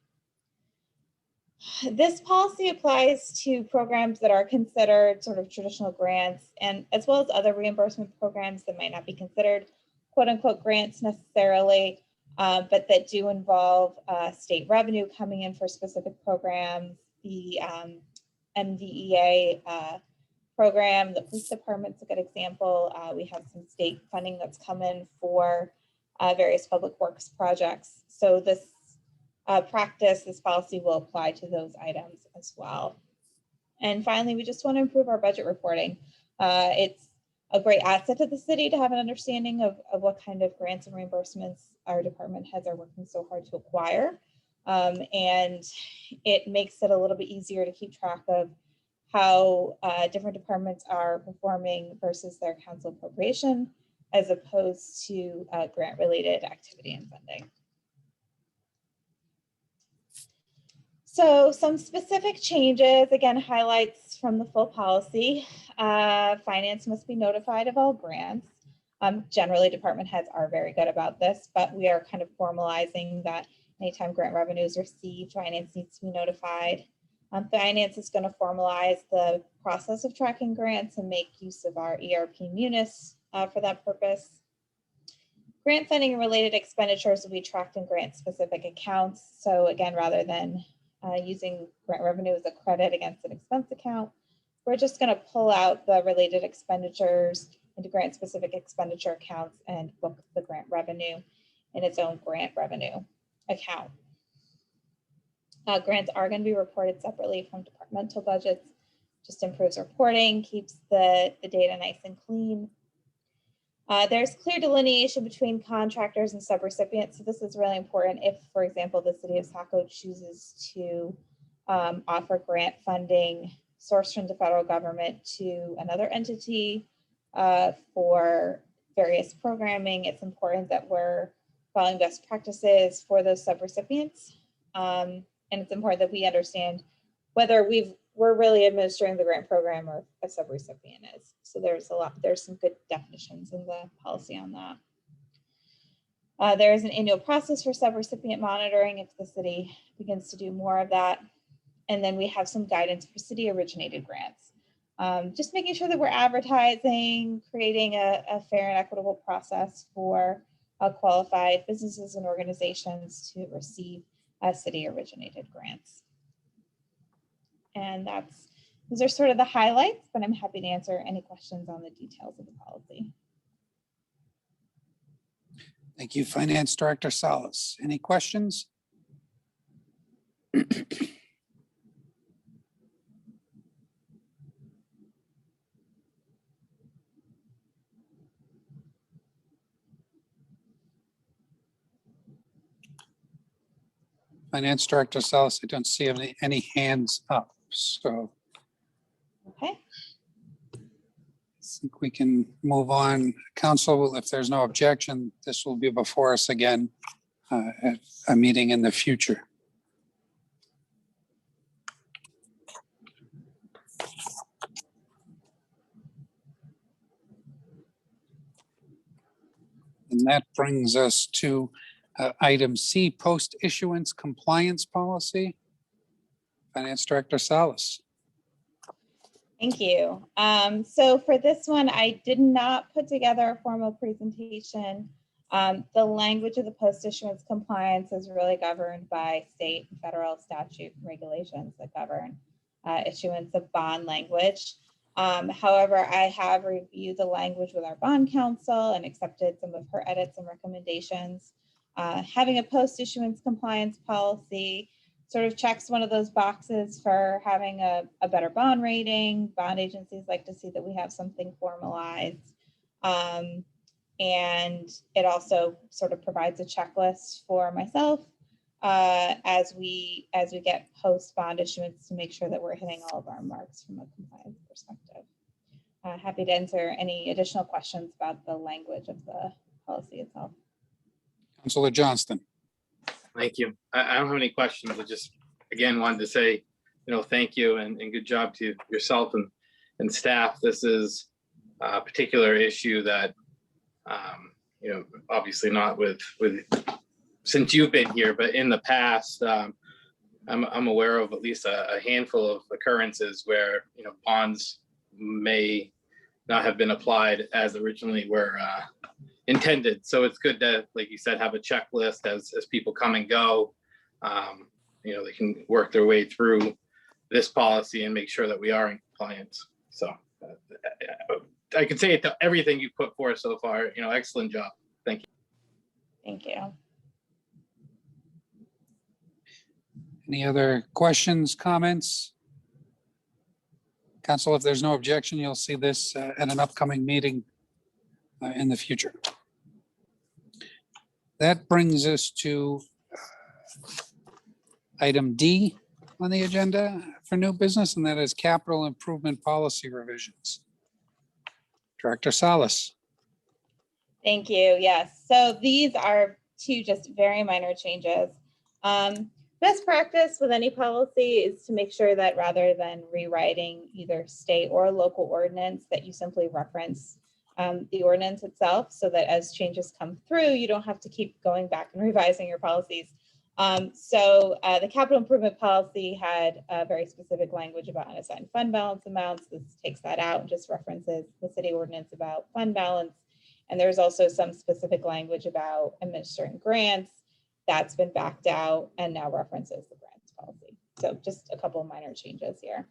This policy applies to programs that are considered sort of traditional grants, and as well as other reimbursement programs that might not be considered quote unquote grants necessarily, but that do involve state revenue coming in for specific programs. The MDEA program, the police department's a good example. We have some state funding that's come in for various public works projects. So this this policy will apply to those items as well. And finally, we just want to improve our budget reporting. It's a great asset to the city to have an understanding of what kind of grants and reimbursements our department heads are working so hard to acquire. And it makes it a little bit easier to keep track of how different departments are performing versus their council appropriation, as opposed to grant-related activity and funding. So some specific changes, again, highlights from the full policy. Finance must be notified of all grants. Generally, department heads are very good about this, but we are kind of formalizing that anytime grant revenue is received, finance needs to be notified. Finance is going to formalize the process of tracking grants and make use of our ERP Munis for that purpose. Grant funding and related expenditures will be tracked in grant-specific accounts. So again, rather than using grant revenue as a credit against an expense account, we're just going to pull out the related expenditures into grant-specific expenditure accounts and book the grant revenue in its own grant revenue account. Grants are going to be reported separately from departmental budgets. Just improves reporting, keeps the data nice and clean. There's clear delineation between contractors and subrecipients. So this is really important if, for example, the city of Saco chooses to offer grant funding sourced from the federal government to another entity for various programming. It's important that we're following best practices for those subrecipients. And it's important that we understand whether we're really administering the grant program or a subrecipient is. So there's some good definitions in the policy on that. There is an annual process for subrecipient monitoring if the city begins to do more of that. And then we have some guidance for city originated grants. Just making sure that we're advertising, creating a fair and equitable process for qualified businesses and organizations to receive city originated grants. And those are sort of the highlights, but I'm happy to answer any questions on the details of the policy. Thank you, Finance Director Salas. Any questions? Finance Director Salas, I don't see any hands up, so. Okay. I think we can move on. Council, if there's no objection, this will be before us again at a meeting in the future. And that brings us to item C, post-issuance compliance policy. Finance Director Salas. Thank you. So for this one, I did not put together a formal presentation. The language of the post-issuance compliance is really governed by state and federal statute regulations that govern issuance of bond language. However, I have reviewed the language with our bond counsel and accepted some of her edits and recommendations. Having a post-issuance compliance policy sort of checks one of those boxes for having a better bond rating. Bond agencies like to see that we have something formalized. And it also sort of provides a checklist for myself as we get post bond issuance to make sure that we're hitting all of our marks from a compliance perspective. Happy to answer any additional questions about the language of the policy itself. Councilor Johnston. Thank you. I don't have any questions. I just, again, wanted to say, thank you and good job to yourself and staff. This is a particular issue that, obviously not with since you've been here, but in the past, I'm aware of at least a handful of occurrences where, bonds may not have been applied as originally were intended. So it's good to, like you said, have a checklist as people come and go. They can work their way through this policy and make sure that we are in compliance. So I can say it to everything you've put forth so far. Excellent job. Thank you. Thank you. Any other questions, comments? Council, if there's no objection, you'll see this at an upcoming meeting in the future. That brings us to item D on the agenda for new business, and that is capital improvement policy revisions. Director Salas. Thank you. Yes. So these are two just very minor changes. Best practice with any policy is to make sure that rather than rewriting either state or local ordinance, that you simply reference the ordinance itself, so that as changes come through, you don't have to keep going back and revising your policies. The capital improvement policy had a very specific language about unassigned fund balance amounts. This takes that out and just references the city ordinance about fund balance. And there's also some specific language about administering grants that's been backed out and now references the grants policy. So just a couple of minor changes here.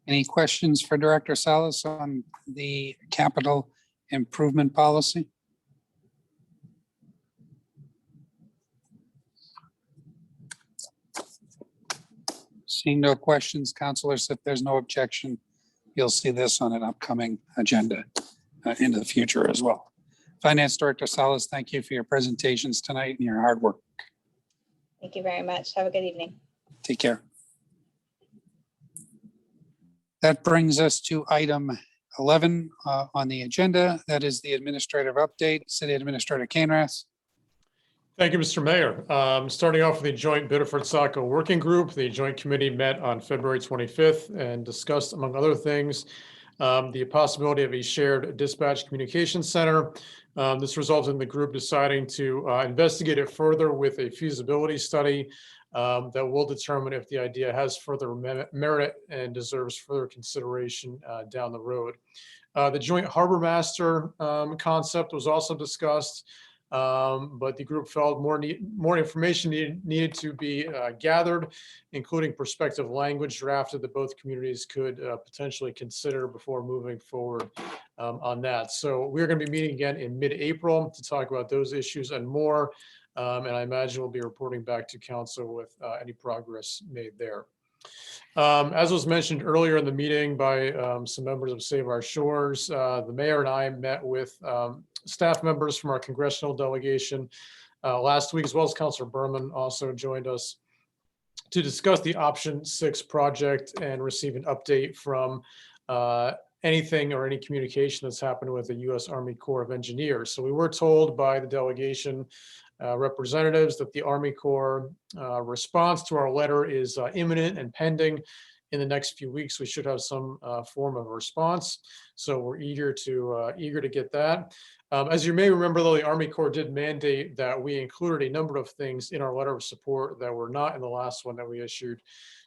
Any questions for Director Salas on the capital improvement policy? Seeing no questions, councilors, if there's no objection, you'll see this on an upcoming agenda in the future as well. Finance Director Salas, thank you for your presentations tonight and your hard work. Thank you very much. Have a good evening. Take care. That brings us to item 11 on the agenda. That is the administrative update. City Administrator Canrath. Thank you, Mr. Mayor. Starting off with the joint Biddeford Saco Working Group, the joint committee met on February 25th and discussed, among other things, the possibility of a shared dispatch communication center. This resulted in the group deciding to investigate it further with a feasibility study that will determine if the idea has further merit and deserves further consideration down the road. The joint harbor master concept was also discussed, but the group felt more information needed to be gathered, including prospective language drafted that both communities could potentially consider before moving forward on that. So we're going to be meeting again in mid-April to talk about those issues and more. And I imagine we'll be reporting back to council with any progress made there. As was mentioned earlier in the meeting by some members of Save Our Shores, the mayor and I met with staff members from our congressional delegation last week, as well as Councilor Berman also joined us to discuss the Option 6 project and receive an update from anything or any communication that's happened with the U.S. Army Corps of Engineers. So we were told by the delegation representatives that the Army Corps response to our letter is imminent and pending. In the next few weeks, we should have some form of response. So we're eager to get that. As you may remember, though, the Army Corps did mandate that we included a number of things in our letter of support that were not in the last one that we issued.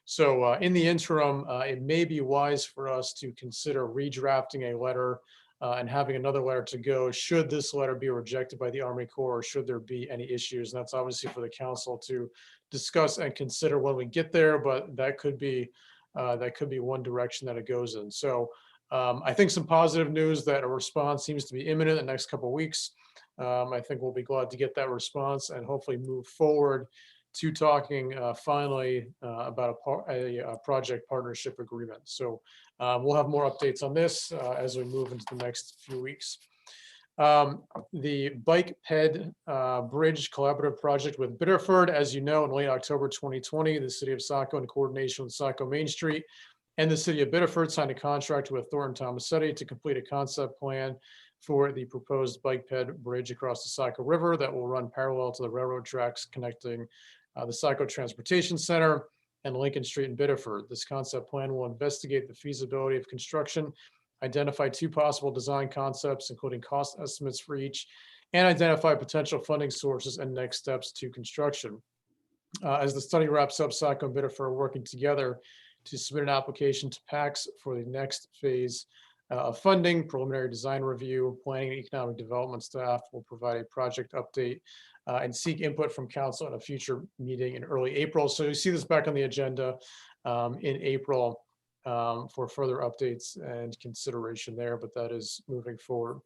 So in the interim, it may be wise for us to consider redrafting a letter and having another letter to go should this letter be rejected by the Army Corps, or should there be any issues. And that's obviously for the council to discuss and consider when we get there, but that could be that could be one direction that it goes in. So I think some positive news that a response seems to be imminent in the next couple of weeks. I think we'll be glad to get that response and hopefully move forward to talking finally about a project partnership agreement. So we'll have more updates on this as we move into the next few weeks. The Bike Ped Bridge Collaborative Project with Biddeford, as you know, in late October 2020, the city of Saco, in coordination with Saco Main Street and the city of Biddeford, signed a contract with Thornton Tomasetti to complete a concept plan for the proposed Bike Ped Bridge across the Saco River that will run parallel to the railroad tracks connecting the Saco Transportation Center and Lincoln Street in Biddeford. This concept plan will investigate the feasibility of construction, identify 2 possible design concepts, including cost estimates for each, and identify potential funding sources and next steps to construction. As the study wraps up, Saco and Biddeford are working together to submit an application to PACS for the next phase of funding. Preliminary design review, planning and economic development staff will provide a project update and seek input from council in a future meeting in early April. So you see this back on the agenda in April for further updates and consideration there, but that is moving forward.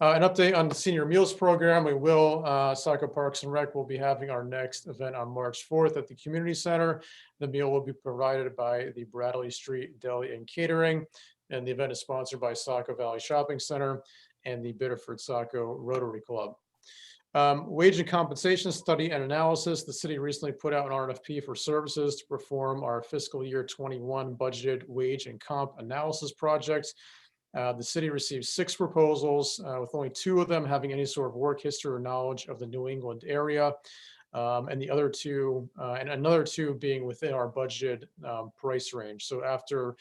An update on the senior meals program. We will, Saco Parks and Rec will be having our next event on March 4th at the community center. The meal will be provided by the Bradley Street Deli and Catering, and the event is sponsored by Saco Valley Shopping Center and the Biddeford Saco Rotary Club. Wage and compensation study and analysis. The city recently put out an RFP for services to perform our fiscal year 21 budgeted wage and comp analysis projects. The city received 6 proposals, with only 2 of them having any sort of work history or knowledge of the New England area, and the other 2, and another 2 being within our budgeted price range. So after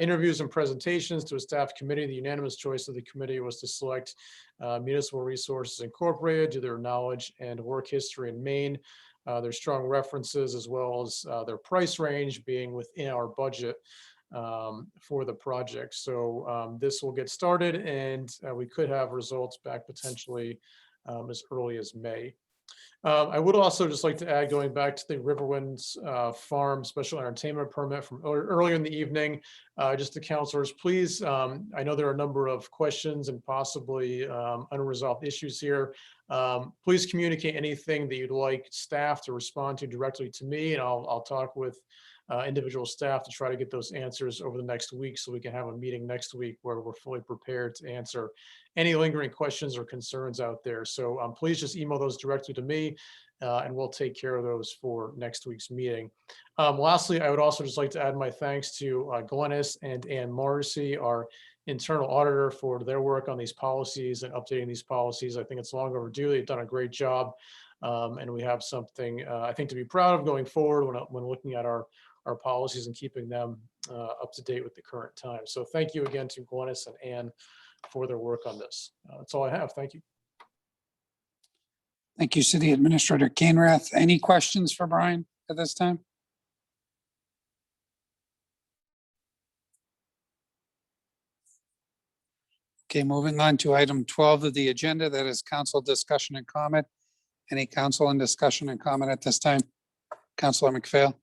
interviews and presentations to a staff committee, the unanimous choice of the committee was to select Municipal Resources Incorporated due to their knowledge and work history in Maine, their strong references, as well as their price range being within our budget for the project. So this will get started, and we could have results back potentially as early as May. I would also just like to add, going back to the Riverwinds Farm Special Entertainment Permit from earlier in the evening, just to councilors, please, I know there are a number of questions and possibly unresolved issues here. Please communicate anything that you'd like staff to respond to directly to me, and I'll talk with individual staff to try to get those answers over the next week, so we can have a meeting next week where we're fully prepared to answer any lingering questions or concerns out there. So please just email those directly to me, and we'll take care of those for next week's meeting. Lastly, I would also just like to add my thanks to Glennis and Ann Morrissey, our internal auditor, for their work on these policies and updating these policies. I think it's long overdue. They've done a great job, and we have something I think to be proud of going forward when looking at our policies and keeping them up to date with the current time. So thank you again to Glennis and Ann for their work on this. That's all I have. Thank you. Thank you, City Administrator Canrath. Any questions for Brian at this time? Okay, moving on to item 12 of the agenda, that is council discussion and comment. Any council and discussion and comment at this time? Councilor McPhail.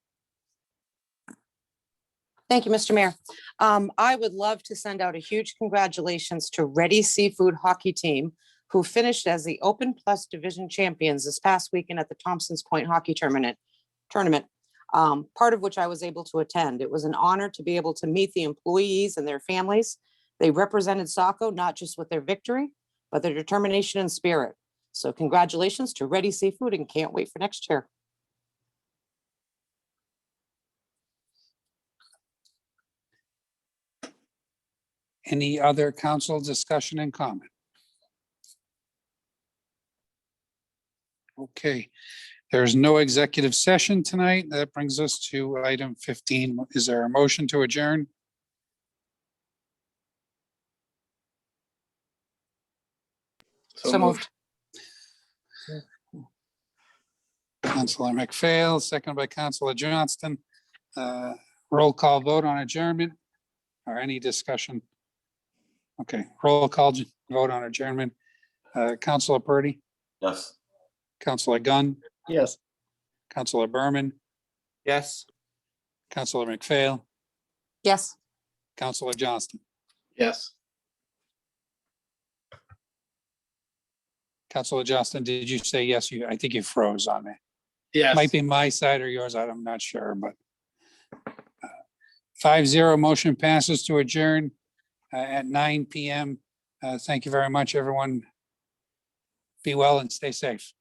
Thank you, Mr. Mayor. I would love to send out a huge congratulations to Ready Seafood Hockey Team, who finished as the Open Plus Division champions this past weekend at the Thompsons Point Hockey Tournament, part of which I was able to attend. It was an honor to be able to meet the employees and their families. They represented Saco not just with their victory, but their determination and spirit. So congratulations to Ready Seafood, and can't wait for next year. Any other council discussion and comment? Okay, there's no executive session tonight. That brings us to item 15. Is there a motion to adjourn? So moved. Councilor McPhail, second by Councilor Johnston. Roll call vote on adjournment, or any discussion? Okay, roll call vote on adjournment. Councilor Purdy? Yes. Councilor Gunn? Yes. Councilor Berman? Yes. Councilor McPhail? Yes. Councilor Johnston, Yes. Councilor Johnston, did you say yes? I think you froze on me. Yes. Might be my side or yours. I'm not sure, but 5-0 motion passes to adjourn at 9 PM. Thank you very much, everyone. Be well and stay safe.